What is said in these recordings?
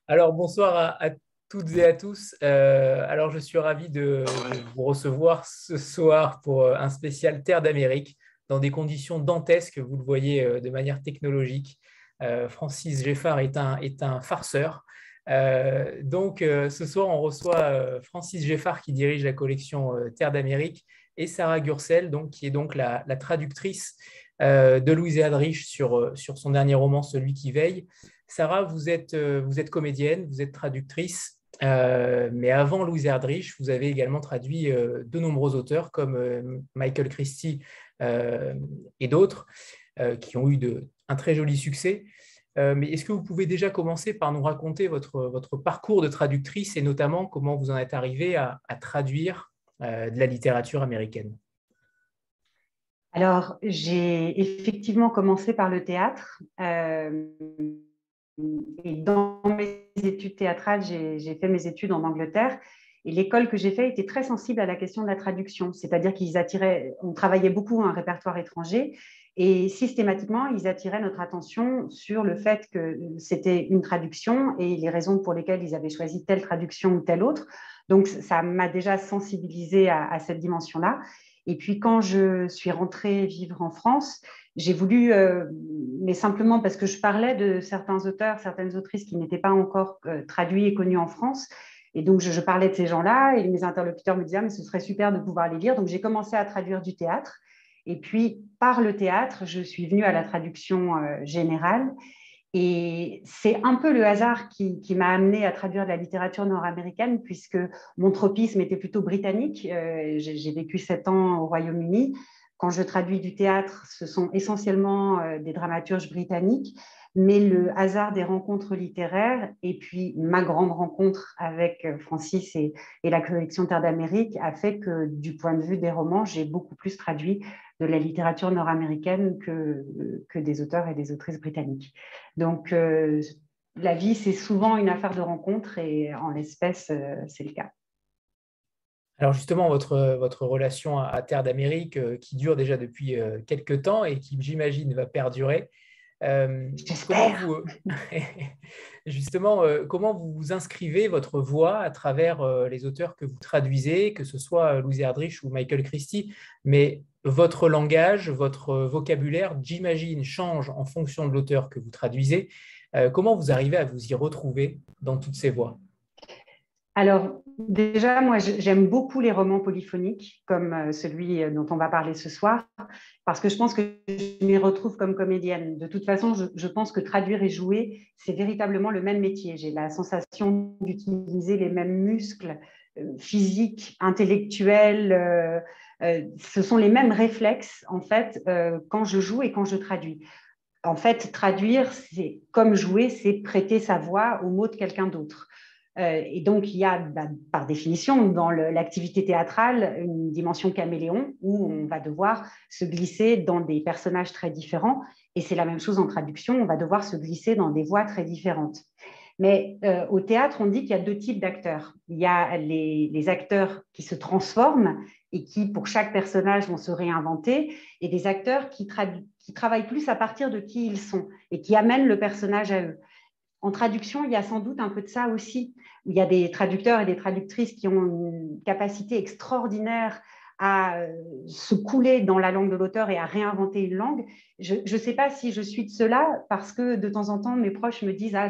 Alors, bonsoir à toutes et à tous. Alors, je suis ravi de vous recevoir ce soir pour un spécial Terre d'Amérique dans des conditions dantesques, vous le voyez de manière technologique. Francis Geffard est un farceur. Ce soir, on reçoit Francis Geffard qui dirige la collection Terre d'Amérique et Sarah Gursel, donc, qui est donc la traductrice de Louise Erdrich sur son dernier roman, Celui qui veille. Sarah, vous êtes comédienne, vous êtes traductrice, mais avant Louise Erdrich, vous avez également traduit de nombreux auteurs comme Michael Christie euh, et d'autres qui ont eu un très joli succès. Mais est-ce que vous pouvez déjà commencer par nous raconter votre parcours de traductrice et notamment comment vous en êtes arrivée à traduire de la littérature américaine? Alors, j'ai effectivement commencé par le théâtre. Et dans mes études théâtrales, j'ai fait mes études en Angleterre. Et l'école que j'ai faite était très sensible à la question de la traduction. C'est-à-dire on travaillait beaucoup un répertoire étranger et systématiquement, ils attiraient notre attention sur le fait que c'était une traduction et les raisons pour lesquelles ils avaient choisi telle traduction ou telle autre. Donc, ça m'a déjà sensibilisée à cette dimension-là. Et puis, quand je suis rentrée vivre en France, j'ai voulu, mais simplement parce que je parlais de certains auteurs, certaines autrices qui n'étaient pas encore traduits et connus en France. Et donc, je parlais de ces gens-là et mes interlocuteurs me disaient, ah, mais ce serait super de pouvoir les lire. Donc, j'ai commencé à traduire du théâtre. Et puis, par le théâtre, je suis venue à la traduction générale. Et c'est un peu le hasard qui m'a amenée à traduire de la littérature nord-américaine, puisque mon tropisme était plutôt britannique. J'ai vécu 7 ans au Royaume-Uni. Quand je traduis du théâtre, ce sont essentiellement des dramaturges britanniques, mais le hasard des rencontres littéraires et puis ma grande rencontre avec Francis et la collection Terre d'Amérique a fait que du point de vue des romans, j'ai beaucoup plus traduit de la littérature nord-américaine que des auteurs et des autrices britanniques. Donc, la vie, c'est souvent une affaire de rencontre et en l'espèce, c'est le cas. Alors justement, votre relation à Terre d'Amérique, qui dure déjà depuis quelques temps et qui, j'imagine, va perdurer, euh, comment J'espère. vous, justement, comment vous inscrivez votre voix à travers les auteurs que vous traduisez, que ce soit Louise Erdrich ou Michael Christie, mais votre langage, votre vocabulaire, j'imagine, change en fonction de l'auteur que vous traduisez. Comment vous arrivez à vous y retrouver dans toutes ces voix? Alors, déjà, moi, j'aime beaucoup les romans polyphoniques, comme celui dont on va parler ce soir, parce que je pense que je m'y retrouve comme comédienne. De toute façon, je pense que traduire et jouer, c'est véritablement le même métier. J'ai la sensation d'utiliser les mêmes muscles physiques, intellectuels. Ce sont les mêmes réflexes, en fait, quand je joue et quand je traduis. En fait, traduire, c'est comme jouer, c'est prêter sa voix aux mots de quelqu'un d'autre. Et donc, il y a, par définition, dans l'activité théâtrale, une dimension caméléon où on va devoir se glisser dans des personnages très différents. Et c'est la même chose en traduction, on va devoir se glisser dans des voix très différentes. Mais au théâtre, on dit qu'il y a deux types d'acteurs. Il y a les acteurs qui se transforment et qui, pour chaque personnage, vont se réinventer, et des acteurs qui travaillent plus à partir de qui ils sont et qui amènent le personnage à eux. En traduction, il y a sans doute un peu de ça aussi. Il y a des traducteurs et des traductrices qui ont une capacité extraordinaire à se couler dans la langue de l'auteur et à réinventer une langue. Je ne sais pas si je suis de cela parce que de temps en temps, mes proches me disent ah,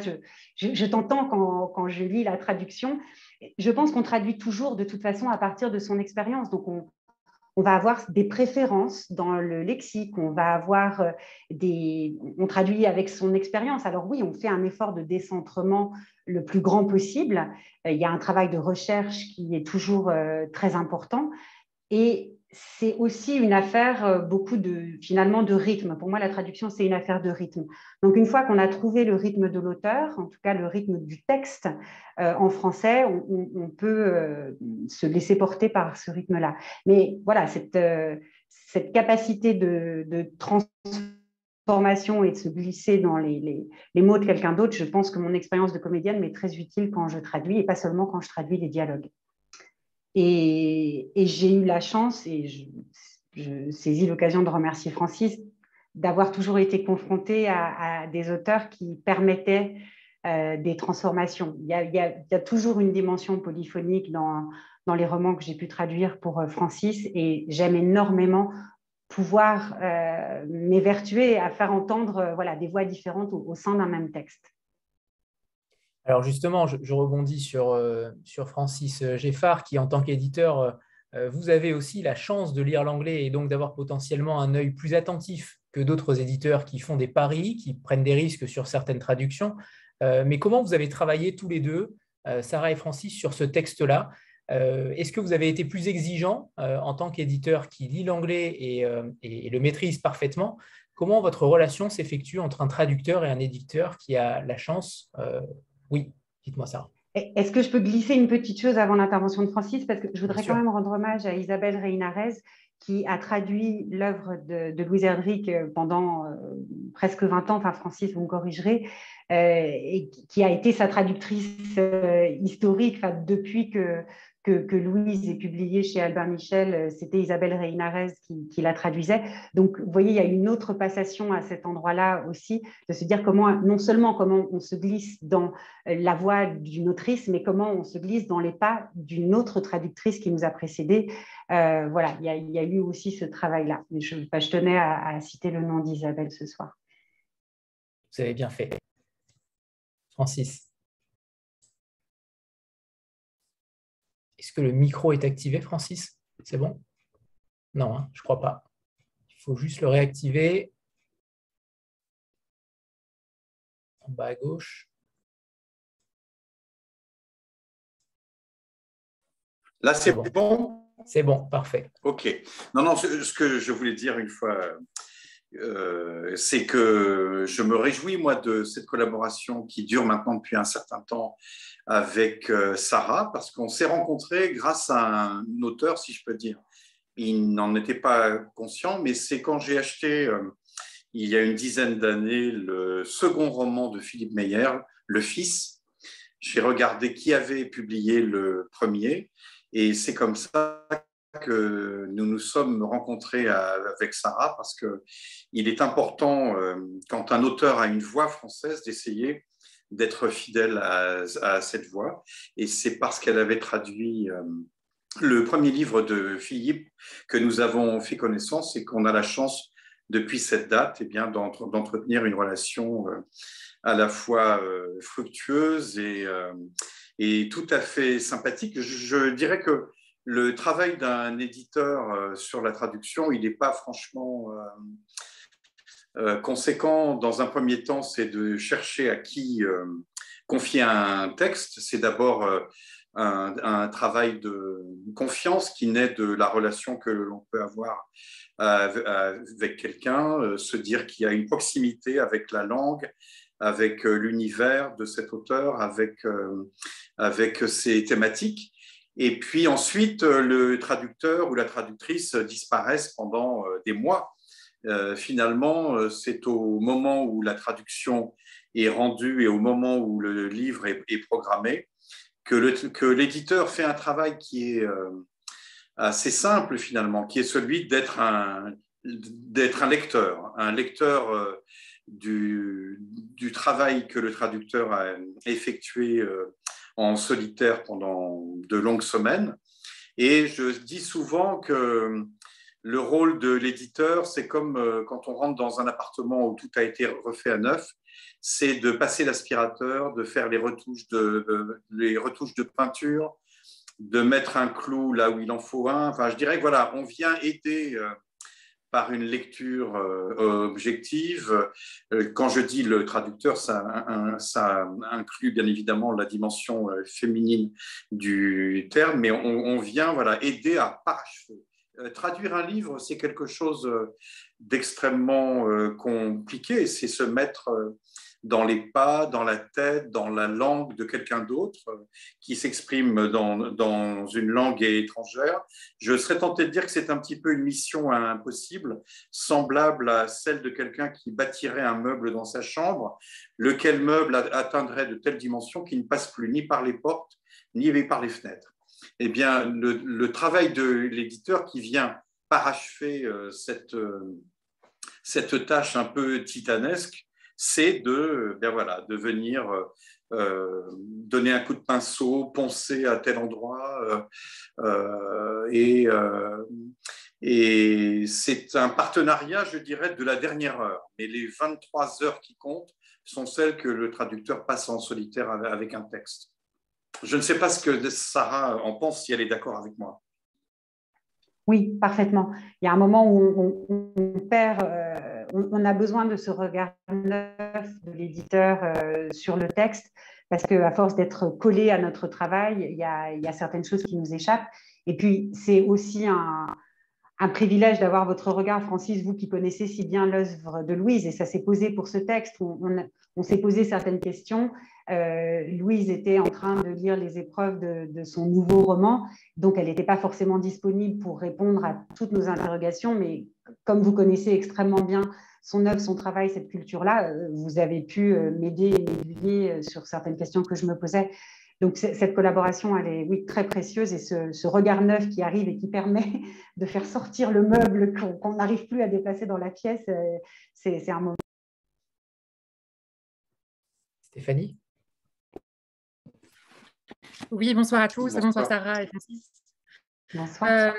je t'entends quand je lis la traduction. Je pense qu'on traduit toujours de toute façon à partir de son expérience. Donc, on va avoir des préférences dans le lexique, on va avoir on traduit avec son expérience. Alors oui, on fait un effort de décentrement le plus grand possible. Il y a un travail de recherche qui est toujours très important. Et c'est aussi une affaire finalement de rythme. Pour moi, la traduction, c'est une affaire de rythme. Donc, une fois qu'on a trouvé le rythme de l'auteur, en tout cas le rythme du texte en français, on peut se laisser porter par ce rythme-là. Mais voilà, cette capacité de transformation et de se glisser dans les mots de quelqu'un d'autre, je pense que mon expérience de comédienne m'est très utile quand je traduis et pas seulement quand je traduis les dialogues. Et j'ai eu la chance, et je saisis l'occasion de remercier Francis, d'avoir toujours été confrontée à des auteurs qui permettaient des transformations. Il y a toujours une dimension polyphonique dans les romans que j'ai pu traduire pour Francis, et j'aime énormément pouvoir m'évertuer à faire entendre voilà, des voix différentes au sein d'un même texte. Alors justement, je rebondis sur Francis Geffard, qui en tant qu'éditeur, vous avez aussi la chance de lire l'anglais et donc d'avoir potentiellement un œil plus attentif que d'autres éditeurs qui font des paris, qui prennent des risques sur certaines traductions. Mais comment vous avez travaillé tous les deux, Sarah et Francis, sur ce texte-là? Est-ce que vous avez été plus exigeant en tant qu'éditeur qui lit l'anglais et le maîtrise parfaitement? Comment votre relation s'effectue entre un traducteur et un éditeur qui a la chance oui, dites-moi ça. Est-ce que je peux glisser une petite chose avant l'intervention de Francis? Parce que je Bien voudrais quand sûr. même rendre hommage à Isabelle Reynarez, qui a traduit l'œuvre de Louise Erdrich pendant presque 20 ans, enfin Francis, vous me corrigerez, et qui a été sa traductrice historique depuis que Louise est publiée chez Albin Michel, c'était Isabelle Reynarez qui la traduisait. Donc, vous voyez, il y a une autre passation à cet endroit-là aussi, de se dire non seulement comment on se glisse dans la voix d'une autrice, mais comment on se glisse dans les pas d'une autre traductrice qui nous a précédés. Voilà, il y a eu aussi ce travail-là. Mais je tenais à citer le nom d'Isabelle ce soir. Vous avez bien fait. Francis. Est-ce que le micro est activé, Francis? C'est bon? Non, hein, je ne crois pas. Il faut juste le réactiver. En bas à gauche. Là, c'est bon? C'est bon, parfait. OK. Non, ce que je voulais dire une fois, c'est que je me réjouis, moi, de cette collaboration qui dure maintenant depuis un certain temps avec Sarah, parce qu'on s'est rencontrés grâce à un auteur, si je peux dire. Il n'en était pas conscient, mais c'est quand j'ai acheté, il y a une dizaine d'années, le second roman de Philippe Meyer, Le Fils. J'ai regardé qui avait publié le premier, et c'est comme ça que nous nous sommes rencontrés avec Sarah, parce qu'il est important, quand un auteur a une voix française, d'essayer d'être fidèle à cette voix. Et c'est parce qu'elle avait traduit le premier livre de Philippe que nous avons fait connaissance, et qu'on a la chance, depuis cette date, d'entretenir une relation à la fois fructueuse et tout à fait sympathique. Je dirais que le travail d'un éditeur sur la traduction, il n'est pas franchement conséquent. Dans un premier temps, c'est de chercher à qui confier un texte. C'est d'abord un travail de confiance qui naît de la relation que l'on peut avoir avec quelqu'un, se dire qu'il y a une proximité avec la langue, avec l'univers de cet auteur, avec ses thématiques. Et puis ensuite, le traducteur ou la traductrice disparaissent pendant des mois. Finalement, c'est au moment où la traduction est rendue et au moment où le livre est programmé que l'éditeur fait un travail qui est assez simple finalement, qui est celui d'être un lecteur du travail que le traducteur a effectué en solitaire pendant de longues semaines. Et je dis souvent que le rôle de l'éditeur, c'est comme quand on rentre dans un appartement où tout a été refait à neuf, c'est de passer l'aspirateur, de faire les retouches de peinture, de mettre un clou là où il en faut un. Enfin, je dirais que voilà, on vient aider par une lecture objective. Quand je dis le traducteur, ça inclut bien évidemment la dimension féminine du terme, mais on vient aider à parachever. Traduire un livre, c'est quelque chose d'extrêmement compliqué. C'est se mettre dans les pas, dans la tête, dans la langue de quelqu'un d'autre qui s'exprime dans une langue étrangère. Je serais tenté de dire que c'est un petit peu une mission impossible, semblable à celle de quelqu'un qui bâtirait un meuble dans sa chambre, lequel meuble atteindrait de telles dimensions qu'il ne passe plus ni par les portes, ni par les fenêtres. Eh bien, le travail de l'éditeur qui vient parachever cette tâche un peu titanesque, c'est de venir donner un coup de pinceau, poncer à tel endroit. Et c'est un partenariat, je dirais, de la dernière heure. Mais les 23 heures qui comptent sont celles que le traducteur passe en solitaire avec un texte. Je ne sais pas ce que Sarah en pense, si elle est d'accord avec moi. Oui, parfaitement. Il y a un moment où on perd, on a besoin de ce regard neuf de l'éditeur sur le texte, parce qu'à force d'être collé à notre travail, il y a certaines choses qui nous échappent. Et puis, c'est aussi un privilège d'avoir votre regard, Francis, vous qui connaissez si bien l'œuvre de Louise, et ça s'est posé pour ce texte. On s'est posé certaines questions. Louise était en train de lire les épreuves de son nouveau roman, donc elle n'était pas forcément disponible pour répondre à toutes nos interrogations, mais comme vous connaissez extrêmement bien son œuvre, son travail, cette culture-là, vous avez pu m'aider et m'aiguiller sur certaines questions que je me posais. Donc, cette collaboration, elle est, oui, très précieuse, et ce regard neuf qui arrive et qui permet de faire sortir le meuble qu'on n'arrive plus à déplacer dans la pièce, c'est un moment. Stéphanie? Oui, bonsoir à tous. Bonsoir. Bonsoir Sarah et Francis. Bonsoir.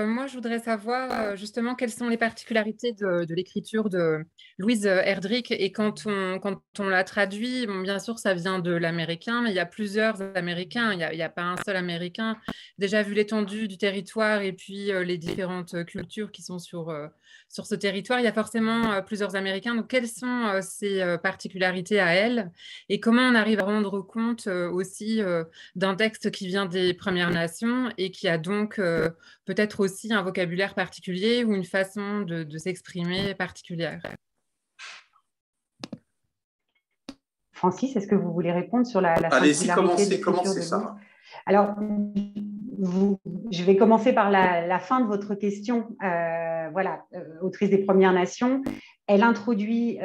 Moi, je voudrais savoir justement quelles sont les particularités de l'écriture de Louise Erdrich. Et quand on la traduit, bon, bien sûr, ça vient de l'américain, mais il y a plusieurs américains. Il y a pas un seul américain. Déjà, vu l'étendue du territoire et puis les différentes cultures qui sont sur ce territoire, il y a forcément plusieurs américains. Donc, quelles sont ces particularités à elle? Et comment on arrive à rendre compte aussi d'un texte qui vient des Premières Nations et qui a donc peut-être aussi un vocabulaire particulier ou une façon de s'exprimer particulière. Francis, est-ce que vous voulez répondre sur la Allez-y, singularité commencez ça. Alors, je vais commencer par la fin de votre question. Voilà, autrice des Premières Nations, elle introduit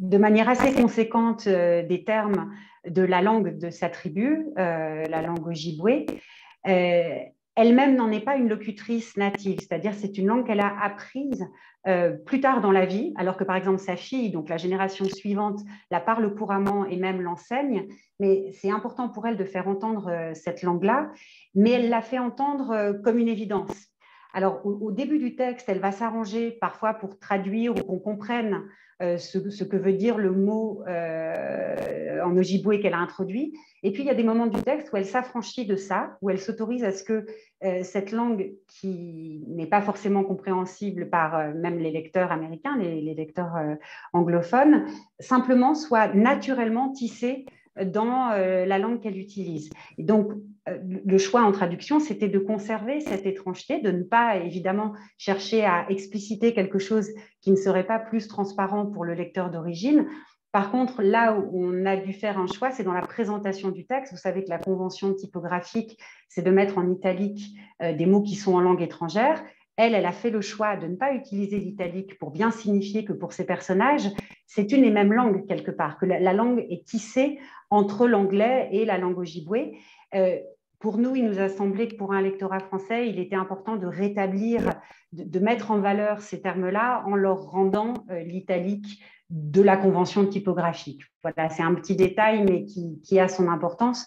de manière assez conséquente des termes de la langue de sa tribu, la langue Ojibwe. Elle-même n'en est pas une locutrice native, c'est-à-dire c'est une langue qu'elle a apprise plus tard dans la vie, alors que par exemple sa fille, donc la génération suivante, la parle couramment et même l'enseigne, mais c'est important pour elle de faire entendre cette langue-là, mais elle l'a fait entendre comme une évidence. Alors au début du texte, elle va s'arranger parfois pour traduire ou qu'on comprenne ce que veut dire le mot en Ojibwe qu'elle a introduit. Et puis, il y a des moments du texte où elle s'affranchit de ça, où elle s'autorise à ce que cette langue, qui n'est pas forcément compréhensible par même les lecteurs américains, les lecteurs anglophones, simplement soit naturellement tissée dans la langue qu'elle utilise. Et donc, le choix en traduction, c'était de conserver cette étrangeté, de ne pas évidemment chercher à expliciter quelque chose qui ne serait pas plus transparent pour le lecteur d'origine. Par contre, là où on a dû faire un choix, c'est dans la présentation du texte. Vous savez que la convention typographique, c'est de mettre en italique des mots qui sont en langue étrangère. Elle a fait le choix de ne pas utiliser l'italique pour bien signifier que pour ces personnages, c'est une et même langue quelque part, que la langue est tissée entre l'anglais et la langue ojibwe. Pour nous, il nous a semblé que pour un lectorat français, il était important de rétablir, de mettre en valeur ces termes-là en leur rendant l'italique de la convention typographique. Voilà, c'est un petit détail, mais qui a son importance.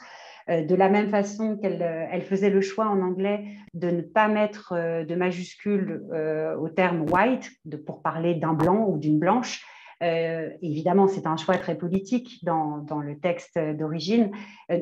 De la même façon qu'elle faisait le choix en anglais de ne pas mettre de majuscules au terme white pour parler d'un blanc ou d'une blanche. Évidemment, c'est un choix très politique dans le texte d'origine.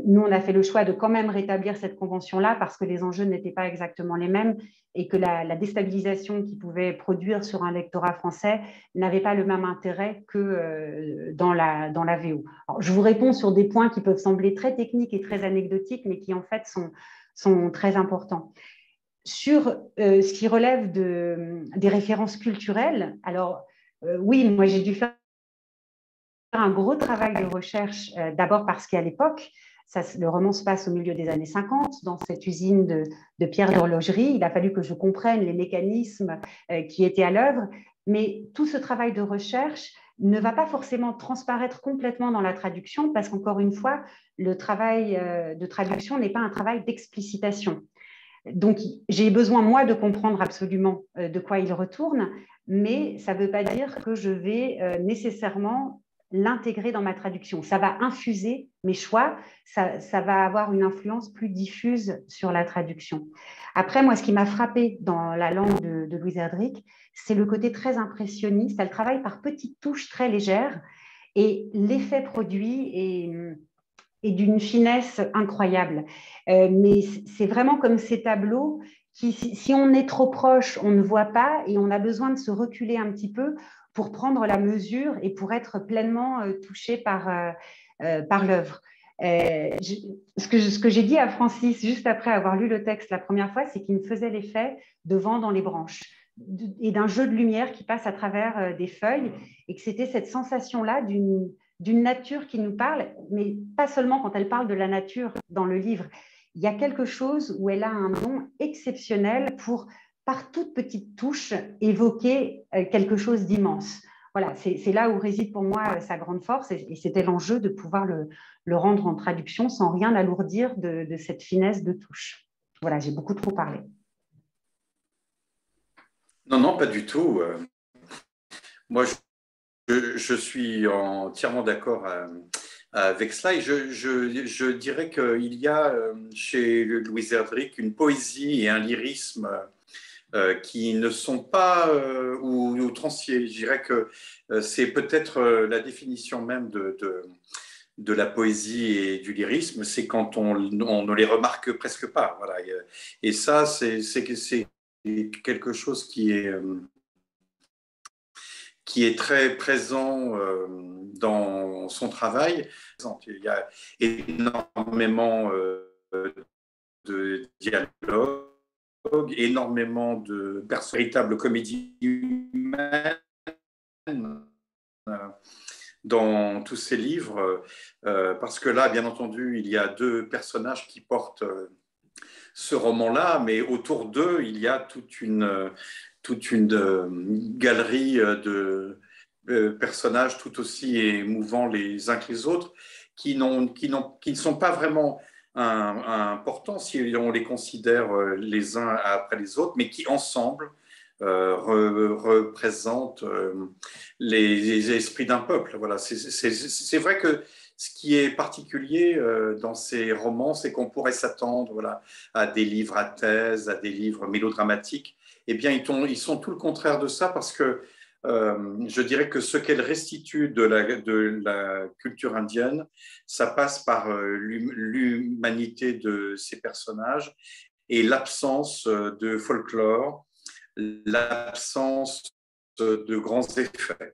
Nous, on a fait le choix de quand même rétablir cette convention-là parce que les enjeux n'étaient pas exactement les mêmes et que la déstabilisation qu'il pouvait produire sur un lectorat français n'avait pas le même intérêt que dans la VO. Alors, je vous réponds sur des points qui peuvent sembler très techniques et très anecdotiques, mais qui en fait sont très importants. Sur ce qui relève des références culturelles, alors oui, moi j'ai dû faire un gros travail de recherche, d'abord parce qu'à l'époque, le roman se passe au milieu des années 50, dans cette usine de pierres d'horlogerie. Il a fallu que je comprenne les mécanismes qui étaient à l'œuvre, mais tout ce travail de recherche ne va pas forcément transparaître complètement dans la traduction, parce qu'encore une fois, le travail de traduction n'est pas un travail d'explicitation. Donc, j'ai besoin, moi, de comprendre absolument de quoi il retourne, mais ça ne veut pas dire que je vais nécessairement l'intégrer dans ma traduction. Ça va infuser mes choix, ça va avoir une influence plus diffuse sur la traduction. Après, moi, ce qui m'a frappé dans la langue de Louise Erdrich, c'est le côté très impressionniste. Elle travaille par petites touches très légères et l'effet produit est d'une finesse incroyable. Mais c'est vraiment comme ces tableaux qui, si on est trop proche, on ne voit pas et on a besoin de se reculer un petit peu pour prendre la mesure et pour être pleinement touché par l'œuvre. Ce que j'ai dit à Francis juste après avoir lu le texte la première fois, c'est qu'il me faisait l'effet de vent dans les branches et d'un jeu de lumière qui passe à travers des feuilles et que c'était cette sensation-là d'une nature qui nous parle, mais pas seulement quand elle parle de la nature dans le livre. Il y a quelque chose où elle a un don exceptionnel pour, par toute petite touche, évoquer quelque chose d'immense. Voilà, c'est là où réside pour moi sa grande force et c'était l'enjeu de pouvoir le rendre en traduction sans rien alourdir de cette finesse de touche. Voilà, j'ai beaucoup trop parlé. Non, non, pas du tout. Moi, je suis entièrement d'accord avec cela et je dirais qu'il y a chez Louise Erdrich une poésie et un lyrisme qui ne sont pas ou transiers. Je dirais que c'est peut-être la définition même de la poésie et du lyrisme, c'est quand on ne les remarque presque pas. Voilà. Et ça, c'est quelque chose qui est très présent dans son travail. Il y a énormément de dialogues, énormément de véritables comédies humaines dans tous ces livres, parce que là, bien entendu, il y a deux personnages qui portent ce roman-là, mais autour d'eux, il y a toute une galerie de personnages tout aussi émouvants les uns que les autres, qui ne sont pas vraiment importants si on les considère les uns après les autres, mais qui ensemble représentent les esprits d'un peuple. Voilà. C'est vrai que ce qui est particulier dans ces romans, c'est qu'on pourrait s'attendre, voilà, à des livres à thèse, à des livres mélodramatiques. Eh bien, ils sont tout le contraire de ça parce que je dirais que ce qu'elle restitue de la culture indienne, ça passe par l'humanité de ces personnages et l'absence de folklore, l'absence de grands effets.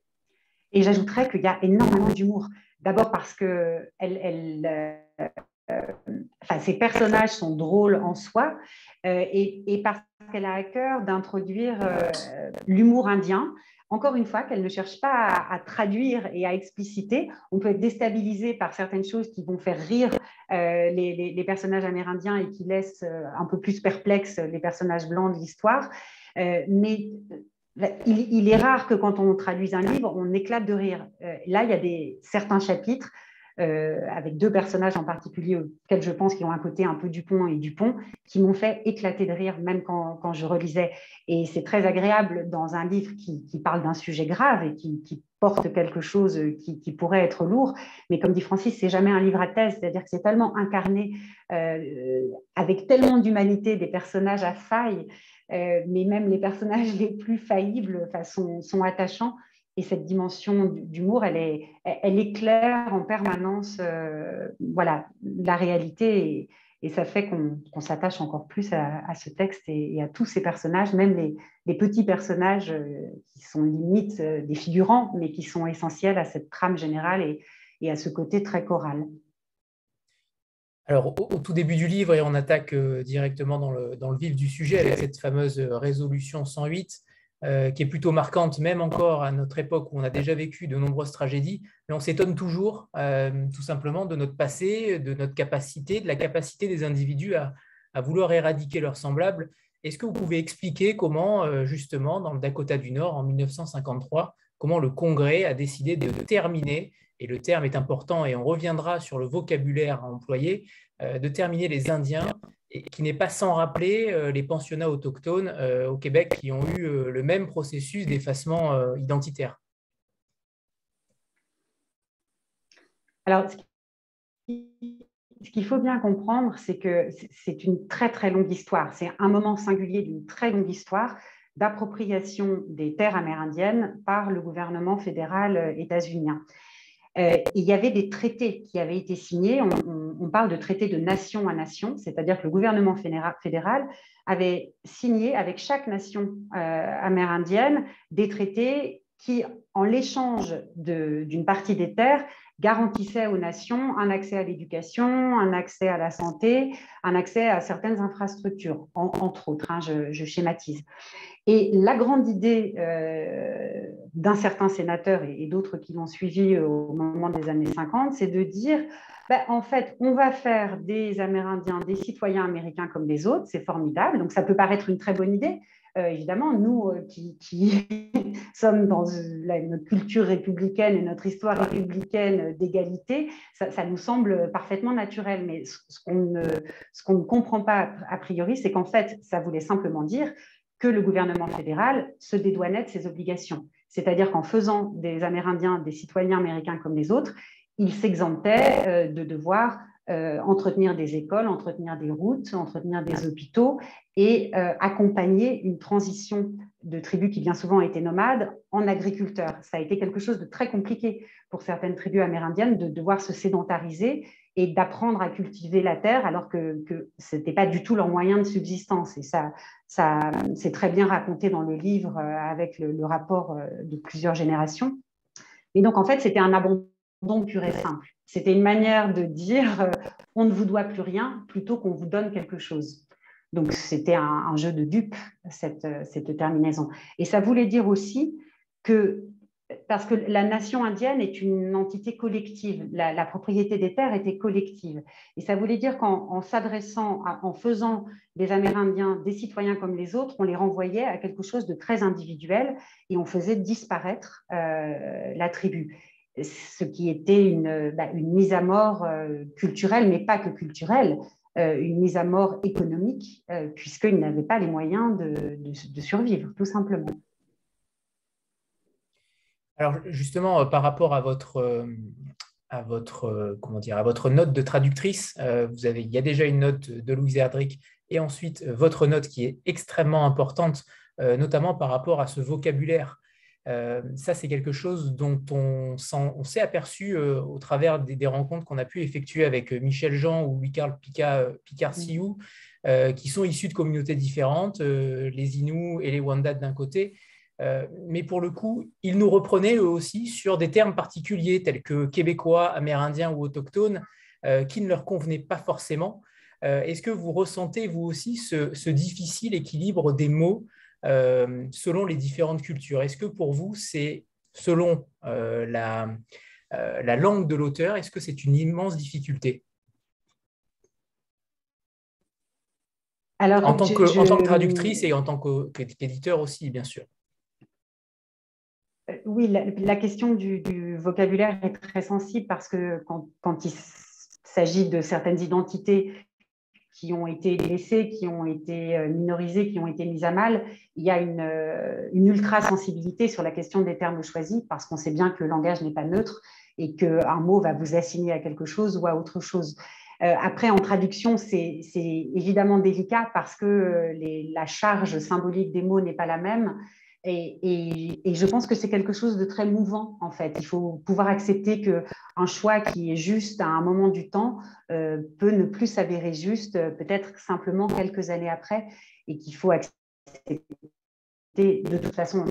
Et j'ajouterais qu'il y a énormément d'humour. D'abord parce que ces personnages sont drôles en soi et parce qu'elle a à cœur d'introduire l'humour indien. Encore une fois, qu'elle ne cherche pas à traduire et à expliciter. On peut être déstabilisé par certaines choses qui vont faire rire les personnages amérindiens et qui laissent un peu plus perplexes les personnages blancs de l'histoire. Mais il est rare que quand on traduise un livre, on éclate de rire. Là, il y a certains chapitres avec deux personnages en particulier auxquels je pense qui ont un côté un peu Dupont et Dupont, qui m'ont fait éclater de rire même quand je relisais. Et c'est très agréable dans un livre qui parle d'un sujet grave et qui porte quelque chose qui pourrait être lourd. Mais comme dit Francis, c'est jamais un livre à thèse, c'est-à-dire que c'est tellement incarné avec tellement d'humanité, des personnages à failles, mais même les personnages les plus faillibles sont attachants. Et cette dimension d'humour, elle éclaire en permanence voilà, la réalité et ça fait qu'on s'attache encore plus à ce texte et à tous ces personnages, même les petits personnages qui sont limite des figurants, mais qui sont essentiels à cette trame générale et à ce côté très choral. Alors, au tout début du livre, et on attaque directement dans le vif du sujet avec cette fameuse résolution 108, qui est plutôt marquante, même encore à notre époque où on a déjà vécu de nombreuses tragédies, mais on s'étonne toujours tout simplement de notre passé, de notre capacité, de la capacité des individus à vouloir éradiquer leurs semblables. Est-ce que vous pouvez expliquer comment, justement, dans le Dakota du Nord, en 1953, comment le Congrès a décidé de terminer, et le terme est important et on reviendra sur le vocabulaire à employer, de terminer les Indiens, et qui n'est pas sans rappeler les pensionnats autochtones au Québec qui ont eu le même processus d'effacement identitaire. Alors, ce qu'il faut bien comprendre, c'est que c'est une très, très longue histoire. C'est un moment singulier d'une très longue histoire d'appropriation des terres amérindiennes par le gouvernement fédéral états-unien. Il y avait des traités qui avaient été signés. On parle de traités de nation à nation, c'est-à-dire que le gouvernement fédéral avait signé avec chaque nation amérindienne des traités qui, en l'échange d'une partie des terres, garantissaient aux nations un accès à l'éducation, un accès à la santé, un accès à certaines infrastructures, entre autres, hein, je schématise. Et la grande idée d'un certain sénateur et d'autres qui l'ont suivi au moment des années 50, c'est de dire, en fait, on va faire des Amérindiens, des citoyens américains comme les autres, c'est formidable. Donc, ça peut paraître une très bonne idée. Évidemment, nous qui sommes dans notre culture républicaine et notre histoire républicaine d'égalité, ça nous semble parfaitement naturel. Mais ce qu'on ne comprend pas a priori, c'est qu'en fait, ça voulait simplement dire que le gouvernement fédéral se dédouanait de ses obligations. C'est-à-dire qu'en faisant des Amérindiens des citoyens américains comme les autres, il s'exemptait de devoir entretenir des écoles, entretenir des routes, entretenir des hôpitaux et accompagner une transition de tribus qui bien souvent étaient nomades en agriculteurs. Ça a été quelque chose de très compliqué pour certaines tribus amérindiennes de devoir se sédentariser et d'apprendre à cultiver la terre alors que ce n'était pas du tout leur moyen de subsistance. Et ça c'est très bien raconté dans le livre avec le rapport de plusieurs générations. Et donc, en fait, c'était un abandon pur et simple. C'était une manière de dire on ne vous doit plus rien plutôt qu'on vous donne quelque chose. Donc, c'était un jeu de dupes, cette terminaison. Et ça voulait dire aussi que, parce que la nation indienne est une entité collective, la propriété des terres était collective. Et ça voulait dire qu'en s'adressant, en faisant des Amérindiens des citoyens comme les autres, on les renvoyait à quelque chose de très individuel et on faisait disparaître la tribu. Ce qui était une mise à mort culturelle, mais pas que culturelle, une mise à mort économique, puisqu'ils n'avaient pas les moyens de survivre, tout simplement. Alors justement, par rapport à votre note de traductrice, il y a déjà une note de Louise Erdrich et ensuite votre note qui est extrêmement importante, notamment par rapport à ce vocabulaire. Ça, c'est quelque chose dont on s'est aperçu au travers des rencontres qu'on a pu effectuer avec Michel Jean ou Louis-Carl Picard-Sioux, qui sont issus de communautés différentes, les Inuits et les Wendat d'un côté. Mais pour le coup, ils nous reprenaient eux aussi sur des termes particuliers tels que québécois, amérindiens ou autochtones qui ne leur convenaient pas forcément. Est-ce que vous ressentez vous aussi ce difficile équilibre des mots selon les différentes cultures? Est-ce que pour vous, c'est selon la langue de l'auteur, est-ce que c'est une immense difficulté? Alors, en tant que traductrice et en tant qu'éditeur aussi, bien sûr. Oui, la question du vocabulaire est très sensible parce que quand il s'agit de certaines identités qui ont été laissées, qui ont été minorisées, qui ont été mises à mal, il y a une ultra-sensibilité sur la question des termes choisis parce qu'on sait bien que le langage n'est pas neutre et qu'un mot va vous assigner à quelque chose ou à autre chose. Après, en traduction, c'est évidemment délicat parce que la charge symbolique des mots n'est pas la même. Et je pense que c'est quelque chose de très mouvant, en fait. Il faut pouvoir accepter qu'un choix qui est juste à un moment du temps peut ne plus s'avérer juste, peut-être simplement quelques années après, et qu'il faut accepter. De toute façon,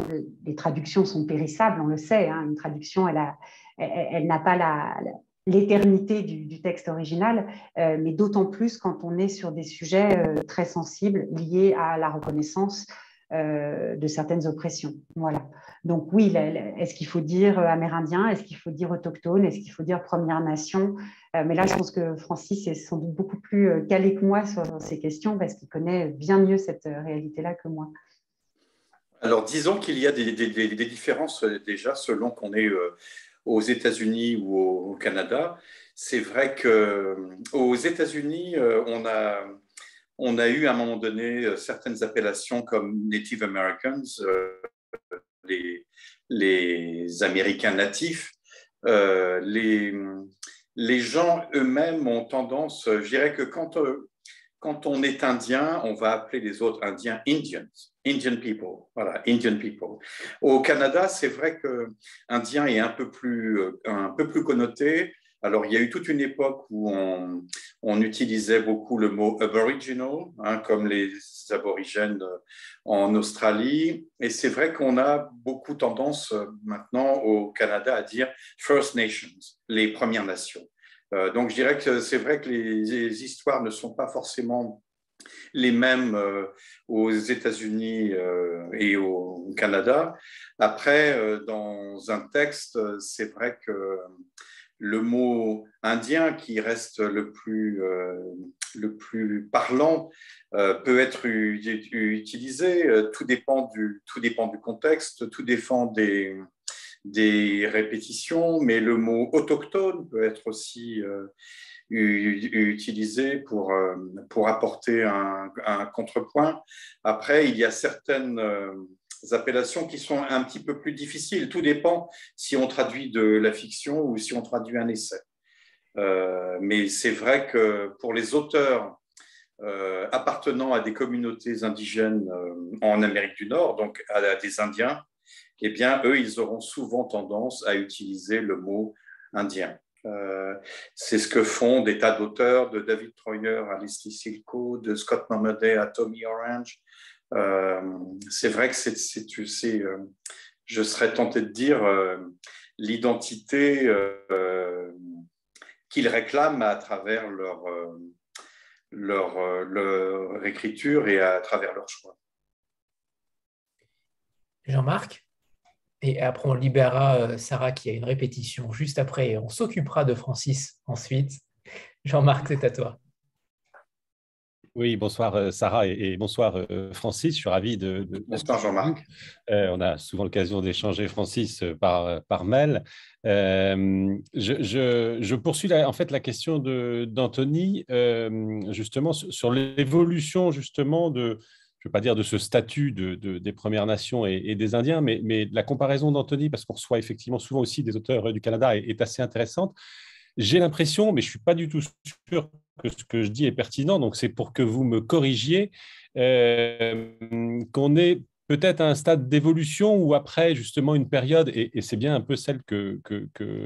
les traductions sont périssables, on le sait. Hein, une traduction, elle n'a pas l'éternité du texte original, mais d'autant plus quand on est sur des sujets très sensibles liés à la reconnaissance de certaines oppressions. Voilà. Donc oui, est-ce qu'il faut dire amérindien? Est-ce qu'il faut dire autochtone? Est-ce qu'il faut dire Première Nation? Mais là, je pense que Francis est sans doute beaucoup plus calé que moi sur ces questions parce qu'il connaît bien mieux cette réalité-là que moi. Alors, disons qu'il y a des différences déjà selon qu'on est aux États-Unis ou au Canada. C'est vrai qu'aux États-Unis, on a eu à un moment donné certaines appellations comme Native Americans, les Américains natifs, les gens eux-mêmes ont tendance, je dirais que quand on est indien, on va appeler les autres indiens Indians, Indian people, voilà, Indian people. Au Canada, c'est vrai que indien est un peu plus connoté. Alors, il y a eu toute une époque où on utilisait beaucoup le mot aboriginal, hein, comme les aborigènes en Australie. Et c'est vrai qu'on a beaucoup tendance maintenant au Canada à dire First Nations, les Premières Nations. Donc, je dirais que c'est vrai que les histoires ne sont pas forcément les mêmes aux États-Unis et au Canada. Après, dans un texte, c'est vrai que le mot indien qui reste le plus parlant peut être utilisé. Tout dépend du contexte, tout dépend des répétitions, mais le mot autochtone peut être aussi utilisé pour apporter un contrepoint. Après, il y a certaines appellations qui sont un petit peu plus difficiles. Tout dépend si on traduit de la fiction ou si on traduit un essai. Mais c'est vrai que pour les auteurs appartenant à des communautés indigènes en Amérique du Nord, donc à des Indiens, eh bien, eux, ils auront souvent tendance à utiliser le mot indien. C'est ce que font des tas d'auteurs, de David Troyer à Leslie Silko, de Scott Momaday à Tommy Orange. C'est vrai que je serais tenté de dire l'identité qu'ils réclament à travers leur écriture et à travers leur choix. Jean-Marc? Et après, on libérera Sarah qui a une répétition juste après et on s'occupera de Francis ensuite. Jean-Marc, c'est à toi. Oui, bonsoir Sarah et bonsoir Francis. Je suis ravi de bonsoir Jean-Marc. On a souvent l'occasion d'échanger, Francis, par mail. Je poursuis en fait la question d'Anthony, justement sur l'évolution justement de, je ne veux pas dire de ce statut des Premières Nations et des Indiens, mais la comparaison d'Anthony, parce qu'on reçoit effectivement souvent aussi des auteurs du Canada, est assez intéressante. J'ai l'impression, mais je ne suis pas du tout sûr que ce que je dis est pertinent, donc c'est pour que vous me corrigiez, qu'on est peut-être à un stade d'évolution où après justement une période, et c'est bien un peu celle que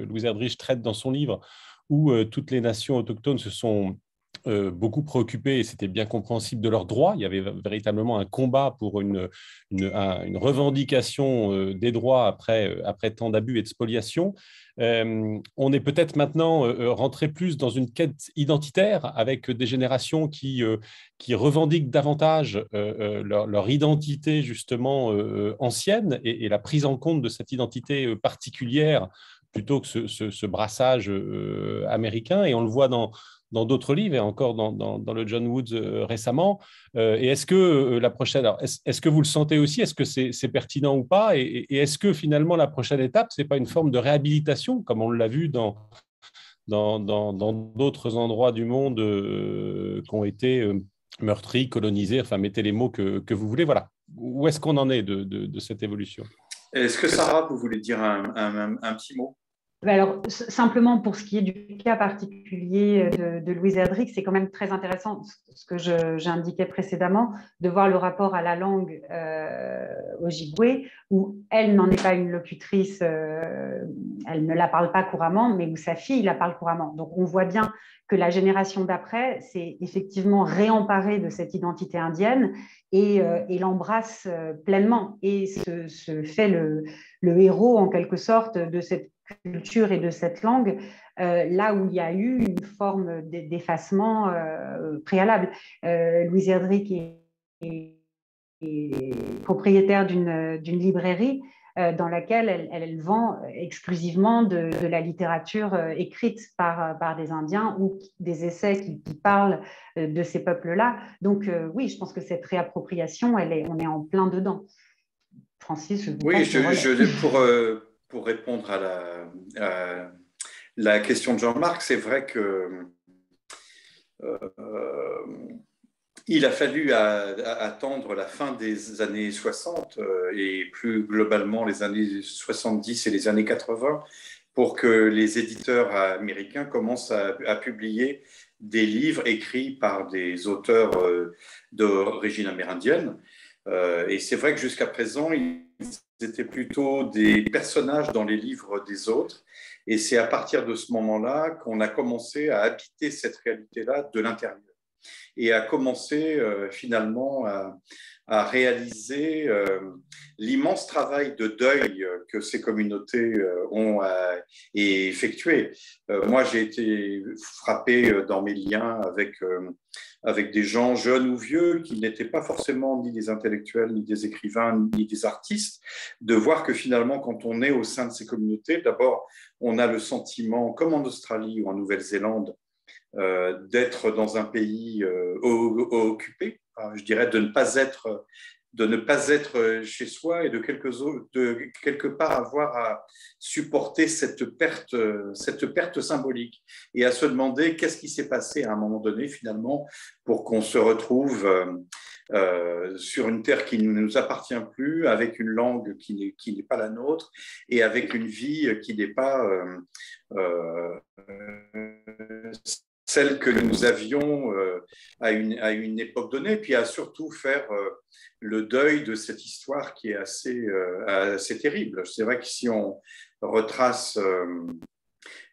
Louise Erdrich traite dans son livre, où toutes les nations autochtones se sont beaucoup préoccupés, et c'était bien compréhensible, de leurs droits. Il y avait véritablement un combat pour une revendication des droits après tant d'abus et de spoliation. On est peut-être maintenant rentré plus dans une quête identitaire avec des générations qui revendiquent davantage leur identité justement ancienne et la prise en compte de cette identité particulière plutôt que ce brassage américain. Et on le voit dans d'autres livres et encore dans le John Woods récemment. Et est-ce que la prochaine, est-ce que vous le sentez aussi? Est-ce que c'est pertinent ou pas? Et est-ce que finalement la prochaine étape, c'est pas une forme de réhabilitation, comme on l'a vu dans d'autres endroits du monde qui ont été meurtris, colonisés, enfin mettez les mots que vous voulez. Voilà. Où est-ce qu'on en est de cette évolution? Est-ce que Sarah, vous voulez dire un petit mot? Alors, simplement pour ce qui est du cas particulier de Louise Erdrich, c'est quand même très intéressant ce que j'indiquais précédemment, de voir le rapport à la langue ojibwe, où elle n'en est pas une locutrice, elle ne la parle pas couramment, mais où sa fille la parle couramment. Donc, on voit bien que la génération d'après s'est effectivement réemparée de cette identité indienne et l'embrasse pleinement et se fait le héros, en quelque sorte, de cette culture et de cette langue, là où il y a eu une forme d'effacement préalable. Louise Erdrich est propriétaire d'une librairie dans laquelle elle vend exclusivement de la littérature écrite par des Indiens ou des essais qui parlent de ces peuples-là. Donc oui, je pense que cette réappropriation, on est en plein dedans. Francis, je vous oui, pour répondre à la question de Jean-Marc, c'est vrai que il a fallu attendre la fin des années 60 et plus globalement les années 70 et les années 80 pour que les éditeurs américains commencent à publier des livres écrits par des auteurs d'origine amérindienne. Et c'est vrai que jusqu'à présent, ils étaient plutôt des personnages dans les livres des autres. Et c'est à partir de ce moment-là qu'on a commencé à habiter cette réalité-là de l'intérieur et à commencer finalement à réaliser l'immense travail de deuil que ces communautés ont effectué. Moi, j'ai été frappé dans mes liens avec des gens jeunes ou vieux qui n'étaient pas forcément ni des intellectuels, ni des écrivains, ni des artistes, de voir que finalement, quand on est au sein de ces communautés, d'abord, on a le sentiment, comme en Australie ou en Nouvelle-Zélande, d'être dans un pays occupé, je dirais de ne pas être chez soi et de quelque part avoir à supporter cette perte symbolique et à se demander qu'est-ce qui s'est passé à un moment donné finalement pour qu'on se retrouve sur une terre qui ne nous appartient plus, avec une langue qui n'est pas la nôtre et avec une vie qui n'est pas celle que nous avions à une époque donnée, puis à surtout faire le deuil de cette histoire qui est assez terrible. C'est vrai que si on retrace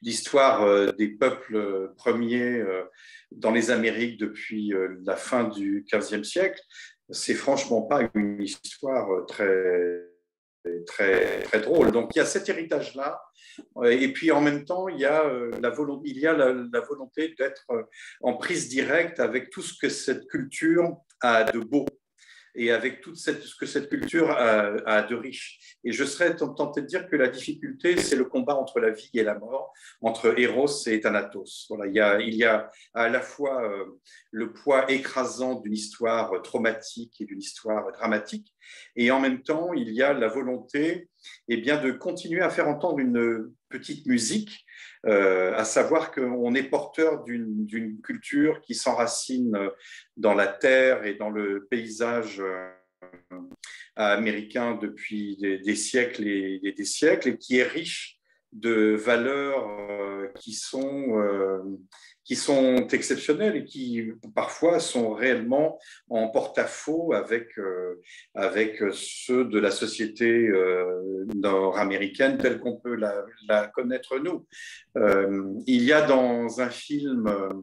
l'histoire des peuples premiers dans les Amériques depuis la fin du XVe siècle, c'est franchement pas une histoire très drôle. Donc il y a cet héritage-là, et puis en même temps il y a la volonté d'être en prise directe avec tout ce que cette culture a de beau et avec tout ce que cette culture a de riche. Et je serais tenté de dire que la difficulté, c'est le combat entre la vie et la mort, entre Eros et Thanatos. Voilà, il y a à la fois le poids écrasant d'une histoire traumatique et d'une histoire dramatique, et en même temps, il y a la volonté de continuer à faire entendre une petite musique, à savoir qu'on est porteur d'une culture qui s'enracine dans la terre et dans le paysage américain depuis des siècles et des siècles, et qui est riche de valeurs qui sont exceptionnelles et qui parfois sont réellement en porte-à-faux avec ceux de la société nord-américaine telle qu'on peut la connaître nous. Il y a dans un film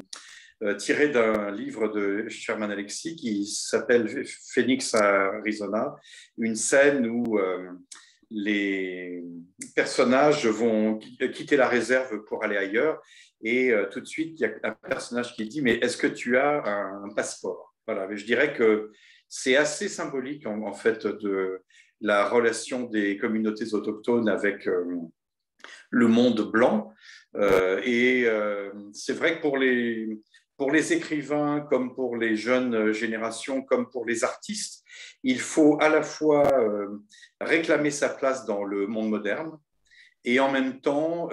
tiré d'un livre de Sherman Alexie qui s'appelle Phoenix, Arizona, une scène où les personnages vont quitter la réserve pour aller ailleurs, et tout de suite, il y a un personnage qui dit « Mais est-ce que tu as un passeport ?» Voilà, mais je dirais que c'est assez symbolique en fait de la relation des communautés autochtones avec le monde blanc. C'est vrai que pour les écrivains, comme pour les jeunes générations, comme pour les artistes, il faut à la fois réclamer sa place dans le monde moderne et en même temps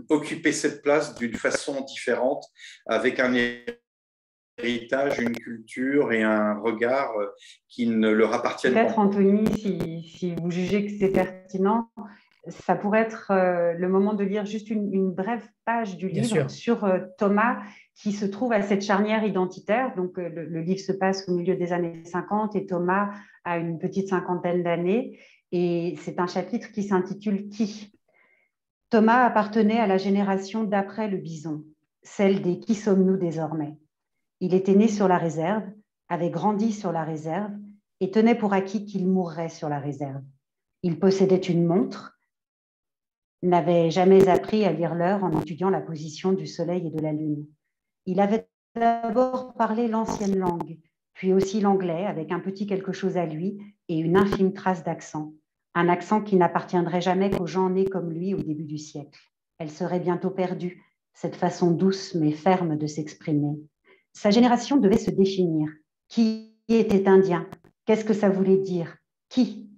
occuper cette place d'une façon différente, avec un héritage, une culture et un regard qui ne leur appartiennent pas. Peut-être, Anthony, si vous jugez que c'est pertinent, ça pourrait être le moment de lire juste une brève page du livre sur Thomas, qui se trouve à cette charnière identitaire. Donc, le livre se passe au milieu des années 50 et Thomas a une petite cinquantaine d'années. Et c'est un chapitre qui s'intitule « Qui ?» Thomas appartenait à la génération d'après le bison, celle des « Qui sommes-nous désormais ?» Il était né sur la réserve, avait grandi sur la réserve et tenait pour acquis qu'il mourrait sur la réserve. Il possédait une montre, n'avait jamais appris à lire l'heure en étudiant la position du soleil et de la lune. Il avait d'abord parlé l'ancienne langue, puis aussi l'anglais avec un petit quelque chose à lui et une infime trace d'accent. Un accent qui n'appartiendrait jamais qu'aux gens nés comme lui au début du siècle. Elle serait bientôt perdue, cette façon douce mais ferme de s'exprimer. Sa génération devait se définir. Qui était indien? Qu'est-ce que ça voulait dire? Qui?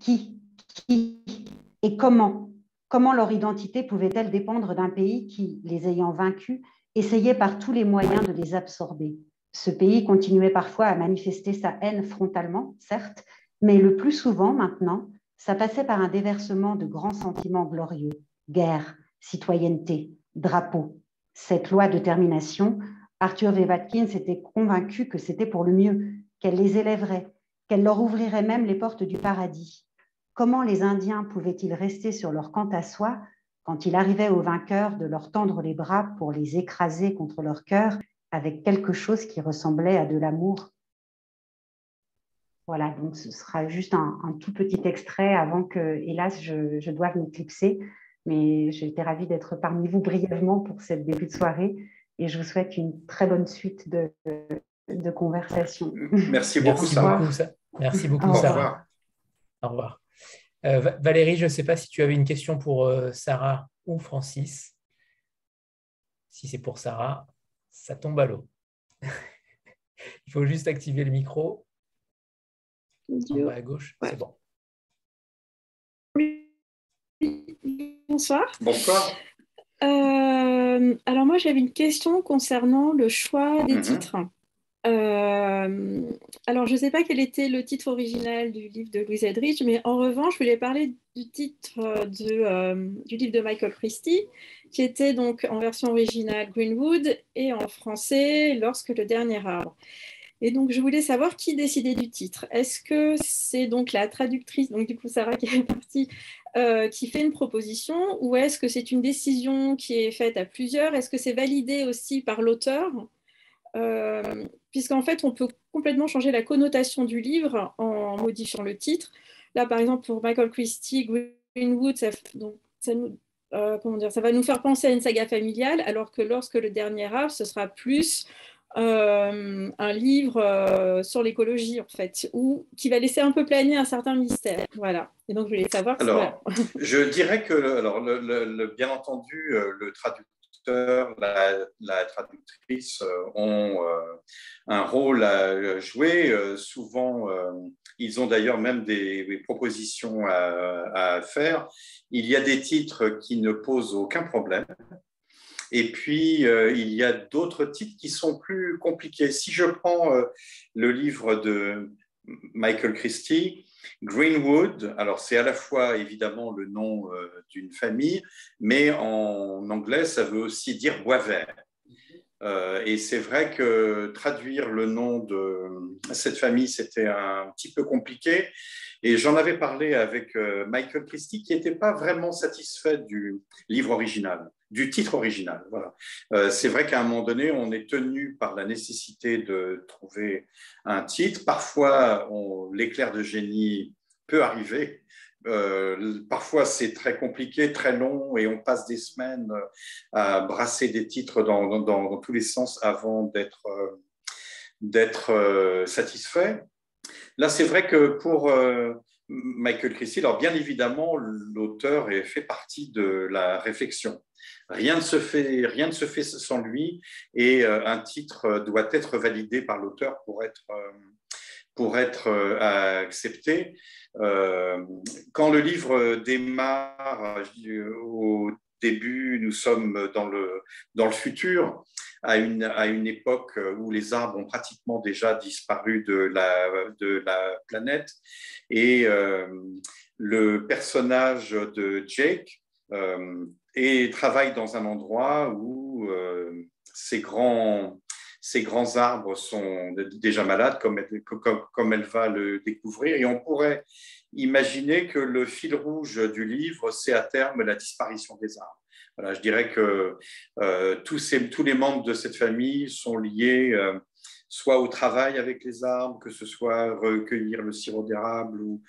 Et comment? Comment leur identité pouvait-elle dépendre d'un pays qui, les ayant vaincus, essayait par tous les moyens de les absorber? Ce pays continuait parfois à manifester sa haine frontalement, certes, mais le plus souvent maintenant, ça passait par un déversement de grands sentiments glorieux. Guerre, citoyenneté, drapeau. Cette loi de termination, Arthur V. Watkins était convaincu que c'était pour le mieux, qu'elle les élèverait, qu'elle leur ouvrirait même les portes du paradis. Comment les Indiens pouvaient-ils rester sur leur quant à soi quand il arrivait aux vainqueurs de leur tendre les bras pour les écraser contre leur cœur avec quelque chose qui ressemblait à de l'amour? Voilà, donc ce sera juste un tout petit extrait avant que, hélas, je doive m'éclipser. Mais j'ai été ravie d'être parmi vous brièvement pour cette début de soirée et je vous souhaite une très bonne suite de conversation. Merci beaucoup, Sarah. Merci beaucoup, Sarah. Au revoir. Valérie, je ne sais pas si tu avais une question pour Sarah ou Francis. Si c'est pour Sarah, ça tombe à l'eau. Il faut juste activer le micro. En bas à gauche, c'est bon. Bonsoir. Bonsoir. Alors moi, j'avais une question concernant le choix des titres. Alors, je ne sais pas quel était le titre original du livre de Louise Erdrich, mais en revanche, je voulais parler du titre du livre de Michael Christie, qui était donc en version originale Greenwood et en français Lorsque le dernier arbre. Et donc, je voulais savoir qui décidait du titre. Est-ce que c'est donc la traductrice, donc du coup Sarah qui est partie, qui fait une proposition, ou est-ce que c'est une décision qui est faite à plusieurs? Est-ce que c'est validé aussi par l'auteur? Puisqu'en fait, on peut complètement changer la connotation du livre en modifiant le titre. Là, par exemple, pour Michael Christie, Greenwood, ça va nous faire penser à une saga familiale, alors que Lorsque le dernier arbre, ce sera plus un livre sur l'écologie, en fait, ou qui va laisser un peu planer un certain mystère. Voilà. Et donc, je voulais savoir... Alors, je dirais que, bien entendu, le traducteur, la traductrice ont un rôle à jouer. Souvent, ils ont d'ailleurs même des propositions à faire. Il y a des titres qui ne posent aucun problème. Et puis, il y a d'autres titres qui sont plus compliqués. Si je prends le livre de Michael Christie, Greenwood, alors c'est à la fois évidemment le nom d'une famille, mais en anglais, ça veut aussi dire bois vert. Et c'est vrai que traduire le nom de cette famille, c'était un petit peu compliqué. Et j'en avais parlé avec Michael Christie, qui n'était pas vraiment satisfait du livre original, du titre original. Voilà. C'est vrai qu'à un moment donné, on est tenu par la nécessité de trouver un titre. Parfois, l'éclair de génie peut arriver. Parfois, c'est très compliqué, très long, et on passe des semaines à brasser des titres dans tous les sens avant d'être satisfait. Là, c'est vrai que pour Michael Christie, alors bien évidemment, l'auteur fait partie de la réflexion. Rien ne se fait sans lui, et un titre doit être validé par l'auteur pour être accepté. Quand le livre démarre, au début, nous sommes dans le futur, à une époque où les arbres ont pratiquement déjà disparu de la planète. Et le personnage de Jake travaille dans un endroit où ces grands arbres sont déjà malades, comme elle va le découvrir. Et on pourrait imaginer que le fil rouge du livre, c'est à terme la disparition des arbres. Voilà, je dirais que tous les membres de cette famille sont liés soit au travail avec les arbres, que ce soit recueillir le sirop d'érable ou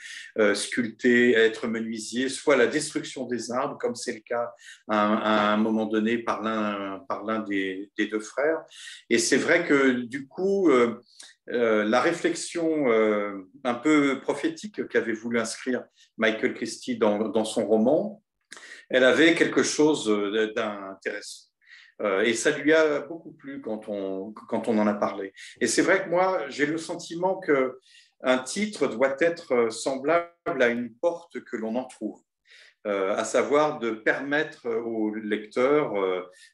sculpter, être menuisier, soit la destruction des arbres, comme c'est le cas à un moment donné par l'un des deux frères. Et c'est vrai que du coup, la réflexion un peu prophétique qu'avait voulu inscrire Michael Christie dans son roman, elle avait quelque chose d'intéressant. Et ça lui a beaucoup plu quand on en a parlé. Et c'est vrai que moi, j'ai le sentiment qu'un titre doit être semblable à une porte que l'on en trouve, à savoir de permettre au lecteur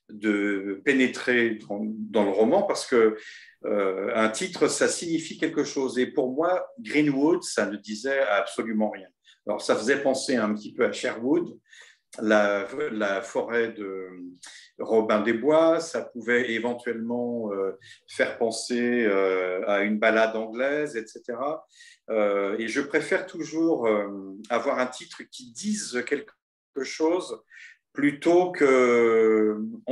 de pénétrer dans le roman, parce que un titre, ça signifie quelque chose. Et pour moi, Greenwood, ça ne disait absolument rien. Alors, ça faisait penser un petit peu à Sherwood, la forêt de Robin des Bois, ça pouvait éventuellement faire penser à une ballade anglaise, etc. Et je préfère toujours avoir un titre qui dise quelque chose plutôt qu'on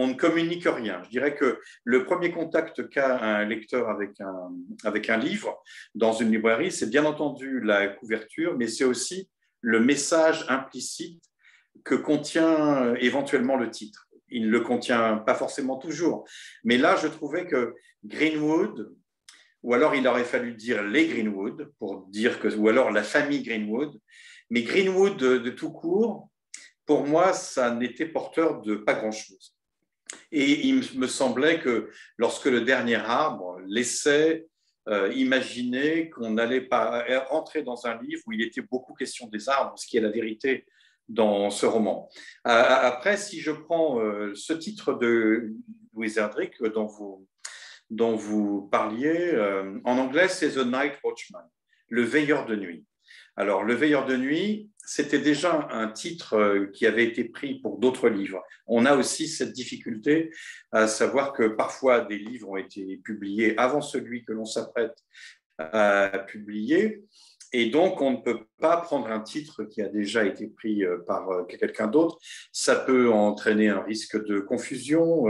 ne communique rien. Je dirais que le premier contact qu'a un lecteur avec un livre dans une librairie, c'est bien entendu la couverture, mais c'est aussi le message implicite que contient éventuellement le titre. Il ne le contient pas forcément toujours. Mais là, je trouvais que Greenwood, ou alors il aurait fallu dire les Greenwood, pour dire que, ou alors la famille Greenwood, mais Greenwood de tout court, pour moi, ça n'était porteur de pas grand-chose. Et il me semblait que lorsque le dernier arbre laissait imaginer qu'on n'allait pas rentrer dans un livre où il était beaucoup question des arbres, ce qui est la vérité dans ce roman. Après, si je prends ce titre de Louise Erdrich dont vous parliez, en anglais, c'est The Night Watchman, le veilleur de nuit. Alors, le veilleur de nuit, c'était déjà un titre qui avait été pris pour d'autres livres. On a aussi cette difficulté à savoir que parfois des livres ont été publiés avant celui que l'on s'apprête à publier. Et donc, on ne peut pas prendre un titre qui a déjà été pris par quelqu'un d'autre. Ça peut entraîner un risque de confusion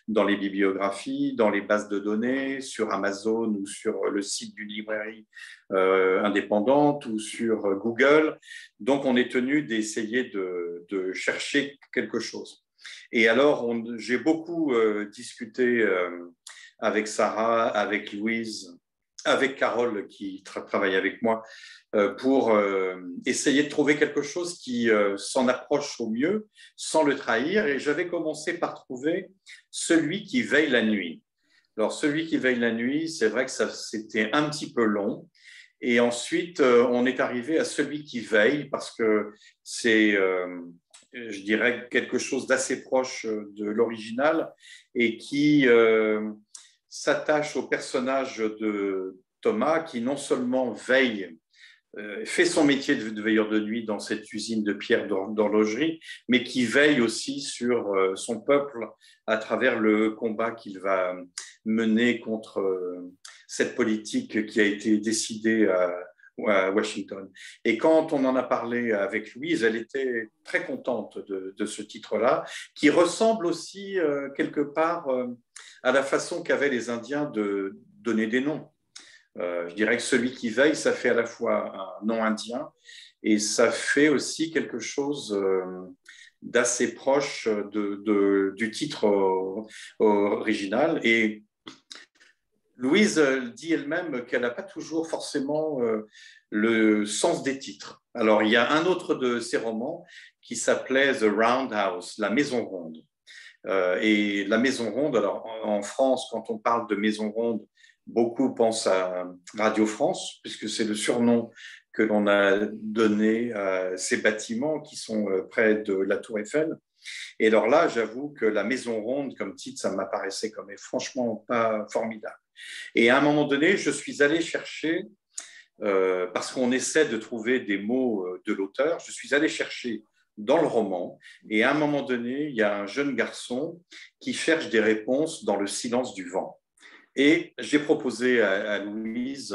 dans les bibliographies, dans les bases de données, sur Amazon ou sur le site d'une librairie indépendante ou sur Google. Donc, on est tenu d'essayer de chercher quelque chose. Et alors, j'ai beaucoup discuté avec Sarah, avec Louise, avec Carole qui travaille avec moi pour essayer de trouver quelque chose qui s'en approche au mieux sans le trahir. Et j'avais commencé par trouver celui qui veille la nuit. Alors, celui qui veille la nuit, c'est vrai que c'était un petit peu long. Et ensuite, on est arrivé à celui qui veille parce que c'est, je dirais, quelque chose d'assez proche de l'original et qui s'attache au personnage de Thomas qui non seulement veille, fait son métier de veilleur de nuit dans cette usine de pierre d'horlogerie, mais qui veille aussi sur son peuple à travers le combat qu'il va mener contre cette politique qui a été décidée à Washington. Et quand on en a parlé avec Louise, elle était très contente de ce titre-là, qui ressemble aussi quelque part à la façon qu'avaient les Indiens de donner des noms. Je dirais que celui qui veille, ça fait à la fois un nom indien et ça fait aussi quelque chose d'assez proche du titre original. Et Louise dit elle-même qu'elle n'a pas toujours forcément le sens des titres. Alors, il y a un autre de ses romans qui s'appelait The Round House, la maison ronde. Et la maison ronde, alors en France, quand on parle de maison ronde, beaucoup pensent à Radio France, puisque c'est le surnom que l'on a donné à ces bâtiments qui sont près de la Tour Eiffel. Et alors là, j'avoue que la maison ronde, comme titre, ça m'apparaissait comme franchement pas formidable. Et à un moment donné, je suis allé chercher, parce qu'on essaie de trouver des mots de l'auteur, je suis allé chercher dans le roman, et à un moment donné, il y a un jeune garçon qui cherche des réponses dans le silence du vent. Et j'ai proposé à Louise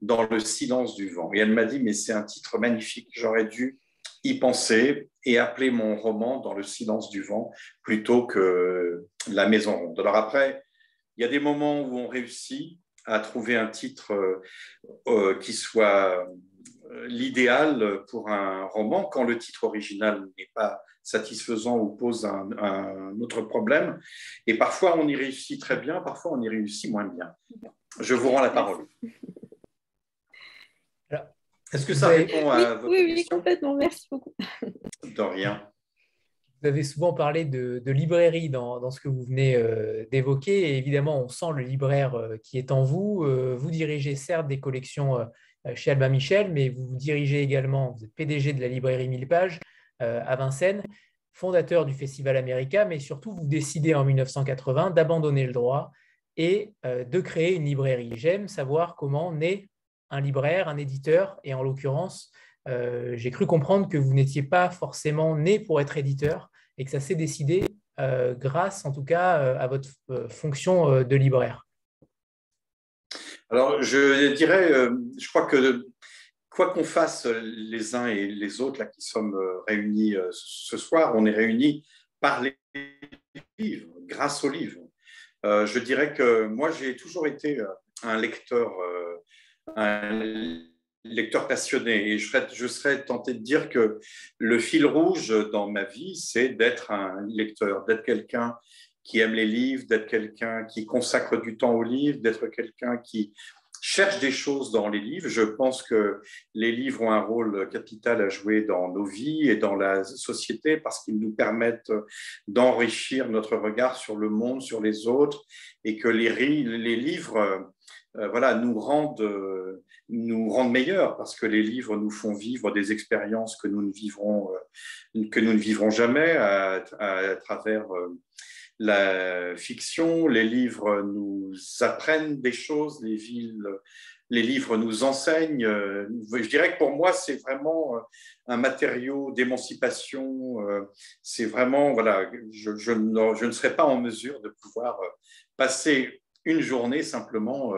Dans le silence du vent. Et elle m'a dit, mais c'est un titre magnifique, j'aurais dû y penser et appeler mon roman Dans le silence du vent plutôt que La maison ronde. Alors après, il y a des moments où on réussit à trouver un titre qui soit l'idéal pour un roman quand le titre original n'est pas satisfaisant ou pose un autre problème. Et parfois, on y réussit très bien, parfois, on y réussit moins bien. Je vous rends la parole. Alors, est-ce que ça répond à votre question ? Oui, complètement. Merci beaucoup. De rien. Vous avez souvent parlé de librairie dans ce que vous venez d'évoquer. Et évidemment, on sent le libraire qui est en vous. Vous dirigez certes des collections chez Albin Michel, mais vous dirigez également, vous êtes PDG de la librairie 1000 pages à Vincennes, fondateur du Festival America, mais surtout, vous décidez en 1980 d'abandonner le droit et de créer une librairie. J'aime savoir comment naît un libraire, un éditeur, et en l'occurrence, j'ai cru comprendre que vous n'étiez pas forcément né pour être éditeur et que ça s'est décidé grâce en tout cas à votre fonction de libraire. Alors, je dirais, je crois que quoi qu'on fasse les uns et les autres, là qui sommes réunis ce soir, on est réunis par les livres, grâce aux livres. Je dirais que moi, j'ai toujours été un lecteur passionné et je serais tenté de dire que le fil rouge dans ma vie, c'est d'être un lecteur, d'être quelqu'un qui aime les livres, d'être quelqu'un qui consacre du temps aux livres, d'être quelqu'un qui cherche des choses dans les livres. Je pense que les livres ont un rôle capital à jouer dans nos vies et dans la société parce qu'ils nous permettent d'enrichir notre regard sur le monde, sur les autres, et que les livres voilà, nous rendent meilleurs parce que les livres nous font vivre des expériences que nous ne vivrons jamais à travers la fiction. Les livres nous apprennent des choses, les livres nous enseignent. Je dirais que pour moi, c'est vraiment un matériau d'émancipation. C'est vraiment, voilà, je ne serais pas en mesure de pouvoir passer une journée simplement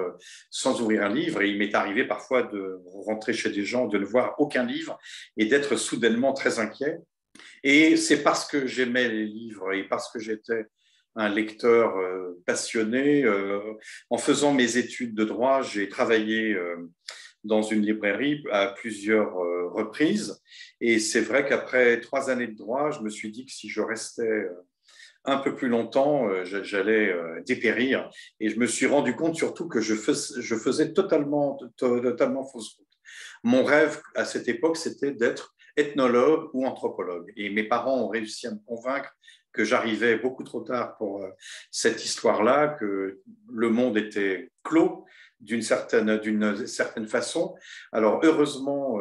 sans ouvrir un livre. Et il m'est arrivé parfois de rentrer chez des gens, de ne voir aucun livre et d'être soudainement très inquiet. Et c'est parce que j'aimais les livres et parce que j'étais un lecteur passionné. En faisant mes études de droit, j'ai travaillé dans une librairie à plusieurs reprises. Et c'est vrai qu'après 3 années de droit, je me suis dit que si je restais un peu plus longtemps, j'allais dépérir. Et je me suis rendu compte surtout que je faisais totalement fausse route. Mon rêve à cette époque, c'était d'être ethnologue ou anthropologue. Et mes parents ont réussi à me convaincre que j'arrivais beaucoup trop tard pour cette histoire-là, que le monde était clos d'une certaine façon. Alors, heureusement,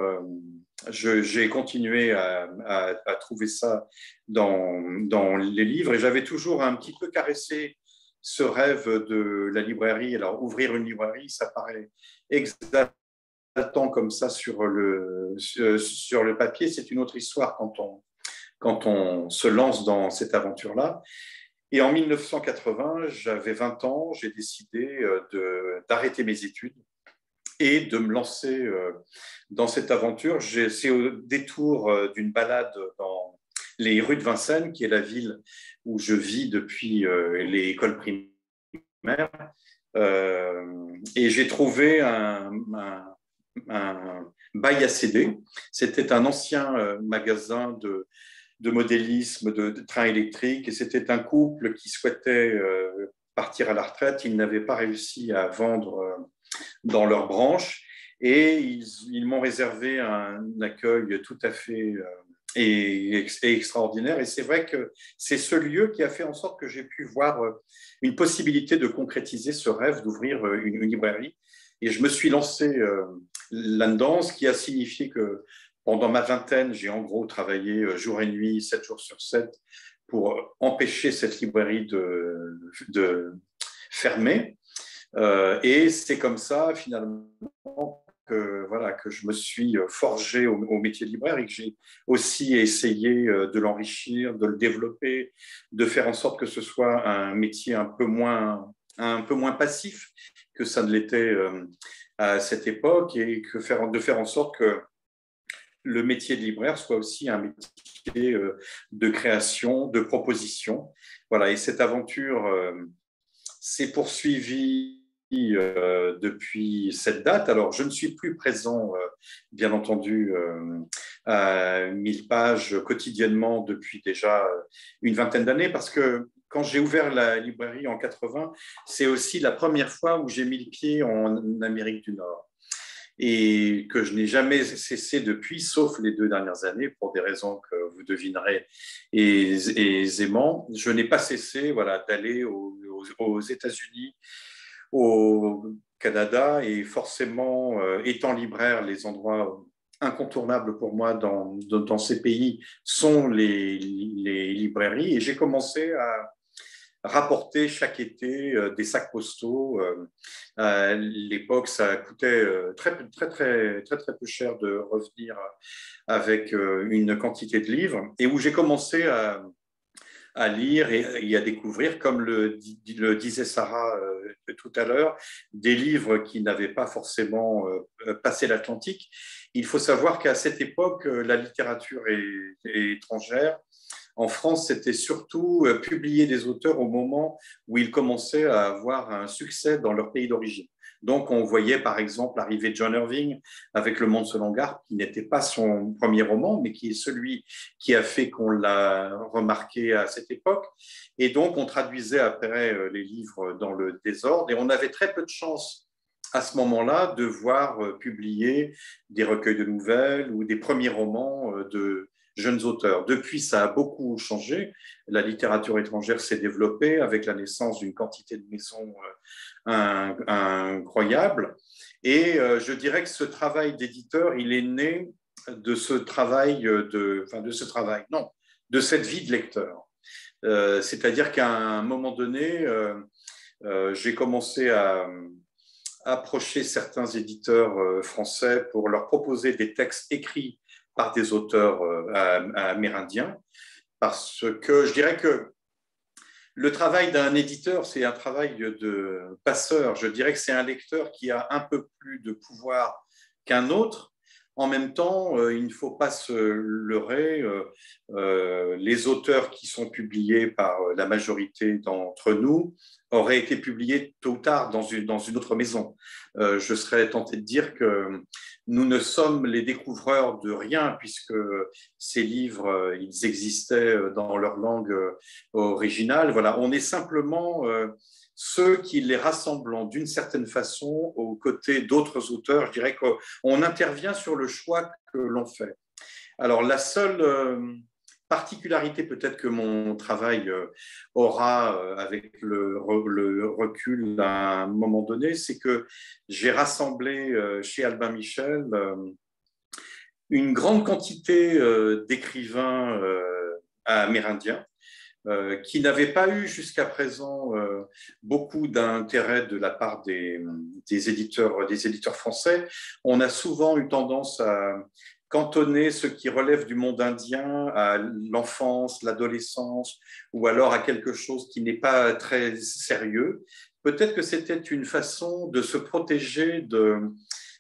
j'ai continué à trouver ça dans les livres et j'avais toujours un petit peu caressé ce rêve de la librairie. Alors, ouvrir une librairie, ça paraît exaltant comme ça sur le papier. C'est une autre histoire quand on se lance dans cette aventure-là. Et en 1980, j'avais 20 ans, j'ai décidé d'arrêter mes études et de me lancer dans cette aventure. C'est au détour d'une balade dans les rues de Vincennes, qui est la ville où je vis depuis les écoles primaires. Et j'ai trouvé un bail à CD. C'était un ancien magasin de modélisme, de trains électriques, et c'était un couple qui souhaitait partir à la retraite. Ils n'avaient pas réussi à vendre dans leur branche, et ils m'ont réservé un accueil tout à fait extraordinaire. Et c'est vrai que c'est ce lieu qui a fait en sorte que j'ai pu voir une possibilité de concrétiser ce rêve d'ouvrir une librairie. Et je me suis lancé là-dedans, ce qui a signifié que pendant ma vingtaine, j'ai en gros travaillé jour et nuit, 7 jours sur 7, pour empêcher cette librairie de fermer. Et c'est comme ça, finalement, que je me suis forgé au métier de libraire et que j'ai aussi essayé de l'enrichir, de le développer, de faire en sorte que ce soit un métier un peu moins passif que ça ne l'était à cette époque, et de faire en sorte que le métier de libraire soit aussi un métier de création, de proposition. Voilà, et cette aventure s'est poursuivie depuis cette date. Alors, je ne suis plus présent, bien entendu, à 1000 pages quotidiennement depuis déjà une vingtaine d'années, parce que quand j'ai ouvert la librairie en 80, c'est aussi la première fois où j'ai mis le pied en Amérique du Nord, et que je n'ai jamais cessé depuis, sauf les 2 dernières années, pour des raisons que vous devinerez aisément. Je n'ai pas cessé d'aller aux États-Unis, au Canada, et forcément, étant libraire, les endroits incontournables pour moi dans ces pays sont les librairies. Et j'ai commencé rapporter chaque été des sacs postaux. À l'époque, ça coûtait très peu cher de revenir avec une quantité de livres, et où j'ai commencé à lire et à découvrir, comme le disait Sarah tout à l'heure, des livres qui n'avaient pas forcément passé l'Atlantique. Il faut savoir qu'à cette époque, la littérature étrangère, en France, c'était surtout publier des auteurs au moment où ils commençaient à avoir un succès dans leur pays d'origine. Donc, on voyait par exemple l'arrivée de John Irving avec Le Monde selon Garp, qui n'était pas son premier roman, mais qui est celui qui a fait qu'on l'a remarqué à cette époque. Et donc, on traduisait après les livres dans le désordre, et on avait très peu de chance à ce moment-là de voir publier des recueils de nouvelles ou des premiers romans de jeunes auteurs. Depuis, ça a beaucoup changé. La littérature étrangère s'est développée avec la naissance d'une quantité de maisons incroyable. Et je dirais que ce travail d'éditeur, il est né de ce travail, de cette vie de lecteur. C'est-à-dire qu'à un moment donné, j'ai commencé à approcher certains éditeurs français pour leur proposer des textes écrits par des auteurs amérindiens, parce que je dirais que le travail d'un éditeur, c'est un travail de passeur. Je dirais que c'est un lecteur qui a un peu plus de pouvoir qu'un autre. En même temps, il ne faut pas se leurrer. Les auteurs qui sont publiés par la majorité d'entre nous auraient été publiés tôt ou tard dans une autre maison. Je serais tenté de dire que nous ne sommes les découvreurs de rien, puisque ces livres, ils existaient dans leur langue originale. Voilà, on est simplement ceux qui les rassemblent d'une certaine façon aux côtés d'autres auteurs. Je dirais qu'on intervient sur le choix que l'on fait. Alors, la seule particularité peut-être que mon travail aura avec le recul à un moment donné, c'est que j'ai rassemblé chez Albin Michel une grande quantité d'écrivains amérindiens qui n'avaient pas eu jusqu'à présent beaucoup d'intérêt de la part des éditeurs français. On a souvent eu tendance à cantonner ce qui relève du monde indien à l'enfance, l'adolescence, ou alors à quelque chose qui n'est pas très sérieux. Peut-être que c'était une façon de se protéger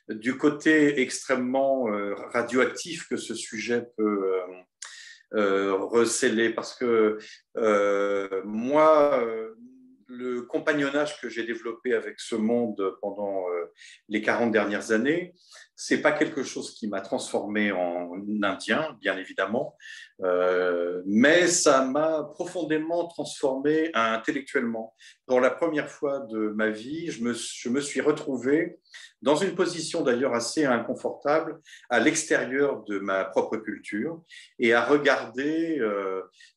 du côté extrêmement radioactif que ce sujet peut recéler, parce que moi, le compagnonnage que j'ai développé avec ce monde pendant les 40 dernières années, c'est pas quelque chose qui m'a transformé en Indien, bien évidemment, mais ça m'a profondément transformé intellectuellement. Pour la première fois de ma vie, je me suis retrouvé dans une position d'ailleurs assez inconfortable à l'extérieur de ma propre culture et à regarder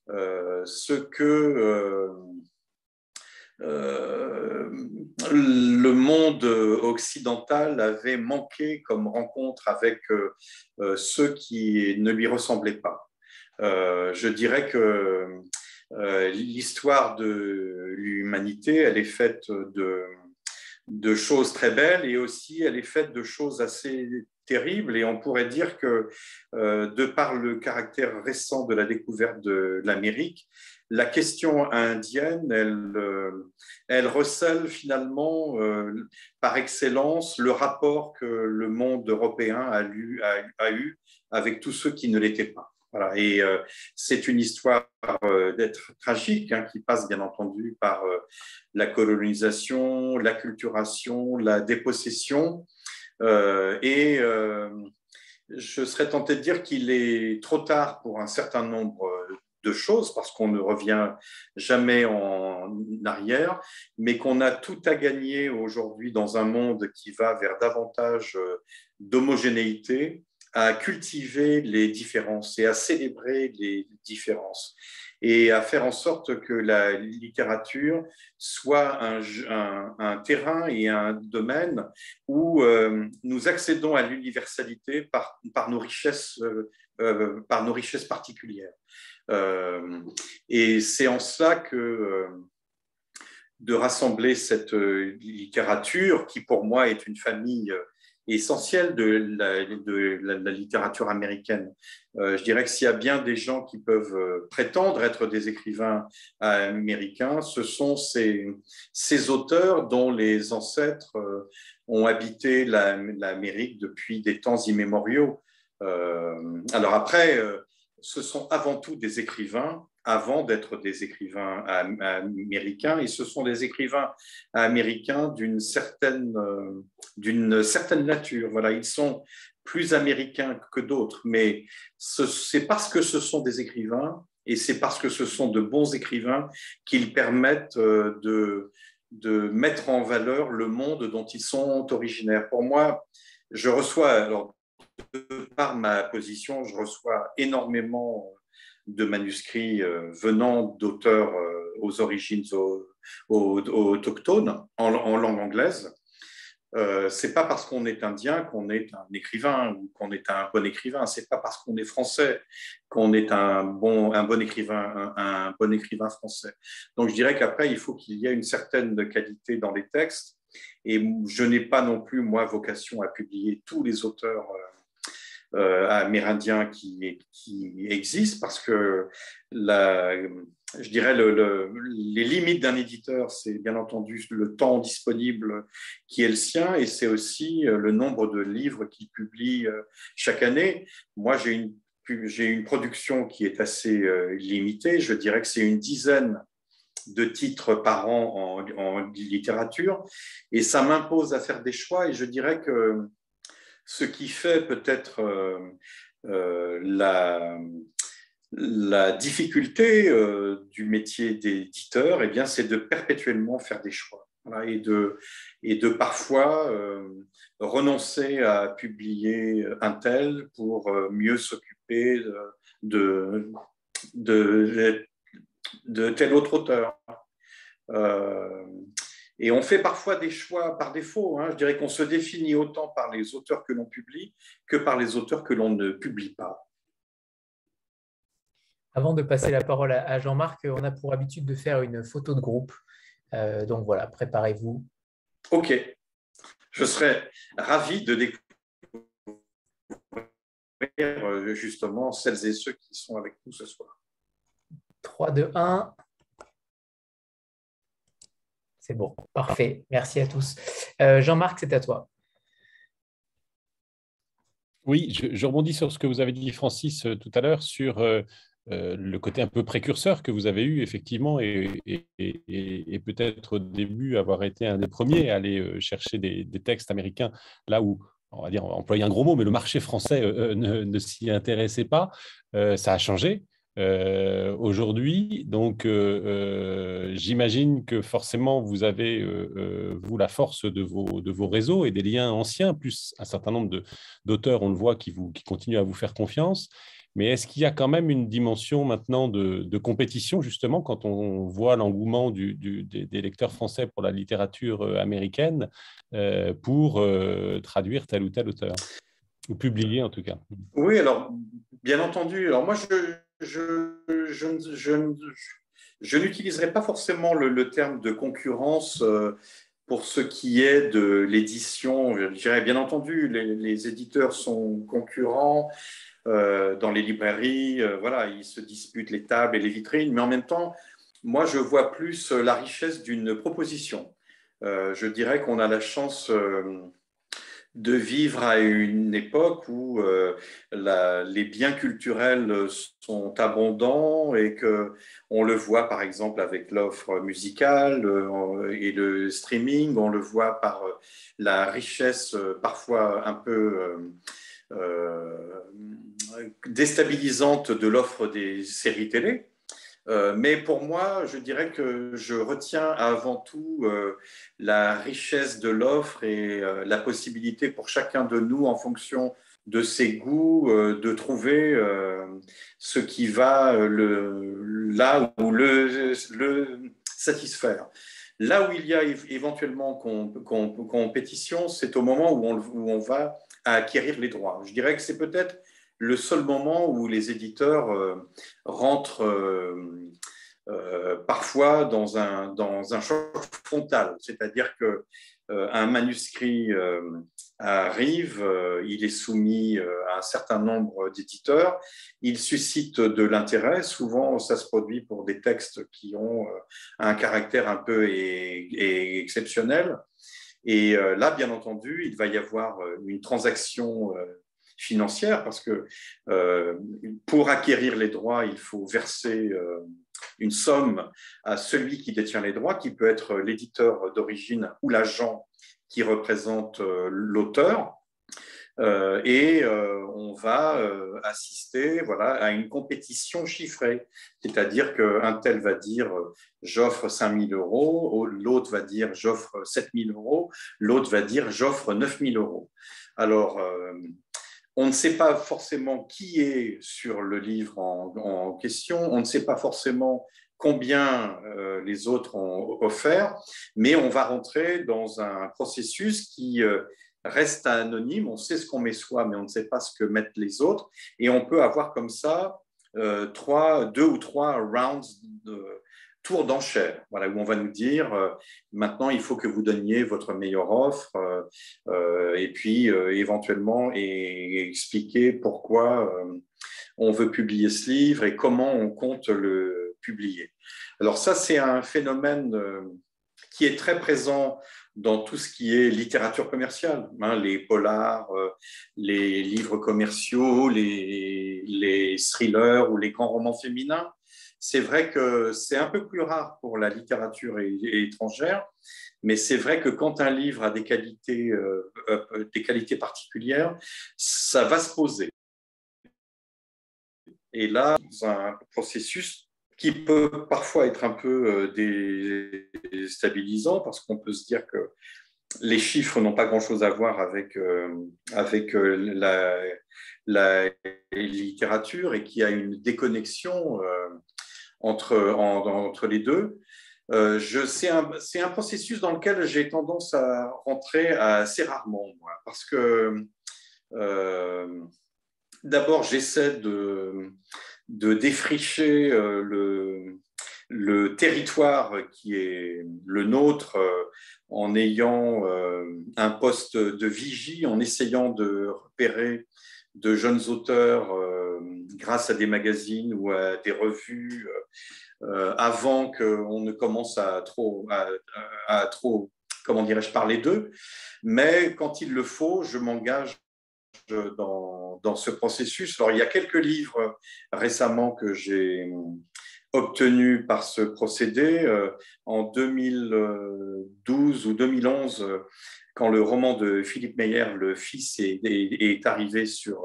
ce que le monde occidental avait manqué comme rencontre avec ceux qui ne lui ressemblaient pas. Je dirais que l'histoire de l'humanité, elle est faite de choses très belles, et aussi elle est faite de choses assez terribles, et on pourrait dire que de par le caractère récent de la découverte de l'Amérique, la question indienne, elle recèle finalement par excellence le rapport que le monde européen a eu avec tous ceux qui ne l'étaient pas. Voilà. Et c'est une histoire d'être tragique, hein, qui passe bien entendu par la colonisation, l'acculturation, la dépossession. Je serais tenté de dire qu'il est trop tard pour un certain nombre de choses, parce qu'on ne revient jamais en arrière, mais qu'on a tout à gagner aujourd'hui dans un monde qui va vers davantage d'homogénéité, à cultiver les différences et à célébrer les différences, et à faire en sorte que la littérature soit un terrain et un domaine où nous accédons à l'universalité par nos richesses particulières. Et c'est en cela que de rassembler cette littérature qui, pour moi, est une famille essentielle de la littérature américaine. Je dirais que s'il y a bien des gens qui peuvent prétendre être des écrivains américains, ce sont ces auteurs dont les ancêtres ont habité l'Amérique depuis des temps immémoriaux. Alors après, ce sont avant tout des écrivains, avant d'être des écrivains américains, et ce sont des écrivains américains d'une certaine nature. Voilà, ils sont plus américains que d'autres, mais c'est parce que ce sont des écrivains et c'est parce que ce sont de bons écrivains qu'ils permettent de mettre en valeur le monde dont ils sont originaires. Pour moi, je reçois, alors, par ma position, je reçois énormément de manuscrits venant d'auteurs aux origines autochtones en langue anglaise. C'est pas parce qu'on est indien qu'on est un écrivain ou qu'on est un bon écrivain. C'est pas parce qu'on est français qu'on est un bon écrivain français. Donc je dirais qu'après il faut qu'il y ait une certaine qualité dans les textes. Et je n'ai pas non plus moi vocation à publier tous les auteurs amérindiens qui existent parce que je dirais les limites d'un éditeur, c'est bien entendu le temps disponible qui est le sien et c'est aussi le nombre de livres qu'il publie chaque année. Moi, j'ai une production qui est assez limitée. Je dirais que c'est une dizaine de titres par an en littérature et ça m'impose à faire des choix et je dirais que ce qui fait peut-être la difficulté du métier d'éditeur, eh bien, c'est de perpétuellement faire des choix. Voilà, et de parfois renoncer à publier un tel pour mieux s'occuper de tel autre auteur. Et on fait parfois des choix par défaut. Je dirais qu'on se définit autant par les auteurs que l'on publie que par les auteurs que l'on ne publie pas. Avant de passer la parole à Jean-Marc, on a pour habitude de faire une photo de groupe. Donc voilà, préparez-vous. OK. Je serais ravi de découvrir justement celles et ceux qui sont avec nous ce soir. 3, 2, 1. C'est bon, parfait. Merci à tous. Jean-Marc, c'est à toi. Oui, je rebondis sur ce que vous avez dit, Francis, tout à l'heure, sur le côté un peu précurseur que vous avez eu, effectivement, et peut-être au début avoir été un des premiers à aller chercher des textes américains là où, on va dire, on va employer un gros mot, mais le marché français ne s'y intéressait pas. Ça a changé. Aujourd'hui, donc j'imagine que forcément vous avez vous la force de vos réseaux et des liens anciens, plus un certain nombre d'auteurs, on le voit, qui continuent à vous faire confiance. Mais est-ce qu'il y a quand même une dimension maintenant de compétition, justement, quand on voit l'engouement des lecteurs français pour la littérature américaine pour traduire tel ou tel auteur, ou publier en tout cas? Oui, alors bien entendu. Alors moi, je n'utiliserai pas forcément le terme de concurrence pour ce qui est de l'édition. Je dirais bien entendu, les éditeurs sont concurrents dans les librairies. Voilà, ils se disputent les tables et les vitrines, mais en même temps, moi, je vois plus la richesse d'une proposition. Je dirais qu'on a la chance de vivre à une époque où les biens culturels sont abondants et qu'on le voit par exemple avec l'offre musicale et le streaming, on le voit par la richesse parfois un peu déstabilisante de l'offre des séries télé. Mais pour moi, je dirais que je retiens avant tout la richesse de l'offre et la possibilité pour chacun de nous, en fonction de ses goûts, de trouver ce qui va là où le satisfaire. Là où il y a éventuellement compétition, c'est au moment où on va acquérir les droits. Je dirais que c'est peut-être le seul moment où les éditeurs rentrent parfois dans un choc frontal, c'est-à-dire que un manuscrit arrive, il est soumis à un certain nombre d'éditeurs, il suscite de l'intérêt, souvent ça se produit pour des textes qui ont un caractère un peu exceptionnel, et là, bien entendu, il va y avoir une transaction financière parce que pour acquérir les droits, il faut verser une somme à celui qui détient les droits, qui peut être l'éditeur d'origine ou l'agent qui représente l'auteur. On va assister à une compétition chiffrée, c'est-à-dire qu'un tel va dire j'offre 5 000 euros, l'autre va dire j'offre 7 000 euros, l'autre va dire j'offre 9 000 euros. Alors, on ne sait pas forcément qui est sur le livre en question, on ne sait pas forcément combien les autres ont offert, mais on va rentrer dans un processus qui reste anonyme. On sait ce qu'on met soi, mais on ne sait pas ce que mettent les autres. Et on peut avoir comme ça 2 ou 3 rounds de tour d'enchère, où on va nous dire maintenant il faut que vous donniez votre meilleure offre et puis éventuellement expliquer pourquoi on veut publier ce livre et comment on compte le publier. Alors ça, c'est un phénomène qui est très présent dans tout ce qui est littérature commerciale, les polars, les livres commerciaux, les thrillers ou les grands romans féminins. C'est vrai que c'est un peu plus rare pour la littérature étrangère, mais c'est vrai que quand un livre a des qualités particulières, ça va se poser. Et là, c'est un processus qui peut parfois être un peu déstabilisant parce qu'on peut se dire que les chiffres n'ont pas grand-chose à voir avec la littérature et qu'il y a une déconnexion entre les deux. C'est un processus dans lequel j'ai tendance à rentrer assez rarement, moi, parce que d'abord, j'essaie de défricher le territoire qui est le nôtre en ayant un poste de vigie, en essayant de repérer de jeunes auteurs grâce à des magazines ou à des revues avant qu'on ne commence à trop comment dirais-je, parler d'eux. Mais quand il le faut, je m'engage dans ce processus. Alors, il y a quelques livres récemment que j'ai obtenus par ce procédé. En 2012 ou 2011, quand le roman de Philippe Meyer, Le Fils, est arrivé sur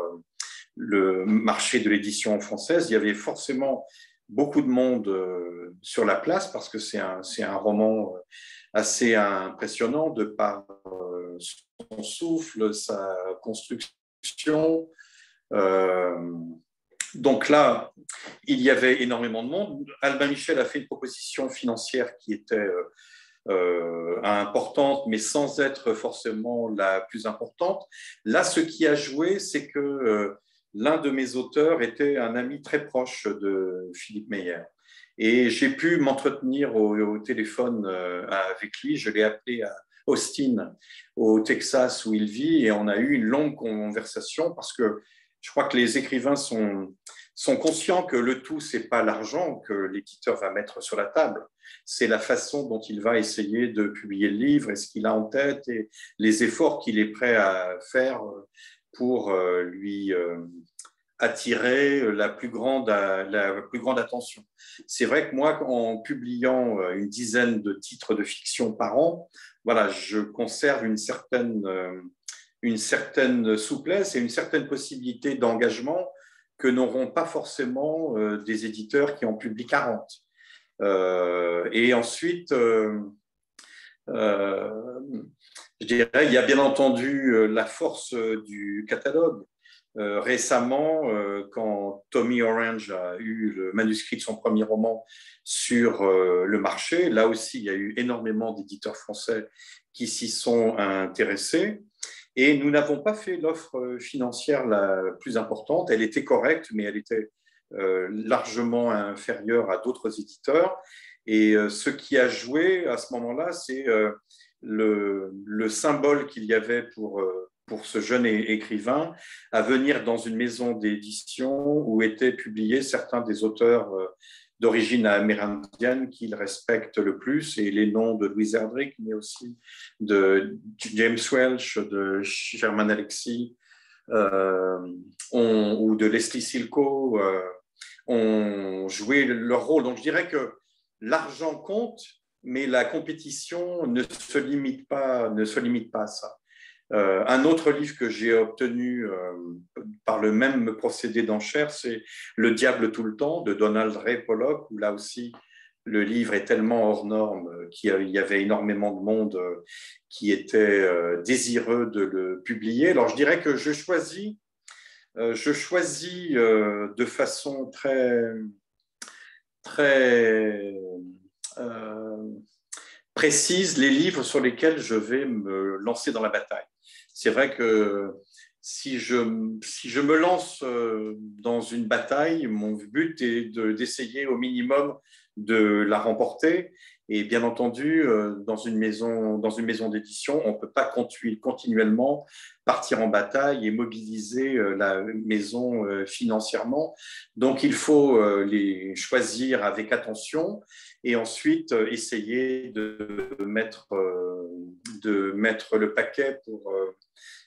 le marché de l'édition française, il y avait forcément beaucoup de monde sur la place parce que c'est un roman assez impressionnant de par son souffle, sa construction. Donc là, il y avait énormément de monde. Albin Michel a fait une proposition financière qui était importante, mais sans être forcément la plus importante. Là, ce qui a joué, c'est que l'un de mes auteurs était un ami très proche de Philippe Meyer. Et j'ai pu m'entretenir au téléphone avec lui. Je l'ai appelé à Austin, au Texas, où il vit, et on a eu une longue conversation parce que je crois que les écrivains sont conscients que le tout, ce n'est pas l'argent que l'éditeur va mettre sur la table, c'est la façon dont il va essayer de publier le livre et ce qu'il a en tête et les efforts qu'il est prêt à faire pour lui attirer la plus grande attention. C'est vrai que moi, en publiant une dizaine de titres de fiction par an, voilà, je conserve une certaine souplesse et une certaine possibilité d'engagement que n'auront pas forcément des éditeurs qui en publient 40. Et ensuite, je dirais, il y a bien entendu la force du catalogue. Récemment, quand Tommy Orange a eu le manuscrit de son premier roman sur le marché, là aussi, il y a eu énormément d'éditeurs français qui s'y sont intéressés. Et nous n'avons pas fait l'offre financière la plus importante. Elle était correcte, mais elle était largement inférieur à d'autres éditeurs. Et ce qui a joué à ce moment-là, c'est le symbole qu'il y avait pour ce jeune écrivain à venir dans une maison d'édition où étaient publiés certains des auteurs d'origine amérindienne qu'il respecte le plus, et les noms de Louise Erdrich, mais aussi de James Welch, de Sherman Alexie ou de Leslie Silko ont joué leur rôle. Donc je dirais que l'argent compte, mais la compétition ne se limite pas à ça. Un autre livre que j'ai obtenu par le même procédé d'enchère, c'est Le diable tout le temps de Donald Ray Pollock, où là aussi le livre est tellement hors norme qu'il y avait énormément de monde qui était désireux de le publier. Alors je dirais que je choisis de façon très précise les livres sur lesquels je vais me lancer dans la bataille. C'est vrai que si je me lance dans une bataille, mon but est d'essayer au minimum de la remporter. Et bien entendu, dans une maison d'édition, on ne peut pas continuellement partir en bataille et mobiliser la maison financièrement. Donc, il faut les choisir avec attention et ensuite essayer de mettre le paquet pour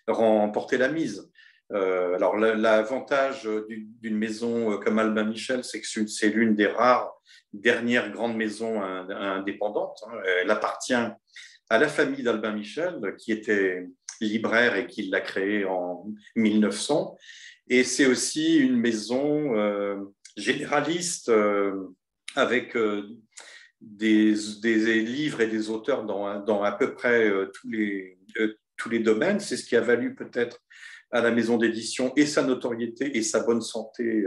remporter la mise. Alors, l'avantage d'une maison comme Albin Michel, c'est que c'est l'une des rares dernières grandes maisons indépendantes. Elle appartient à la famille d'Albin Michel, qui était libraire et qui l'a créée en 1900. Et c'est aussi une maison généraliste avec des livres et des auteurs dans à peu près tous les domaines. C'est ce qui a valu peut-être à la maison d'édition et sa notoriété et sa bonne santé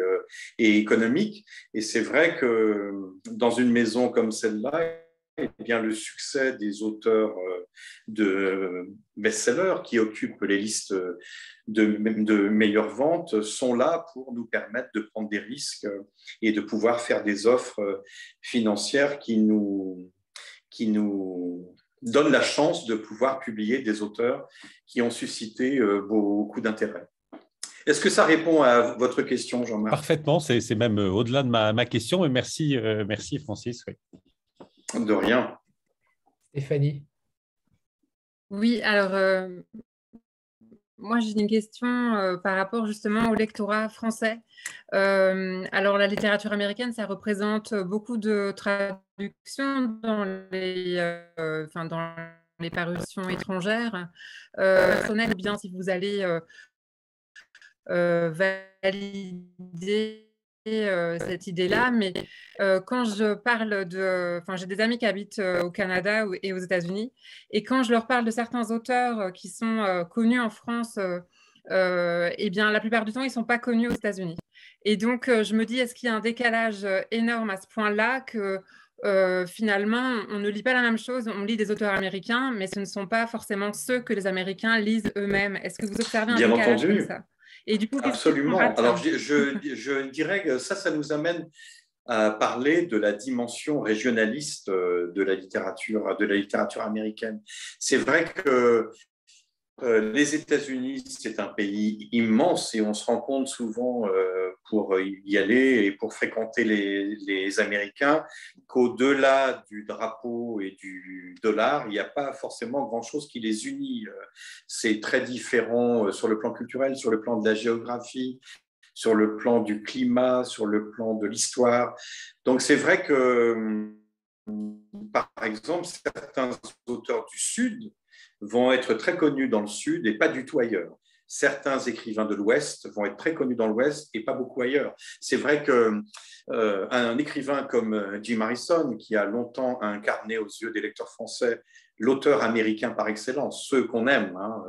et économique. Et c'est vrai que dans une maison comme celle-là, eh bien, le succès des auteurs de best-sellers qui occupent les listes de meilleures ventes sont là pour nous permettre de prendre des risques et de pouvoir faire des offres financières qui nous donne la chance de pouvoir publier des auteurs qui ont suscité beaucoup d'intérêt. Est-ce que ça répond à votre question, Jean-Marc? Parfaitement, c'est même au-delà de ma question, mais merci Francis. Oui. De rien. Stéphanie? Oui, alors moi j'ai une question par rapport justement au lectorat français. Alors la littérature américaine, ça représente beaucoup de traductions dans les parutions étrangères. Personnel, bien si vous allez valider cette idée-là, mais quand je parle j'ai des amis qui habitent au Canada et aux États-Unis, et quand je leur parle de certains auteurs qui sont connus en France, eh bien, la plupart du temps, ils ne sont pas connus aux États-Unis. Et donc, je me dis, est-ce qu'il y a un décalage énorme à ce point-là que finalement, on ne lit pas la même chose, on lit des auteurs américains, mais ce ne sont pas forcément ceux que les Américains lisent eux-mêmes. Est-ce que vous observez un Bien décalage entendu. comme ça? Et du coup, absolument. Alors, je dirais que ça nous amène à parler de la dimension régionaliste de la littérature américaine. C'est vrai que les États-Unis, c'est un pays immense et on se rend compte souvent pour y aller et pour fréquenter les Américains qu'au-delà du drapeau et du dollar, il n'y a pas forcément grand-chose qui les unit. C'est très différent sur le plan culturel, sur le plan de la géographie, sur le plan du climat, sur le plan de l'histoire. Donc c'est vrai que, par exemple, certains auteurs du Sud vont être très connus dans le Sud et pas du tout ailleurs. Certains écrivains de l'Ouest vont être très connus dans l'Ouest et pas beaucoup ailleurs. C'est vrai qu'un écrivain comme Jim Harrison, qui a longtemps incarné aux yeux des lecteurs français l'auteur américain par excellence, ceux qu'on aime, hein,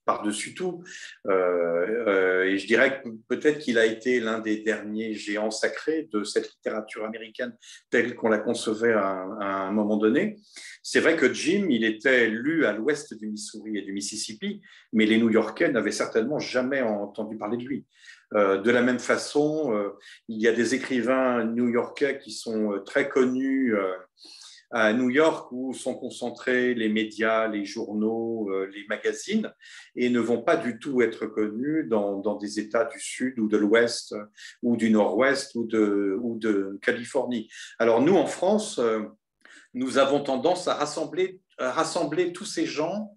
par-dessus tout. Et je dirais que peut-être qu'il a été l'un des derniers géants sacrés de cette littérature américaine telle qu'on la concevait à un moment donné. C'est vrai que Jim, il était lu à l'ouest du Missouri et du Mississippi, mais les New-Yorkais n'avaient certainement jamais entendu parler de lui. De la même façon, il y a des écrivains new-yorkais qui sont très connus à New York où sont concentrés les médias, les journaux, les magazines et ne vont pas du tout être connus dans des États du Sud ou de l'Ouest ou du Nord-Ouest ou de Californie. Alors nous, en France, nous avons tendance à rassembler tous ces gens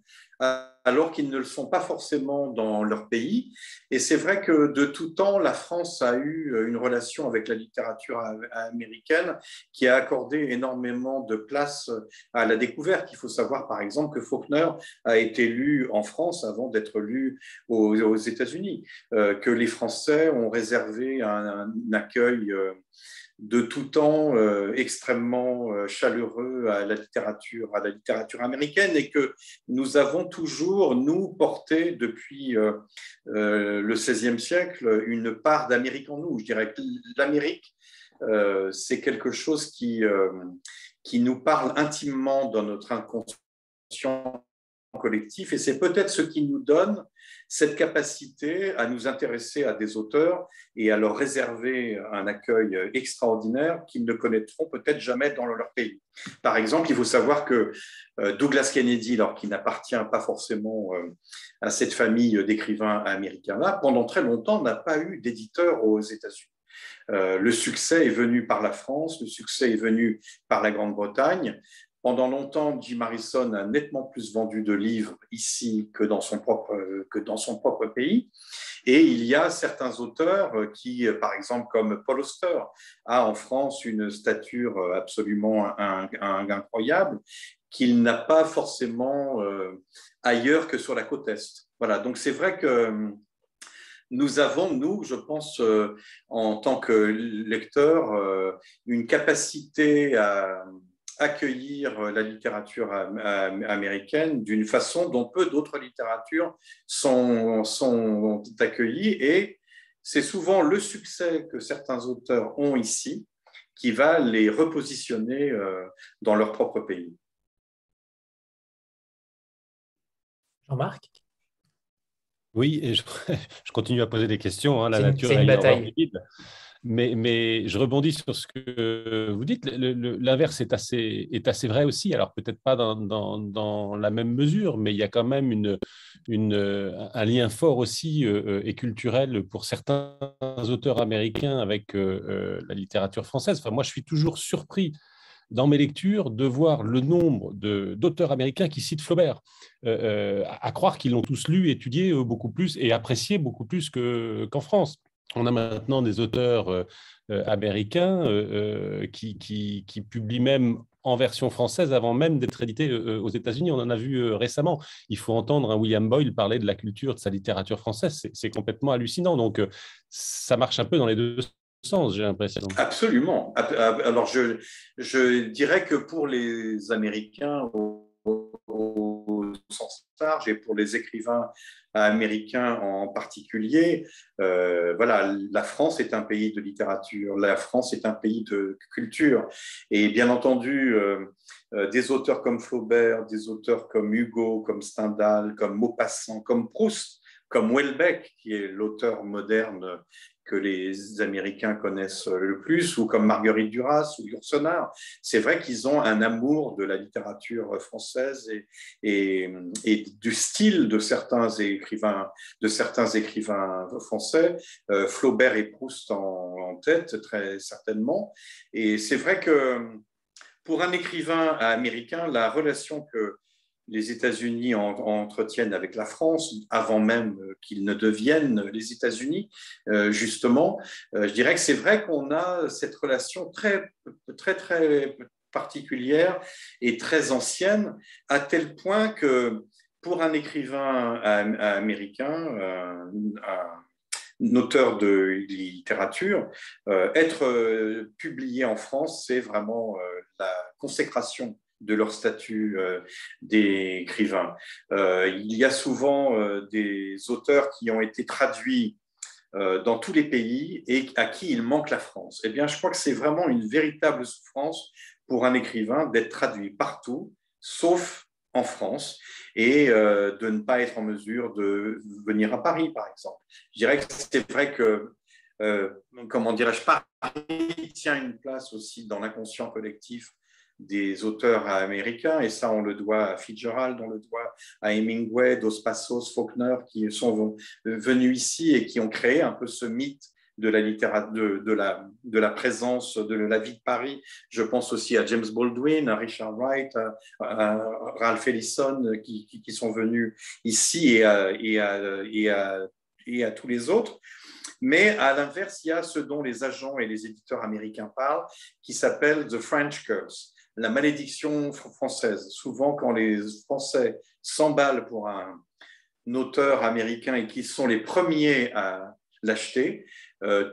alors qu'ils ne le sont pas forcément dans leur pays. Et c'est vrai que de tout temps, la France a eu une relation avec la littérature américaine qui a accordé énormément de place à la découverte. Il faut savoir, par exemple, que Faulkner a été lu en France avant d'être lu aux États-Unis, que les Français ont réservé un accueil de tout temps extrêmement chaleureux à la littérature américaine et que nous avons toujours, nous, porté depuis le XVIe siècle une part d'Amérique en nous. Je dirais que l'Amérique, c'est quelque chose qui nous parle intimement dans notre inconscient collectif et c'est peut-être ce qui nous donne cette capacité à nous intéresser à des auteurs et à leur réserver un accueil extraordinaire qu'ils ne connaîtront peut-être jamais dans leur pays. Par exemple, il faut savoir que Douglas Kennedy, alors qu'il n'appartient pas forcément à cette famille d'écrivains américains-là, pendant très longtemps n'a pas eu d'éditeur aux États-Unis. Le succès est venu par la France, le succès est venu par la Grande-Bretagne. Pendant longtemps, Jim Harrison a nettement plus vendu de livres ici que dans son propre pays. Et il y a certains auteurs qui, par exemple, comme Paul Auster, a en France une stature absolument incroyable qu'il n'a pas forcément ailleurs que sur la côte Est. Voilà, donc c'est vrai que nous avons, nous, je pense, en tant que lecteurs, une capacité à accueillir la littérature américaine d'une façon dont peu d'autres littératures sont accueillies. Et c'est souvent le succès que certains auteurs ont ici qui va les repositionner dans leur propre pays. Jean-Marc? Oui, et je continue à poser des questions, hein, la C'est nature une ayant bataille. horrible. Mais je rebondis sur ce que vous dites. L'inverse est assez vrai aussi. Alors, peut-être pas dans la même mesure, mais il y a quand même un lien fort aussi et culturel pour certains auteurs américains avec la littérature française. Enfin, moi, je suis toujours surpris dans mes lectures de voir le nombre d'auteurs américains qui citent Flaubert, à croire qu'ils l'ont tous lu, étudié beaucoup plus et apprécié beaucoup plus qu'en France. On a maintenant des auteurs américains qui publient même en version française avant même d'être édités aux États-Unis. On en a vu récemment. Il faut entendre un William Boyle parler de la culture de sa littérature française. C'est complètement hallucinant. Donc, ça marche un peu dans les deux sens, j'ai l'impression. Absolument. Alors, je dirais que pour les Américains, au sens large, et pour les écrivains américains en particulier, voilà, la France est un pays de littérature, la France est un pays de culture. Et bien entendu, des auteurs comme Flaubert, des auteurs comme Hugo, comme Stendhal, comme Maupassant, comme Proust, comme Houellebecq, qui est l'auteur moderne que les Américains connaissent le plus, ou comme Marguerite Duras ou Yourcenar. C'est vrai qu'ils ont un amour de la littérature française et du style de certains écrivains français, Flaubert et Proust en tête, très certainement. Et c'est vrai que pour un écrivain américain, la relation que les États-Unis entretiennent avec la France, avant même qu'ils ne deviennent les États-Unis, justement, je dirais que c'est vrai qu'on a cette relation très, très, très particulière et très ancienne, à tel point que pour un écrivain américain, un auteur de littérature, être publié en France, c'est vraiment la consécration de leur statut d'écrivain. Il y a souvent des auteurs qui ont été traduits dans tous les pays et à qui il manque la France. Eh bien, je crois que c'est vraiment une véritable souffrance pour un écrivain d'être traduit partout, sauf en France, et de ne pas être en mesure de venir à Paris, par exemple. Je dirais que c'est vrai que, comment dirais-je, Paris tient une place aussi dans l'inconscient collectif des auteurs américains, et ça, on le doit à Fitzgerald, on le doit à Hemingway, Dos Passos, Faulkner, qui sont venus ici et qui ont créé un peu ce mythe de la littérature, de la présence, de la vie de Paris. Je pense aussi à James Baldwin, à Richard Wright, à Ralph Ellison, qui sont venus ici et à tous les autres. Mais à l'inverse, il y a ce dont les agents et les éditeurs américains parlent, qui s'appelle The French Curse, la malédiction française. Souvent, quand les Français s'emballent pour un auteur américain et qu'ils sont les premiers à l'acheter,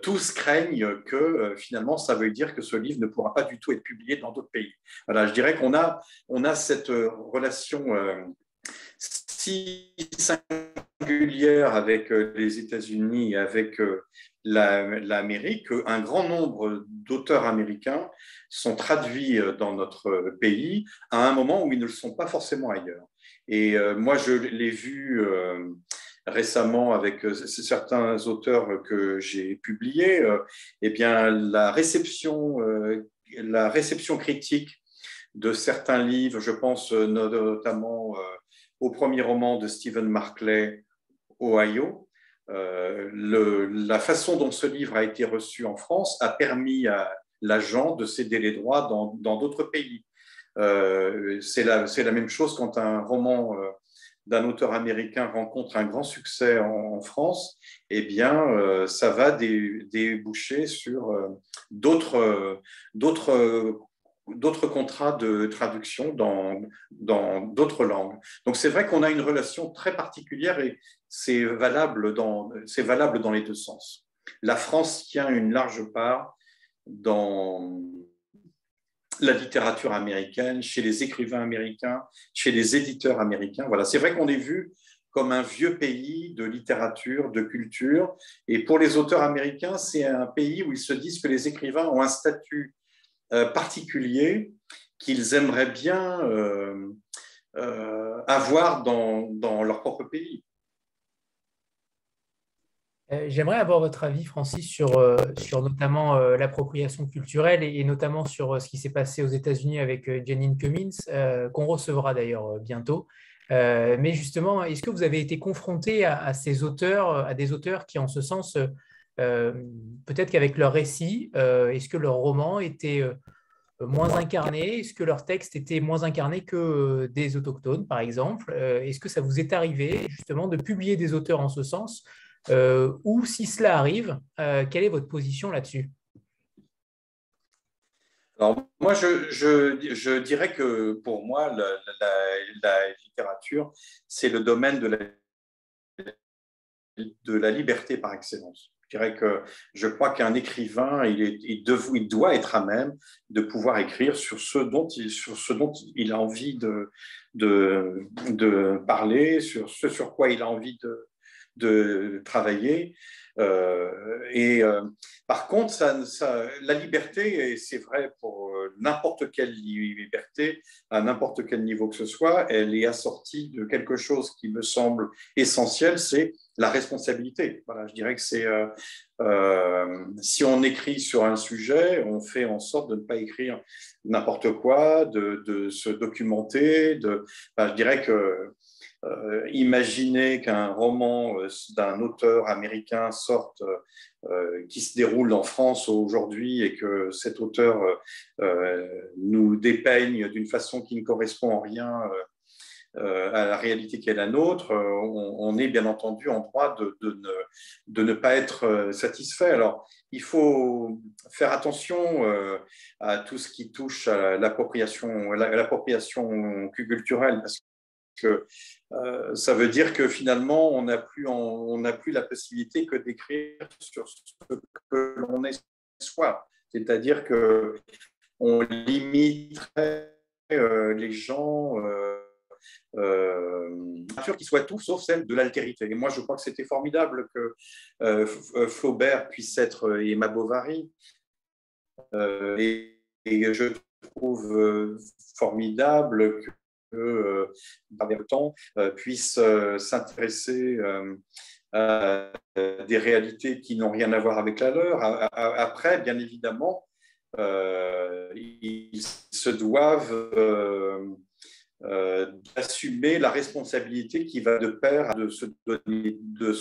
tous craignent que finalement, ça veut dire que ce livre ne pourra pas du tout être publié dans d'autres pays. Voilà, je dirais qu'on a cette relation si singulière avec les États-Unis et avec l'Amérique, un grand nombre d'auteurs américains sont traduits dans notre pays à un moment où ils ne le sont pas forcément ailleurs. Et moi, je l'ai vu récemment avec certains auteurs que j'ai publiés. Eh bien, la réception critique de certains livres, je pense notamment au premier roman de Stephen Markley, Ohio. La façon dont ce livre a été reçu en France a permis à l'agent de céder les droits dans d'autres pays. C'est la même chose quand un roman d'un auteur américain rencontre un grand succès en France, eh bien, ça va déboucher sur d'autres contrats de traduction dans d'autres langues. Donc, c'est vrai qu'on a une relation très particulière et c'est valable dans les deux sens. La France tient une large part dans la littérature américaine, chez les écrivains américains, chez les éditeurs américains. Voilà, c'est vrai qu'on est vu comme un vieux pays de littérature, de culture. Et pour les auteurs américains, c'est un pays où ils se disent que les écrivains ont un statut particulier qu'ils aimeraient bien avoir dans leur propre pays. J'aimerais avoir votre avis, Francis, sur notamment l'appropriation culturelle et notamment sur ce qui s'est passé aux États-Unis avec Jeanine Cummins, qu'on recevra d'ailleurs bientôt. Mais justement, est-ce que vous avez été confronté à ces auteurs, à des auteurs qui, en ce sens, peut-être qu'avec leur récit, est-ce que leur roman était moins incarné? Est-ce que leur texte était moins incarné que des autochtones, par exemple? Est-ce que ça vous est arrivé justement de publier des auteurs en ce sens? Ou si cela arrive, quelle est votre position là-dessus? Alors, moi, je dirais que pour moi, la littérature, c'est le domaine de la liberté par excellence. Je dirais que je crois qu'un écrivain, il doit être à même de pouvoir écrire sur ce dont il a envie de parler, sur ce sur quoi il a envie de travailler. Par contre, la liberté, et c'est vrai pour n'importe quelle liberté, à n'importe quel niveau que ce soit, elle est assortie de quelque chose qui me semble essentiel, c'est la responsabilité. Voilà, je dirais que c'est si on écrit sur un sujet, on fait en sorte de ne pas écrire n'importe quoi, de se documenter. Je dirais que imaginez qu'un roman d'un auteur américain sorte, qui se déroule en France aujourd'hui et que cet auteur nous dépeigne d'une façon qui ne correspond en rien à la réalité qui est la nôtre, on est bien entendu en droit de ne pas être satisfait. Alors, il faut faire attention à tout ce qui touche à l'appropriation culturelle, parce que ça veut dire que finalement, on n'a plus la possibilité que d'écrire sur ce que l'on est soi. C'est-à-dire qu'on limiterait les gens qui soient tout sauf celle de l'altérité. Et moi, je crois que c'était formidable que Flaubert puisse être Emma Bovary. Et je trouve formidable que par le temps puisse s'intéresser à des réalités qui n'ont rien à voir avec la leur. Après, bien évidemment, ils se doivent d'assumer la responsabilité qui va de pair de se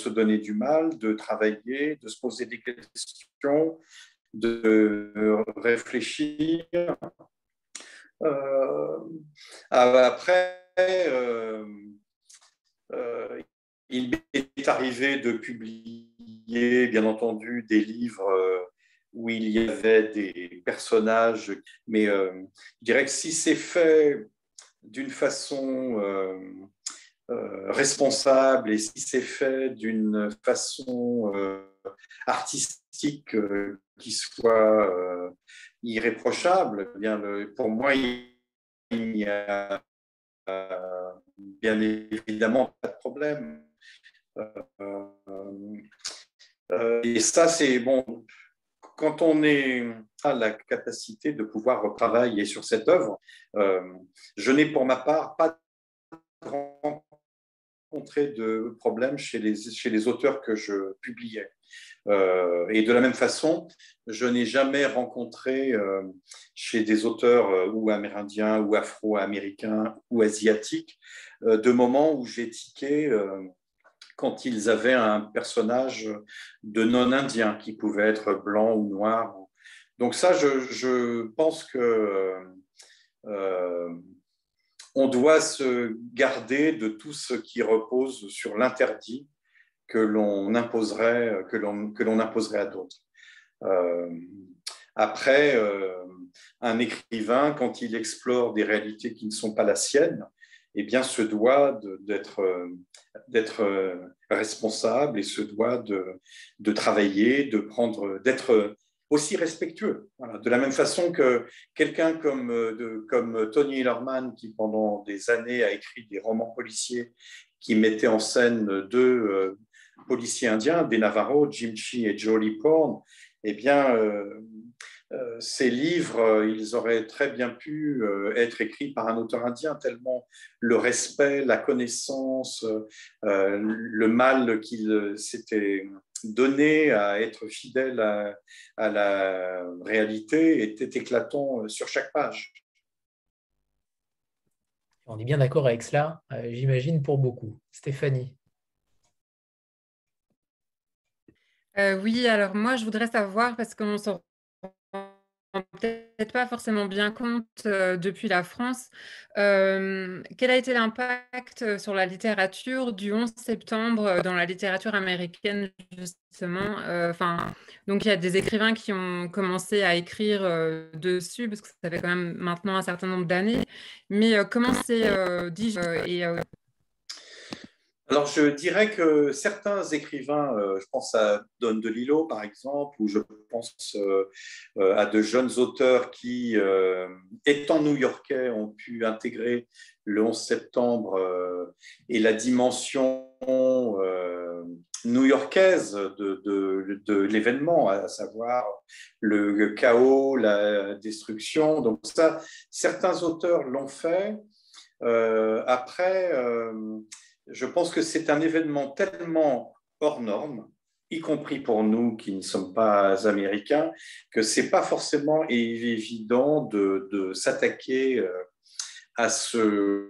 donner du mal, de travailler, de se poser des questions, de réfléchir. Après, il m'est arrivé de publier, bien entendu, des livres où il y avait des personnages, mais je dirais que si c'est fait d'une façon responsable et si c'est fait d'une façon artistique qui soit irréprochable, eh bien, pour moi, il n'y a bien évidemment pas de problème. Et ça, c'est bon. Quand on a la capacité de pouvoir travailler sur cette œuvre, je n'ai pour ma part pas rencontré de problème chez les auteurs que je publiais. Et de la même façon, je n'ai jamais rencontré chez des auteurs ou amérindiens ou afro-américains ou asiatiques de moments où j'ai tiqué quand ils avaient un personnage de non-indien qui pouvait être blanc ou noir. Donc ça, je pense que on doit se garder de tout ce qui repose sur l'interdit que l'on imposerait à d'autres. Après, un écrivain, quand il explore des réalités qui ne sont pas la sienne, eh bien, se doit d'être responsable et se doit de travailler, d'être aussi respectueux. Voilà. De la même façon que quelqu'un comme Tony Hillerman, qui pendant des années a écrit des romans policiers qui mettaient en scène deux policiers indiens, des Navarros, Jim Chee et Joe Liporn, eh bien, ces livres, ils auraient très bien pu être écrits par un auteur indien, tellement le respect, la connaissance, le mal qu'il s'était donné à être fidèle à la réalité était éclatant sur chaque page. On est bien d'accord avec cela, j'imagine, pour beaucoup. Stéphanie. Oui, alors moi, je voudrais savoir, parce qu'on se rend peut-être pas forcément bien compte depuis la France, quel a été l'impact sur la littérature du 11 septembre dans la littérature américaine, justement. Donc, il y a des écrivains qui ont commencé à écrire dessus, parce que ça fait quand même maintenant un certain nombre d'années. Mais comment c'est dit Alors, je dirais que certains écrivains, je pense à Don DeLillo, par exemple, ou je pense à de jeunes auteurs qui, étant new-yorkais, ont pu intégrer le 11 septembre et la dimension new-yorkaise de l'événement, à savoir le chaos, la destruction. Donc ça, certains auteurs l'ont fait. Après... je pense que c'est un événement tellement hors norme, y compris pour nous qui ne sommes pas américains, que ce n'est pas forcément évident de s'attaquer à ce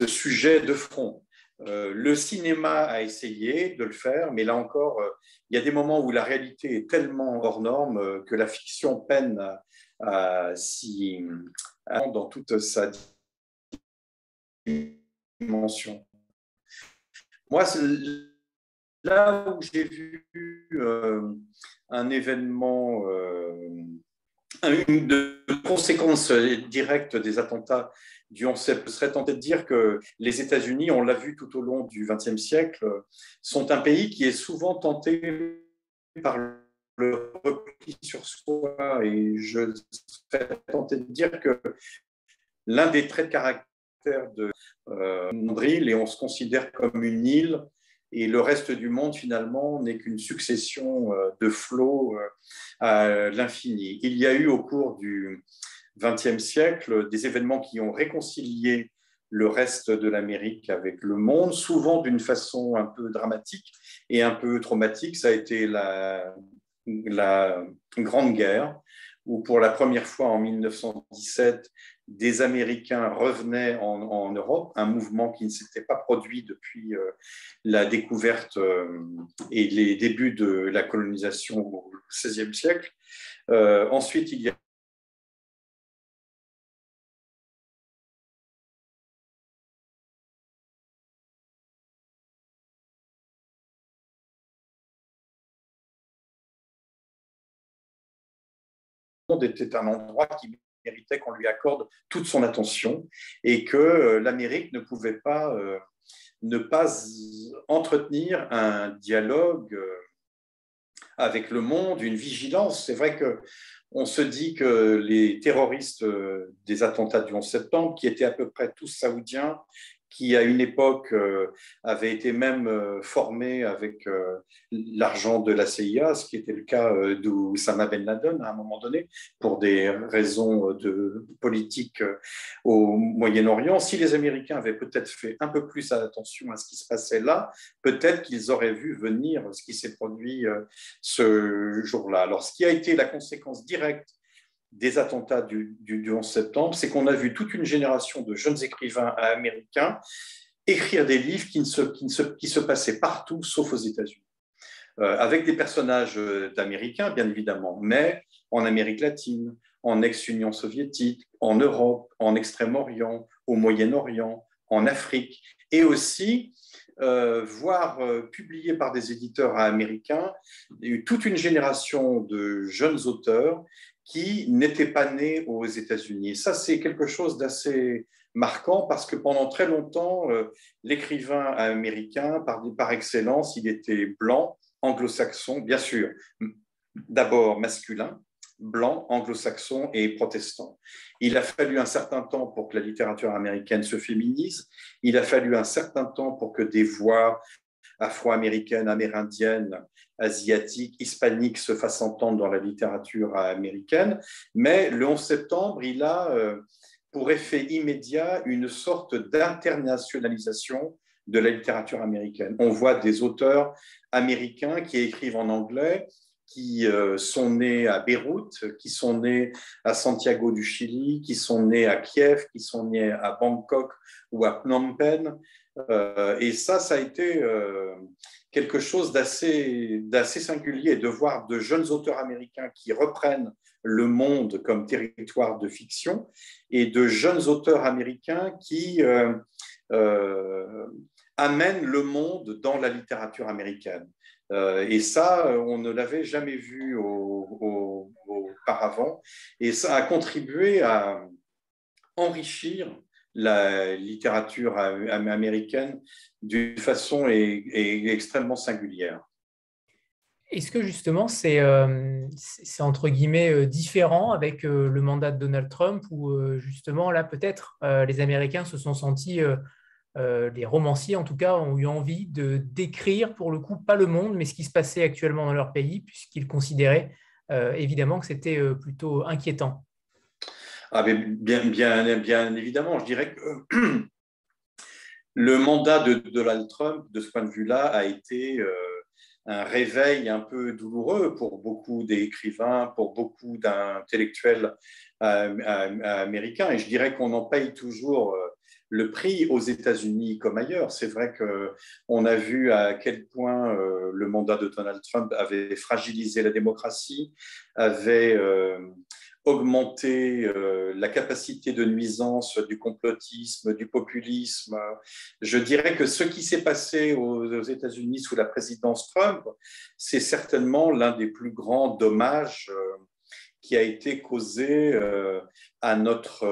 sujet de front. Le cinéma a essayé de le faire, mais là encore, il y a des moments où la réalité est tellement hors norme que la fiction peine dans toute sa dimension. Moi, là où j'ai vu un événement, une de conséquences directes des attentats du 11 septembre, je serais tenté de dire que les États-Unis, on l'a vu tout au long du XXe siècle, sont un pays qui est souvent tenté par le repli sur soi. Et je serais tenté de dire que l'un des traits de caractère de Mandrill, et on se considère comme une île, et le reste du monde, finalement, n'est qu'une succession de flots à l'infini. Il y a eu au cours du XXe siècle des événements qui ont réconcilié le reste de l'Amérique avec le monde, souvent d'une façon un peu dramatique et un peu traumatique. Ça a été la Grande Guerre, où pour la première fois en 1917, des Américains revenaient en Europe, un mouvement qui ne s'était pas produit depuis la découverte et les débuts de la colonisation au XVIe siècle. Ensuite, il y a était un endroit qui méritait qu'on lui accorde toute son attention et que l'Amérique ne pouvait pas ne pas entretenir un dialogue avec le monde, une vigilance. C'est vrai qu'on se dit que les terroristes des attentats du 11 septembre, qui étaient à peu près tous saoudiens, qui à une époque avaient été même formés avec l'argent de la CIA, ce qui était le cas d'Oussama Ben Laden à un moment donné, pour des raisons de politique au Moyen-Orient. Si les Américains avaient peut-être fait un peu plus attention à ce qui se passait là, peut-être qu'ils auraient vu venir ce qui s'est produit ce jour-là. Alors, ce qui a été la conséquence directe des attentats du 11 septembre, c'est qu'on a vu toute une génération de jeunes écrivains américains écrire des livres qui se passaient partout, sauf aux États-Unis, avec des personnages d'Américains, bien évidemment, mais en Amérique latine, en ex-Union soviétique, en Europe, en Extrême-Orient, au Moyen-Orient, en Afrique, et aussi voir publié par des éditeurs américains toute une génération de jeunes auteurs qui n'étaient pas nés aux États-Unis. Ça, c'est quelque chose d'assez marquant parce que pendant très longtemps, l'écrivain américain, par excellence, il était blanc, anglo-saxon, bien sûr, d'abord masculin, blanc, anglo-saxon et protestant. Il a fallu un certain temps pour que la littérature américaine se féminise. Il a fallu un certain temps pour que des voix afro-américaines, amérindiennes, asiatiques, hispaniques se fassent entendre dans la littérature américaine. Mais le 11 septembre, il a pour effet immédiat une sorte d'internationalisation de la littérature américaine. On voit des auteurs américains qui écrivent en anglais, qui sont nés à Beyrouth, qui sont nés à Santiago du Chili, qui sont nés à Kiev, qui sont nés à Bangkok ou à Phnom Penh. Et ça a été quelque chose d'assez singulier, de voir de jeunes auteurs américains qui reprennent le monde comme territoire de fiction et de jeunes auteurs américains qui amènent le monde dans la littérature américaine. Et ça, on ne l'avait jamais vu auparavant. Et ça a contribué à enrichir la littérature américaine d'une façon extrêmement singulière. Est-ce que justement c'est entre guillemets différent avec le mandat de Donald Trump où justement là peut-être les Américains se sont sentis, les romanciers en tout cas ont eu envie de d'écrire pour le coup pas le monde mais ce qui se passait actuellement dans leur pays puisqu'ils considéraient évidemment que c'était plutôt inquiétant. Ah, mais bien évidemment, je dirais que le mandat de Donald Trump, de ce point de vue-là, a été un réveil un peu douloureux pour beaucoup d'écrivains, pour beaucoup d'intellectuels américains. Et je dirais qu'on en paye toujours le prix aux États-Unis comme ailleurs. C'est vrai qu'on a vu à quel point le mandat de Donald Trump avait fragilisé la démocratie, avait augmenter la capacité de nuisance du complotisme, du populisme. Je dirais que ce qui s'est passé aux États-Unis sous la présidence Trump, c'est certainement l'un des plus grands dommages qui a été causé à notre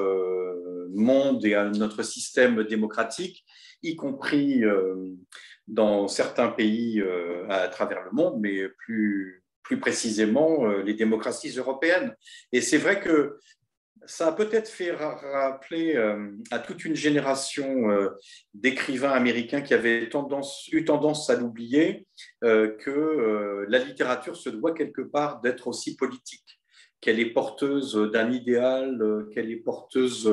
monde et à notre système démocratique, y compris dans certains pays à travers le monde, mais plus plus précisément les démocraties européennes. Et c'est vrai que ça a peut-être fait rappeler à toute une génération d'écrivains américains qui avaient eu tendance à l'oublier que la littérature se doit quelque part d'être aussi politique, qu'elle est porteuse d'un idéal, qu'elle est porteuse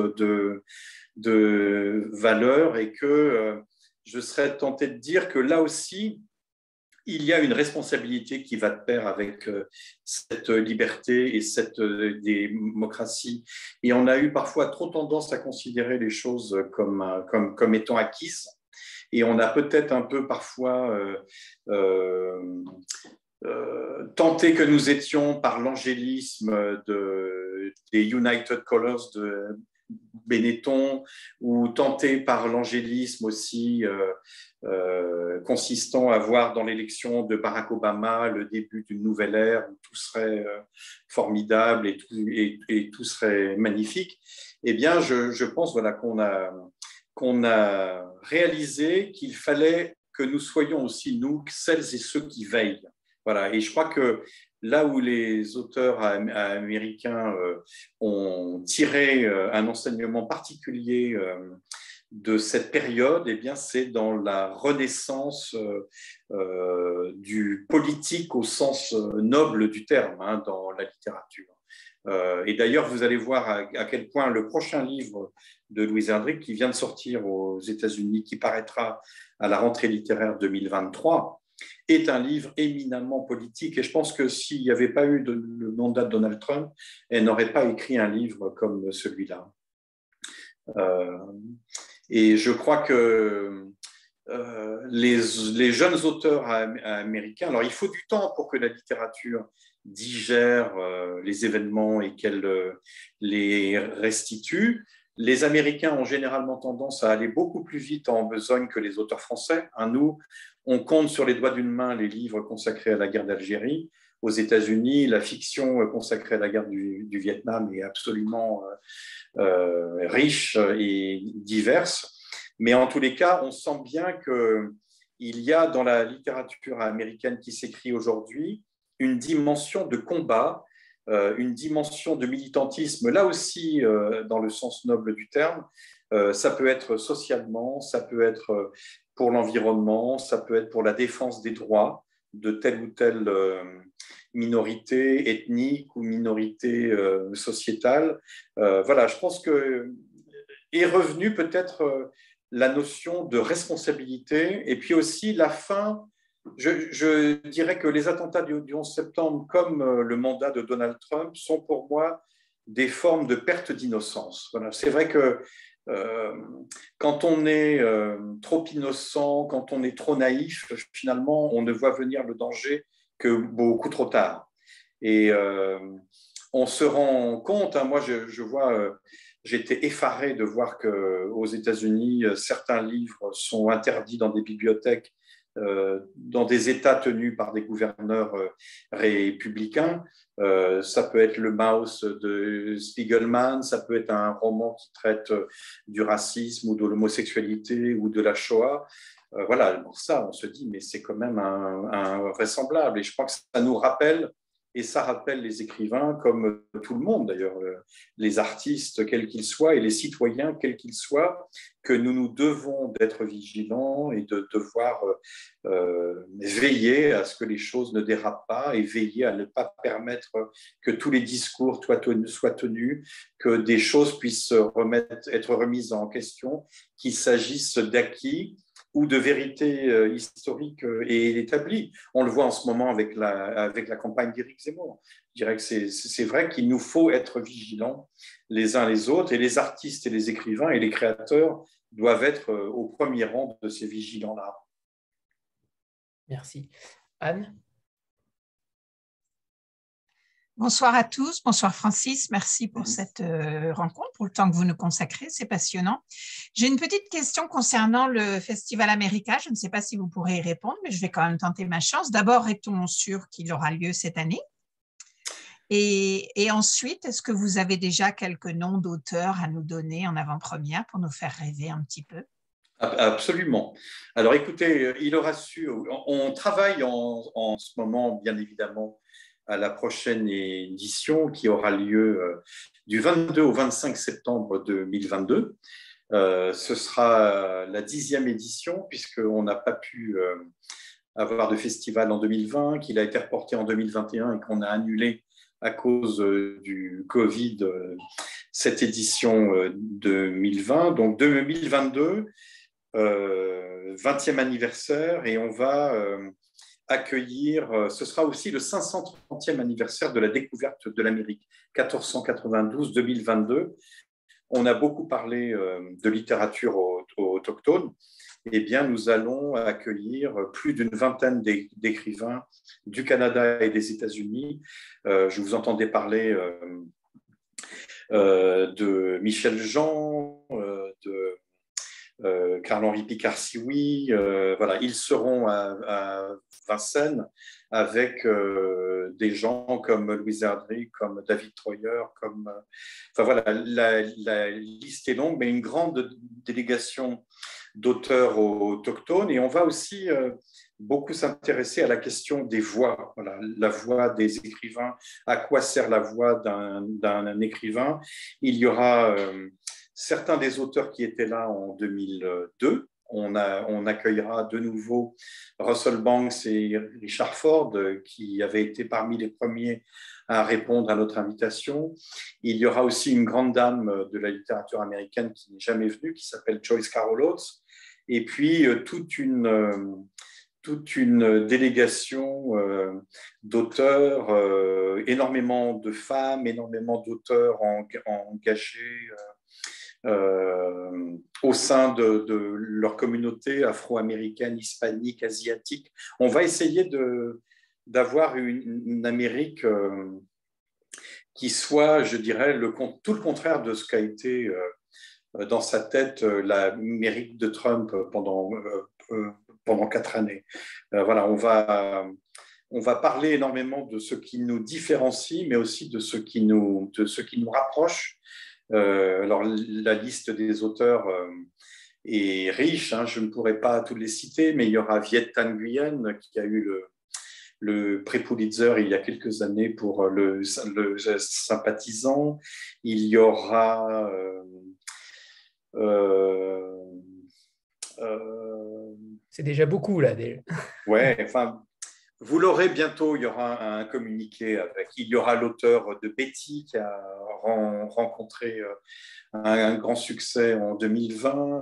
de valeurs et que je serais tenté de dire que là aussi, il y a une responsabilité qui va de pair avec cette liberté et cette démocratie. Et on a eu parfois trop tendance à considérer les choses comme étant acquises. Et on a peut-être un peu parfois tenté que nous étions par l'angélisme des United Colors de Benetton, ou tenté par l'angélisme aussi consistant à voir dans l'élection de Barack Obama le début d'une nouvelle ère où tout serait formidable et tout serait magnifique. Eh bien, je pense voilà, qu'on a réalisé qu'il fallait que nous soyons aussi, nous, celles et ceux qui veillent. Voilà. Et je crois que là où les auteurs américains ont tiré un enseignement particulier de cette période, eh bien, c'est dans la renaissance du politique au sens noble du terme dans la littérature. Et d'ailleurs, vous allez voir à quel point le prochain livre de Louise Erdrich, qui vient de sortir aux États-Unis, qui paraîtra à la rentrée littéraire 2023, est un livre éminemment politique. Et je pense que s'il n'y avait pas eu le mandat de Donald Trump, elle n'aurait pas écrit un livre comme celui-là. Et je crois que les jeunes auteurs américains, alors il faut du temps pour que la littérature digère les événements et qu'elle les restitue. Les Américains ont généralement tendance à aller beaucoup plus vite en besogne que les auteurs français. Nous, on compte sur les doigts d'une main les livres consacrés à la guerre d'Algérie. Aux États-Unis, la fiction consacrée à la guerre du Vietnam est absolument riche et diverse. Mais en tous les cas, on sent bien qu'il y a dans la littérature américaine qui s'écrit aujourd'hui une dimension de combat, une dimension de militantisme, là aussi dans le sens noble du terme. Ça peut être socialement, ça peut être pour l'environnement, ça peut être pour la défense des droits de telle ou telle minorité ethnique ou minorité sociétale. Voilà, je pense que est revenue peut-être la notion de responsabilité et puis aussi la fin. Je dirais que les attentats du 11 septembre, comme le mandat de Donald Trump, sont pour moi des formes de perte d'innocence. Voilà. C'est vrai que quand on est trop innocent, quand on est trop naïf, finalement, on ne voit venir le danger que beaucoup trop tard. Et on se rend compte, moi je vois, j'étais effaré de voir qu'aux États-Unis, certains livres sont interdits dans des bibliothèques dans des États tenus par des gouverneurs républicains. Ça peut être le Maus de Spiegelman, ça peut être un roman qui traite du racisme ou de l'homosexualité ou de la Shoah. Voilà, pour ça, on se dit, mais c'est quand même invraisemblable. Et je crois que ça nous rappelle, et ça rappelle les écrivains, comme tout le monde d'ailleurs, les artistes, quels qu'ils soient, et les citoyens, quels qu'ils soient, que nous devons d'être vigilants et de devoir veiller à ce que les choses ne dérapent pas et veiller à ne pas permettre que tous les discours soient tenus, que des choses puissent être remises en question, qu'il s'agisse d'acquis ou de vérité historique et établie. On le voit en ce moment avec la campagne d'Éric Zemmour. Je dirais que c'est vrai qu'il nous faut être vigilants les uns les autres, et les artistes et les écrivains et les créateurs doivent être au premier rang de ces vigilants-là. Merci. Anne ? Bonsoir à tous, bonsoir Francis, merci pour cette rencontre, pour le temps que vous nous consacrez, c'est passionnant. J'ai une petite question concernant le Festival America, je ne sais pas si vous pourrez y répondre, mais je vais quand même tenter ma chance. D'abord, est-on sûr qu'il aura lieu cette année ? Et ensuite, est-ce que vous avez déjà quelques noms d'auteurs à nous donner en avant-première pour nous faire rêver un petit peu ? Absolument. Alors écoutez, on travaille en ce moment, bien évidemment, à la prochaine édition qui aura lieu du 22 au 25 septembre 2022. Ce sera la 10e édition puisqu'on n'a pas pu avoir de festival en 2020, qu'il a été reporté en 2021 et qu'on a annulé à cause du Covid cette édition 2020. Donc 2022, 20e anniversaire, et on va accueillir, ce sera aussi le 530e anniversaire de la découverte de l'Amérique, 1492-2022. On a beaucoup parlé de littérature autochtone. Eh bien, nous allons accueillir plus d'une vingtaine d'écrivains du Canada et des États-Unis. Je vous entendais parler de Michel Jean, de Carl-Henri Picard-Sioui. Voilà, ils seront à Vincennes avec des gens comme Louise Erdrich, comme David Troyer, enfin voilà, la liste est longue, mais une grande délégation d'auteurs autochtones. Et on va aussi beaucoup s'intéresser à la question des voix, voilà, la voix des écrivains, à quoi sert la voix d'un écrivain. Il y aura certains des auteurs qui étaient là en 2002. On accueillera de nouveau Russell Banks et Richard Ford, qui avaient été parmi les premiers à répondre à notre invitation. Il y aura aussi une grande dame de la littérature américaine qui n'est jamais venue, qui s'appelle Joyce Carol Oates. Et puis toute une délégation d'auteurs, énormément de femmes, énormément d'auteurs engagés au sein de leur communauté afro-américaine, hispanique, asiatique. On va essayer d'avoir une Amérique qui soit, je dirais, tout le contraire de ce qu'a été dans sa tête l'Amérique de Trump pendant 4 années. Voilà, on va parler énormément de ce qui nous différencie, mais aussi de ce qui nous rapproche. Alors, la liste des auteurs est riche, hein, je ne pourrais pas tous les citer, mais il y aura Viet Thanh Nguyen qui a eu le prix Pulitzer il y a quelques années pour le sympathisant. Il y aura c'est déjà beaucoup là. Ouais, enfin, vous l'aurez bientôt. Il y aura un communiqué avec. Il y aura l'auteur de Betty qui a rencontré un grand succès en 2020.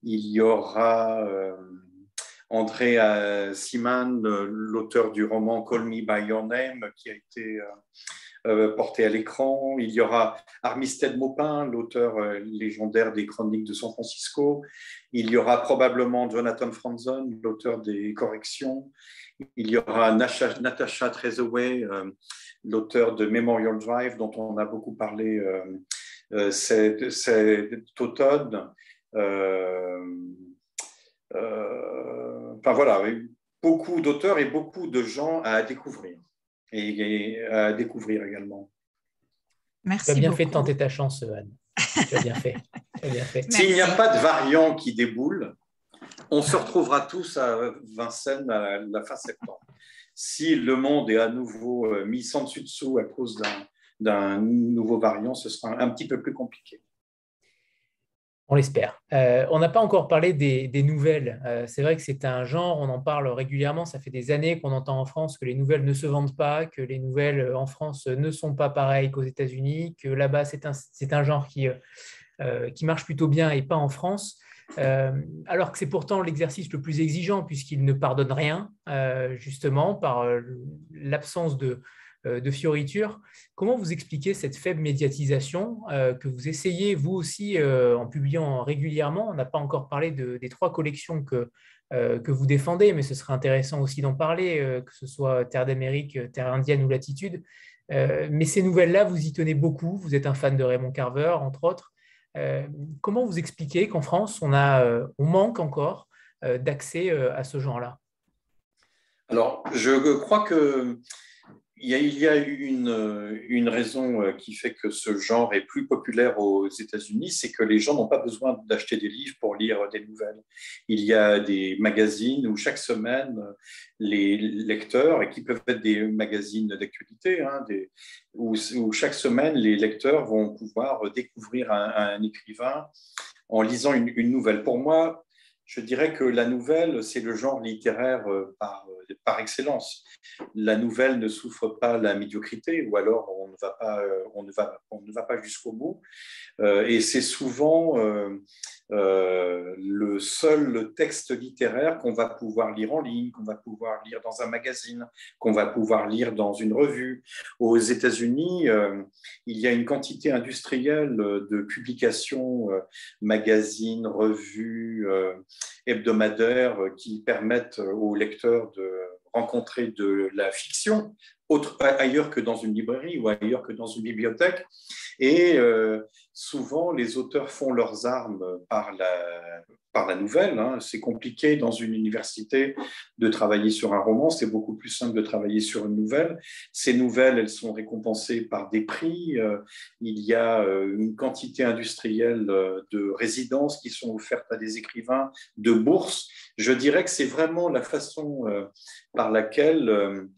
Il y aura André Siman, l'auteur du roman Call Me by Your Name, qui a été porté à l'écran. Il y aura Armistead Maupin, l'auteur légendaire des Chroniques de San Francisco. Il y aura probablement Jonathan Franzen, l'auteur des Corrections. Il y aura Natasha Trezewey, l'auteur de Memorial Drive, dont on a beaucoup parlé cet automne. Enfin voilà, beaucoup d'auteurs et beaucoup de gens à découvrir et à découvrir également. Merci. Tu as bien beaucoup. fait de tenter ta chance, Anne. Tu as bien fait. S'il n'y a pas de variant qui déboule, on se retrouvera tous à Vincennes à la fin septembre. Si le monde est à nouveau mis sans dessus dessous à cause d'un nouveau variant, ce sera un petit peu plus compliqué. On l'espère. On n'a pas encore parlé des nouvelles. C'est vrai que c'est un genre, on en parle régulièrement. Ça fait des années qu'on entend en France que les nouvelles ne se vendent pas, que les nouvelles en France ne sont pas pareilles qu'aux États-Unis, que là-bas, c'est un genre qui marche plutôt bien et pas en France. Alors que c'est pourtant l'exercice le plus exigeant puisqu'il ne pardonne rien, justement, par l'absence de fioriture. Comment vous expliquez cette faible médiatisation que vous essayez, vous aussi, en publiant régulièrement? On n'a pas encore parlé des 3 collections que vous défendez, mais ce serait intéressant aussi d'en parler, que ce soit Terre d'Amérique, Terre indienne ou Latitude. Mais ces nouvelles-là, vous y tenez beaucoup. Vous êtes un fan de Raymond Carver, entre autres. Comment vous expliquez qu'en France, on manque encore d'accès à ce genre-là? Alors, je crois que il y a une raison qui fait que ce genre est plus populaire aux États-Unis, c'est que les gens n'ont pas besoin d'acheter des livres pour lire des nouvelles. Il y a des magazines où chaque semaine, les lecteurs, et qui peuvent être des magazines d'actualité, hein, où chaque semaine, les lecteurs vont pouvoir découvrir un écrivain en lisant une nouvelle. Pour moi, je dirais que la nouvelle, c'est le genre littéraire par excellence. La nouvelle ne souffre pas la médiocrité, ou alors on ne va pas jusqu'au bout. Et c'est souvent le seul texte littéraire qu'on va pouvoir lire en ligne, qu'on va pouvoir lire dans un magazine, qu'on va pouvoir lire dans une revue. Aux États-Unis, il y a une quantité industrielle de publications, magazines, revues, hebdomadaires qui permettent aux lecteurs de rencontrer de la fiction ailleurs que dans une librairie ou ailleurs que dans une bibliothèque. Et souvent, les auteurs font leurs armes par la nouvelle. Hein. C'est compliqué dans une université de travailler sur un roman, c'est beaucoup plus simple de travailler sur une nouvelle. Ces nouvelles, elles sont récompensées par des prix. Il y a une quantité industrielle de résidences qui sont offertes à des écrivains, de bourses. Je dirais que c'est vraiment la façon par laquelle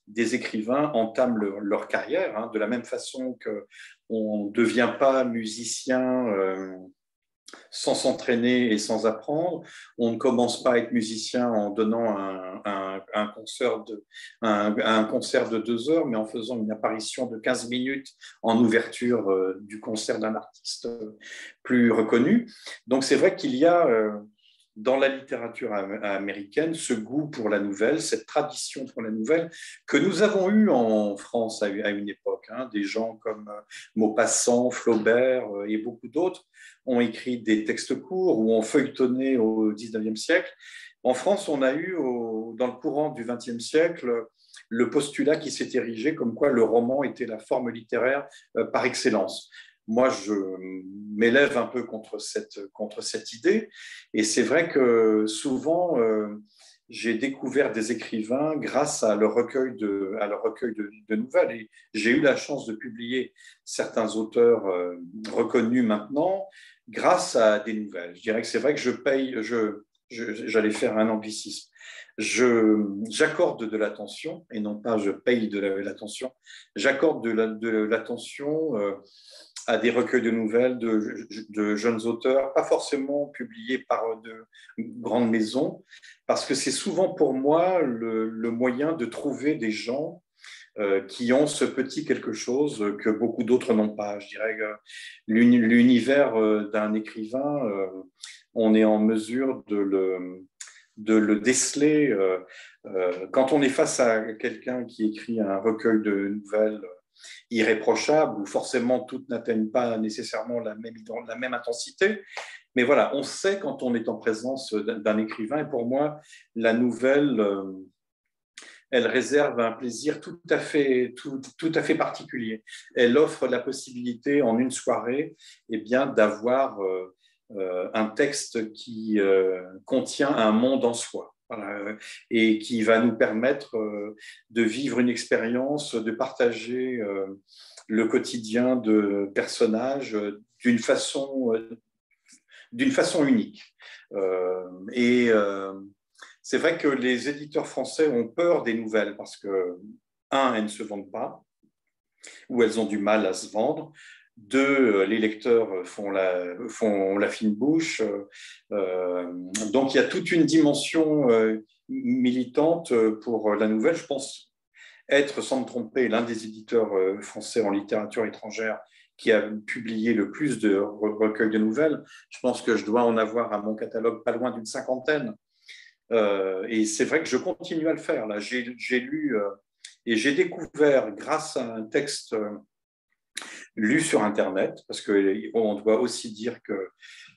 des écrivains entament leur carrière, hein, de la même façon qu'on ne devient pas musicien sans s'entraîner et sans apprendre. On ne commence pas à être musicien en donnant un concert de 2 heures, mais en faisant une apparition de 15 minutes en ouverture du concert d'un artiste plus reconnu. Donc c'est vrai qu'il y a dans la littérature américaine ce goût pour la nouvelle, cette tradition pour la nouvelle que nous avons eue en France à une époque. Hein. Des gens comme Maupassant, Flaubert et beaucoup d'autres ont écrit des textes courts ou ont feuilletonné au XIXe siècle. En France, on a eu, dans le courant du XXe siècle, le postulat qui s'est érigé comme quoi le roman était la forme littéraire par excellence. Moi, je m'élève un peu contre cette idée. Et c'est vrai que souvent, j'ai découvert des écrivains grâce à leur recueil de nouvelles. Et j'ai eu la chance de publier certains auteurs reconnus maintenant grâce à des nouvelles. Je dirais que c'est vrai que j'allais faire un anglicisme. J'accorde de l'attention, et non pas je paye de l'attention, j'accorde de l'attention à des recueils de nouvelles de jeunes auteurs, pas forcément publiés par de grandes maisons, parce que c'est souvent pour moi le moyen de trouver des gens qui ont ce petit quelque chose que beaucoup d'autres n'ont pas. Je dirais que l'univers d'un écrivain, on est en mesure de le déceler. Quand on est face à quelqu'un qui écrit un recueil de nouvelles irréprochable, où forcément toutes n'atteignent pas nécessairement la même intensité. Mais voilà, on sait quand on est en présence d'un écrivain. Et pour moi, la nouvelle, elle réserve un plaisir tout à fait particulier. Elle offre la possibilité en une soirée d'avoir un texte qui contient un monde en soi. Voilà, et qui va nous permettre de vivre une expérience, de partager le quotidien de personnages d'une façon unique. C'est vrai que les éditeurs français ont peur des nouvelles parce que, elles ne se vendent pas, ou elles ont du mal à se vendre. 2, les lecteurs font la fine bouche. Donc, il y a toute une dimension militante pour la nouvelle. Je pense être, sans me tromper, l'un des éditeurs français en littérature étrangère qui a publié le plus de recueils de nouvelles. Je pense que je dois en avoir à mon catalogue pas loin d'une 50aine. Et c'est vrai que je continue à le faire. Là, j'ai lu et j'ai découvert, grâce à un texte lu sur Internet, parce qu'on doit aussi dire que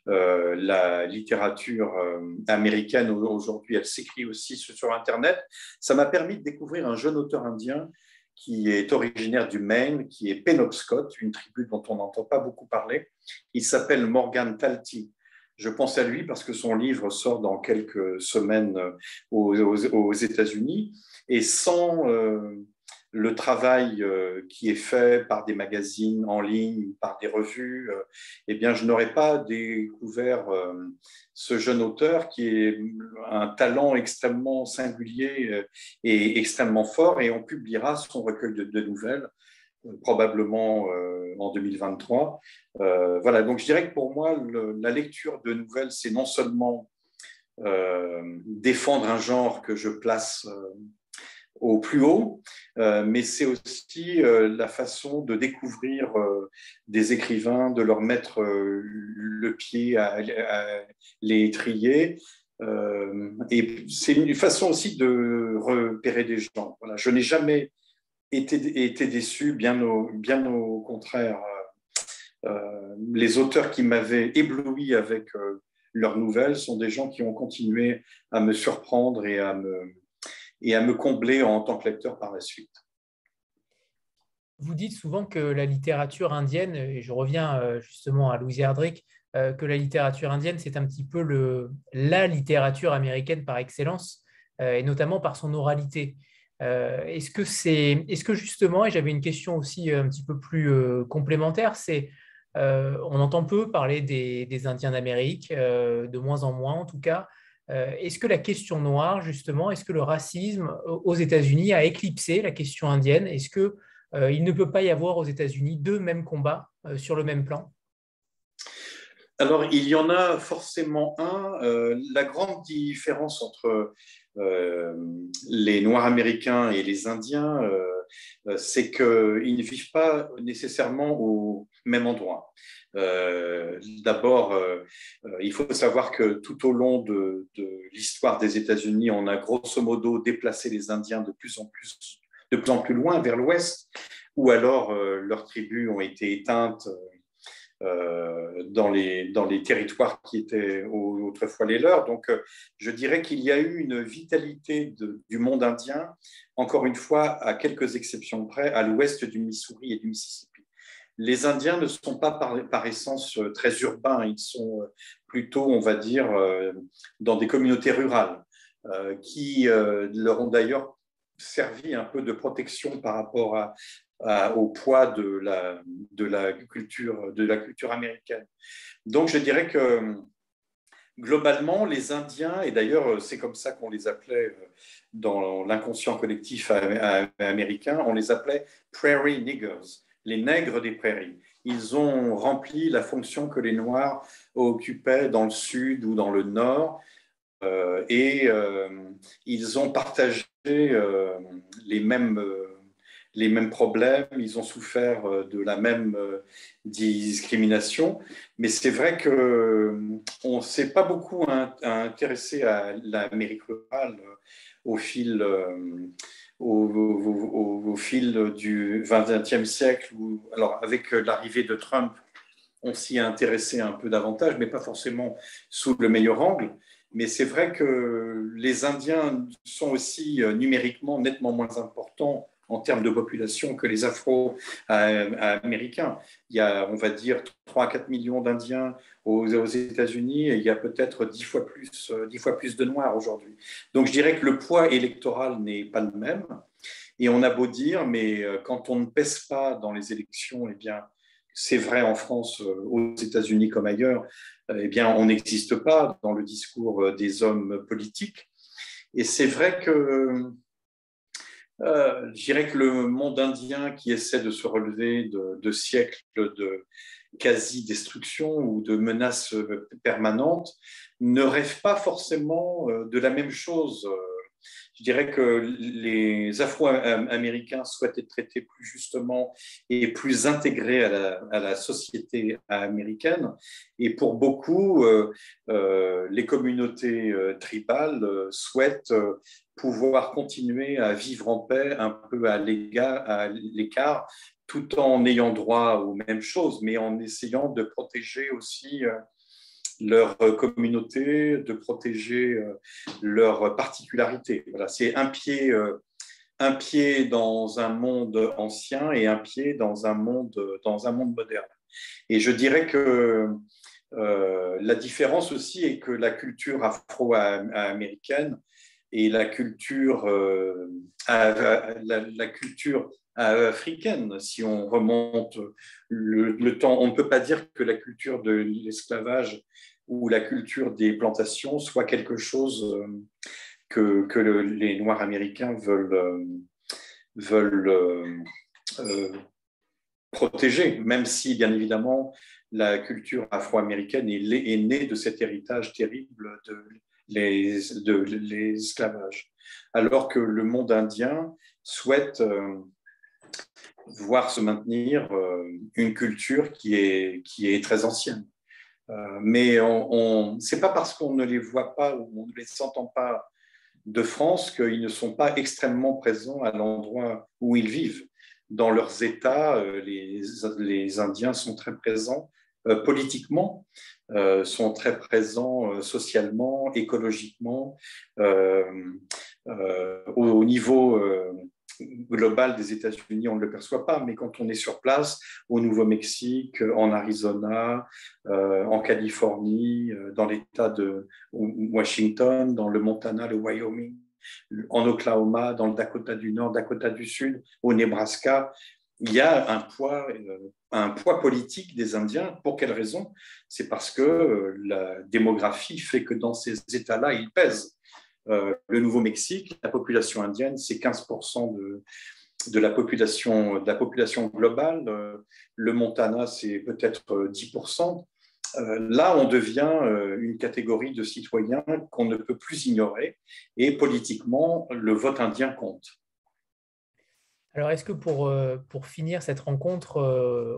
la littérature américaine aujourd'hui, elle s'écrit aussi sur Internet. Ça m'a permis de découvrir un jeune auteur indien qui est originaire du Maine, qui est Penobscot, une tribu dont on n'entend pas beaucoup parler. Il s'appelle Morgan Talty. Je pense à lui parce que son livre sort dans quelques semaines aux États-Unis. Et sans le travail qui est fait par des magazines en ligne, par des revues, eh bien, je n'aurais pas découvert ce jeune auteur qui est un talent extrêmement singulier et extrêmement fort, et on publiera son recueil de nouvelles probablement en 2023. Voilà, donc je dirais que pour moi, la lecture de nouvelles, c'est non seulement défendre un genre que je place au plus haut, mais c'est aussi la façon de découvrir des écrivains, de leur mettre le pied à l'étrier. Et c'est une façon aussi de repérer des gens. Voilà, je n'ai jamais été déçu, bien au contraire. Les auteurs qui m'avaient ébloui avec leurs nouvelles sont des gens qui ont continué à me surprendre et à me combler en tant que lecteur par la suite. Vous dites souvent que la littérature indienne, et je reviens justement à Louise Erdrich, que la littérature indienne, c'est un petit peu la littérature américaine par excellence, et notamment par son oralité. Est-ce que justement, et j'avais une question aussi un petit peu plus complémentaire, on entend peu parler des Indiens d'Amérique, de moins en moins en tout cas. Est-ce que la question noire, justement, est-ce que le racisme aux États-Unis a éclipsé la question indienne? Est-ce qu'il ne peut pas y avoir aux États-Unis deux mêmes combats sur le même plan? Alors, il y en a forcément un. La grande différence entre les Noirs américains et les Indiens, c'est qu'ils ne vivent pas nécessairement au même endroit. D'abord, il faut savoir que tout au long de l'histoire des États-Unis, on a grosso modo déplacé les Indiens de plus en plus loin vers l'ouest, ou alors leurs tribus ont été éteintes dans les territoires qui étaient autrefois les leurs. Donc, je dirais qu'il y a eu une vitalité du monde indien, encore une fois, à quelques exceptions près, à l'ouest du Missouri et du Mississippi. Les Indiens ne sont pas par essence très urbains, ils sont plutôt, on va dire, dans des communautés rurales, qui leur ont d'ailleurs servi un peu de protection par rapport au poids de la culture américaine. Donc, je dirais que globalement, les Indiens, et d'ailleurs, c'est comme ça qu'on les appelait dans l'inconscient collectif américain, on les appelait prairie niggers, les nègres des prairies. Ils ont rempli la fonction que les Noirs occupaient dans le sud ou dans le nord, et ils ont partagé les mêmes problèmes, ils ont souffert de la même discrimination, mais c'est vrai qu'on ne s'est pas beaucoup intéressé à l'Amérique rurale au fil du XXe siècle. Alors, avec l'arrivée de Trump, on s'y est intéressé un peu davantage, mais pas forcément sous le meilleur angle. Mais c'est vrai que les Indiens sont aussi numériquement nettement moins importants en termes de population que les Afro-Américains. Il y a, on va dire, 3 à 4 millions d'Indiens aux États-Unis et il y a peut-être 10 fois plus de Noirs aujourd'hui. Donc je dirais que le poids électoral n'est pas le même. Et on a beau dire, mais quand on ne pèse pas dans les élections, eh bien, c'est vrai en France, aux États-Unis comme ailleurs, eh bien, on n'existe pas dans le discours des hommes politiques. Et c'est vrai que je dirais que le monde indien qui essaie de se relever de siècles de quasi-destruction ou de menaces permanentes ne rêve pas forcément de la même chose. Je dirais que les Afro-Américains souhaitent être traités plus justement et plus intégrés à la société américaine. Et pour beaucoup, les communautés tribales souhaitent pouvoir continuer à vivre en paix, un peu à l'écart, tout en ayant droit aux mêmes choses, mais en essayant de protéger aussi leur communauté, de protéger leurs particularités. Voilà, c'est un pied dans un monde ancien et un pied dans un monde moderne. Et je dirais que la différence aussi est que la culture afro-américaine et la culture, la culture africaine. Si on remonte le temps, on ne peut pas dire que la culture de l'esclavage ou la culture des plantations soit quelque chose que les Noirs américains veulent protéger, même si, bien évidemment, la culture afro-américaine est née de cet héritage terrible de l'esclavage. Alors que le monde indien souhaite voir se maintenir une culture qui est très ancienne. Mais ce n'est pas parce qu'on ne les voit pas ou on ne les entend pas de France qu'ils ne sont pas extrêmement présents à l'endroit où ils vivent. Dans leurs États, les Indiens sont très présents politiquement, sont très présents socialement, écologiquement, au niveau global des États-Unis, on ne le perçoit pas, mais quand on est sur place, au Nouveau-Mexique, en Arizona, en Californie, dans l'État de Washington, dans le Montana, le Wyoming, en Oklahoma, dans le Dakota du Nord, Dakota du Sud, au Nebraska, il y a un poids politique des Indiens. Pour quelle raison? C'est parce que la démographie fait que dans ces États-là, ils pèsent. Le Nouveau-Mexique, la population indienne, c'est 15% de la population globale. Le Montana, c'est peut-être 10%. Là, on devient une catégorie de citoyens qu'on ne peut plus ignorer et politiquement, le vote indien compte. Alors, est-ce que pour finir cette rencontre,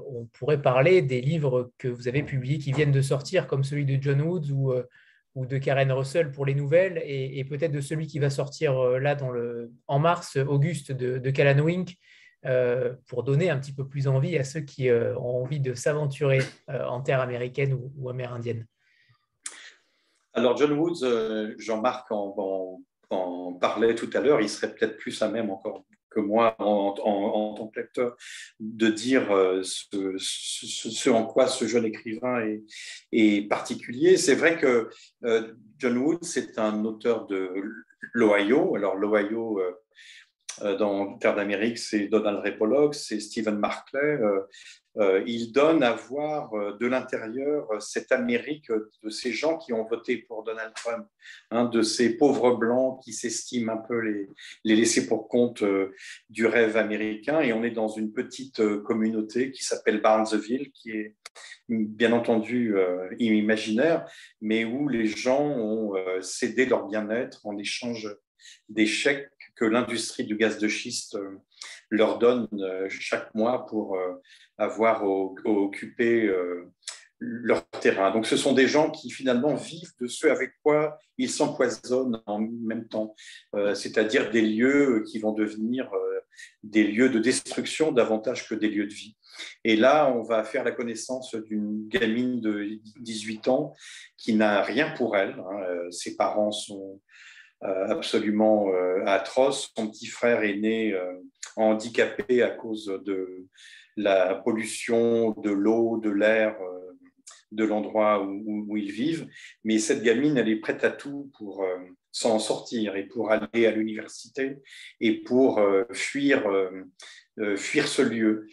on pourrait parler des livres que vous avez publiés qui viennent de sortir, comme celui de John Woods ou de Karen Russell pour les nouvelles, et peut-être de celui qui va sortir là en mars, Auguste, de Callan Wink, pour donner un petit peu plus envie à ceux qui ont envie de s'aventurer en terre américaine ou amérindienne? Alors, John Woods, Jean-Marc en parlait tout à l'heure, il serait peut-être plus à même encore que moi en tant que lecteur de dire ce en quoi ce jeune écrivain est particulier. C'est vrai que John Woods, c'est un auteur de l'Ohio. Alors l'Ohio, dans Terre d'Amérique, c'est Donald Ray Pollock, c'est Stephen Markley. Il donne à voir de l'intérieur cette Amérique de ces gens qui ont voté pour Donald Trump, de ces pauvres blancs qui s'estiment un peu les laissés pour compte du rêve américain. Et on est dans une petite communauté qui s'appelle Barnesville, qui est bien entendu imaginaire, mais où les gens ont cédé leur bien-être en échange des chèques que l'industrie du gaz de schiste leur donne chaque mois pour avoir occupé leur terrain. Donc ce sont des gens qui finalement vivent de ce avec quoi ils s'empoisonnent en même temps, c'est-à-dire des lieux qui vont devenir des lieux de destruction davantage que des lieux de vie. Et là, on va faire la connaissance d'une gamine de 18 ans qui n'a rien pour elle. Ses parents sont absolument atroce. Son petit frère est né handicapé à cause de la pollution de l'eau, de l'air, de l'endroit où ils vivent. Mais cette gamine, elle est prête à tout pour s'en sortir et pour aller à l'université et pour fuir ce lieu.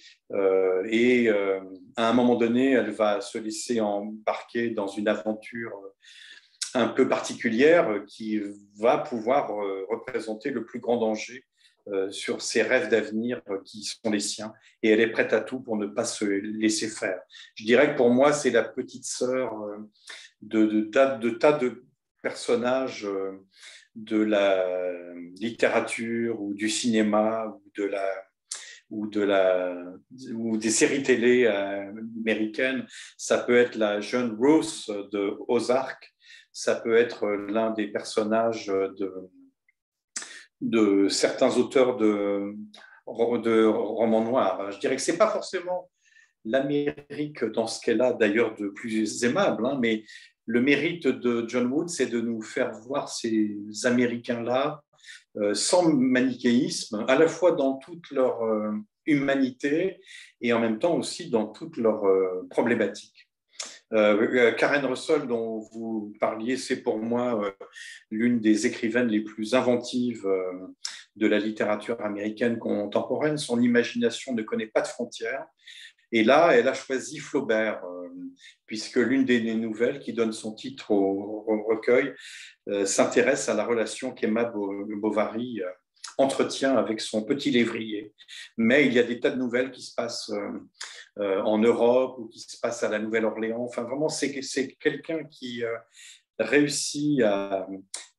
Et à un moment donné, elle va se laisser embarquer dans une aventure un peu particulière qui va pouvoir représenter le plus grand danger sur ses rêves d'avenir qui sont les siens. Et elle est prête à tout pour ne pas se laisser faire. Je dirais que pour moi, c'est la petite sœur de tas de personnages de la littérature ou du cinéma ou des séries télé américaines. Ça peut être la jeune Ruth de Ozark. Ça peut être l'un des personnages de certains auteurs de romans noirs. Je dirais que ce n'est pas forcément l'Amérique dans ce qu'elle a d'ailleurs de plus aimable, mais le mérite de John Woods, c'est de nous faire voir ces Américains-là sans manichéisme, à la fois dans toute leur humanité et en même temps aussi dans toutes leurs problématiques. Karen Russell, dont vous parliez, c'est pour moi l'une des écrivaines les plus inventives de la littérature américaine contemporaine. Son imagination ne connaît pas de frontières. Et là, elle a choisi Flaubert, puisque l'une des nouvelles qui donne son titre au recueil s'intéresse à la relation qu'Emma Bovary entretient avec son petit lévrier. Mais il y a des tas de nouvelles qui se passent en Europe ou qui se passent à la Nouvelle-Orléans. Enfin, vraiment, c'est quelqu'un qui réussit à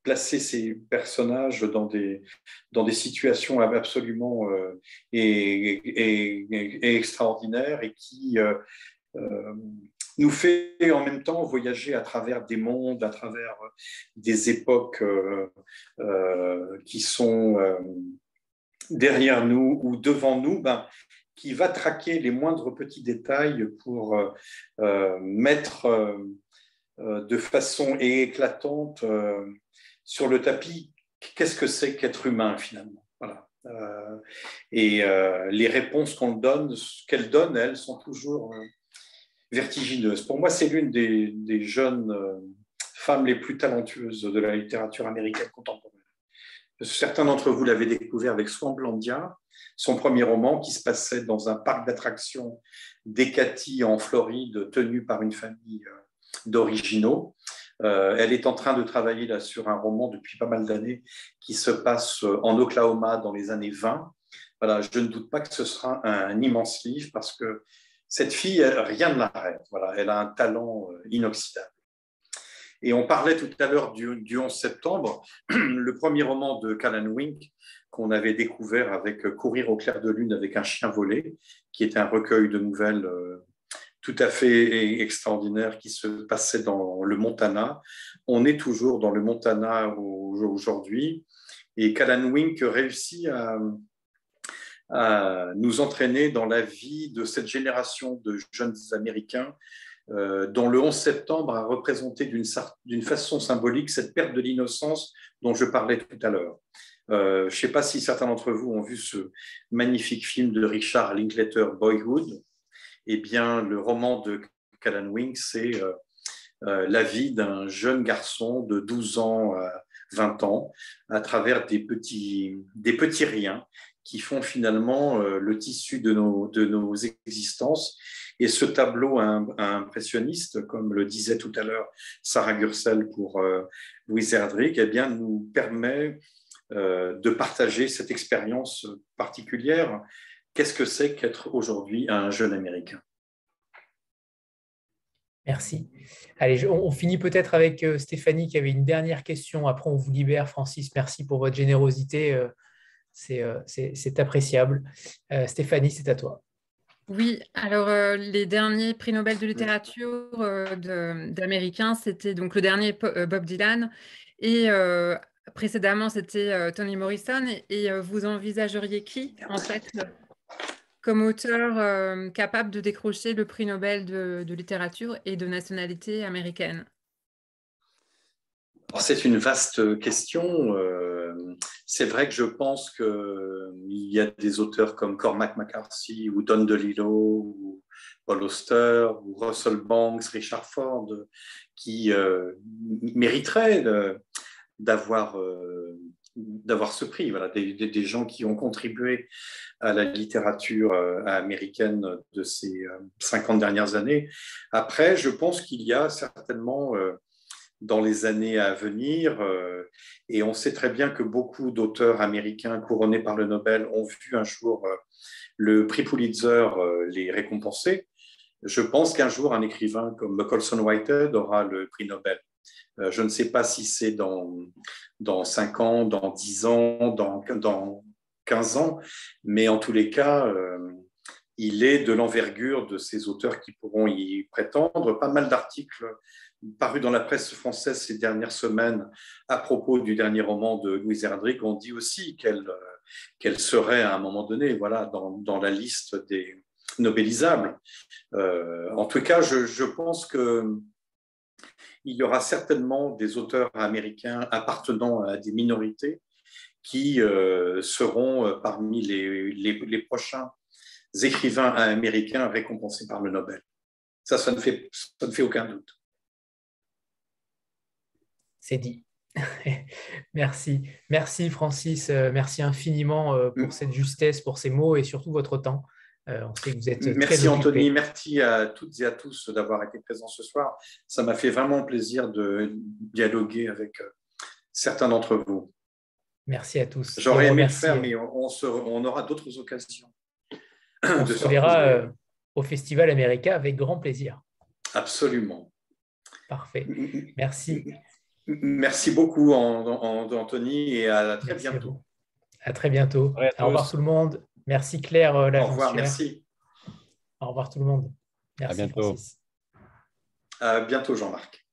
placer ses personnages dans des situations absolument extraordinaires et qui nous fait en même temps voyager à travers des mondes, à travers des époques qui sont derrière nous ou devant nous, qui va traquer les moindres petits détails pour mettre de façon éclatante sur le tapis qu'est-ce que c'est qu'être humain finalement. Voilà. Et les réponses qu'elle donne, elles sont toujours vertigineuses. Pour moi, c'est l'une des jeunes femmes les plus talentueuses de la littérature américaine contemporaine. Certains d'entre vous l'avaient découvert avec Swamplandia, son premier roman qui se passait dans un parc d'attractions d'Ecatee en Floride, tenu par une famille d'originaux. Elle est en train de travailler là sur un roman depuis pas mal d'années qui se passe en Oklahoma dans les années 20. Voilà, je ne doute pas que ce sera un immense livre parce que cette fille, rien ne l'arrête. Voilà, elle a un talent inoxydable. Et on parlait tout à l'heure du 11 septembre, le premier roman de Callan Wink qu'on avait découvert avec Courir au clair de lune avec un chien volé, qui est un recueil de nouvelles tout à fait extraordinaire qui se passait dans le Montana. On est toujours dans le Montana aujourd'hui et Callan Wink réussit à nous entraîner dans la vie de cette génération de jeunes Américains dont le 11 septembre a représenté d'une façon symbolique cette perte de l'innocence dont je parlais tout à l'heure. Je ne sais pas si certains d'entre vous ont vu ce magnifique film de Richard Linklater, Boyhood. Eh bien, le roman de Callan Wink, c'est la vie d'un jeune garçon de 12 ans à 20 ans à travers des petits riens qui font finalement le tissu de nos existences. Et ce tableau impressionniste, comme le disait tout à l'heure Sarah Gürsel pour Louise Erdrich, eh bien, nous permet de partager cette expérience particulière. Qu'est-ce que c'est qu'être aujourd'hui un jeune Américain? Merci. Allez, on finit peut-être avec Stéphanie qui avait une dernière question. Après, on vous libère. Francis, merci pour votre générosité. C'est appréciable. Stéphanie, c'est à toi. Oui, alors les derniers prix Nobel de littérature d'Américains, c'était donc le dernier Bob Dylan et précédemment c'était Toni Morrison et vous envisageriez qui en fait comme auteur capable de décrocher le prix Nobel de littérature et de nationalité américaine? C'est une vaste question. C'est vrai que je pense qu'il y a des auteurs comme Cormac McCarthy ou Don DeLillo ou Paul Auster ou Russell Banks, Richard Ford qui mériteraient d'avoir ce prix. Voilà, des gens qui ont contribué à la littérature américaine de ces 50 dernières années. Après, je pense qu'il y a certainement dans les années à venir, et on sait très bien que beaucoup d'auteurs américains couronnés par le Nobel ont vu un jour le prix Pulitzer les récompenser. Je pense qu'un jour, un écrivain comme Colson Whitehead aura le prix Nobel. Je ne sais pas si c'est dans 5 ans, dans 10 ans, dans 15 ans, mais en tous les cas, il est de l'envergure de ces auteurs qui pourront y prétendre. Pas mal d'articles parus dans la presse française ces dernières semaines à propos du dernier roman de Louise Erdrich ont dit aussi qu'elle serait à un moment donné dans la liste des nobelisables. En tout cas, je pense qu'il y aura certainement des auteurs américains appartenant à des minorités qui seront parmi les prochains écrivains américains récompensés par le Nobel. Ça ne fait aucun doute. C'est dit. Merci. Merci Francis, merci infiniment pour cette justesse, pour ces mots et surtout votre temps. On sait que vous êtes merci très Anthony, occupé. merci à toutes et à tous d'avoir été présents ce soir. Ça m'a fait vraiment plaisir de dialoguer avec certains d'entre vous. Merci à tous. J'aurais aimé le faire, mais on aura d'autres occasions. On se verra au Festival America avec grand plaisir. Absolument. Parfait. Merci. Merci beaucoup, Anthony, et à très bientôt. À très bientôt. Au revoir tout le monde. Merci Claire. Au revoir, merci. Au revoir tout le monde. Merci à bientôt. Francis. À bientôt Jean-Marc.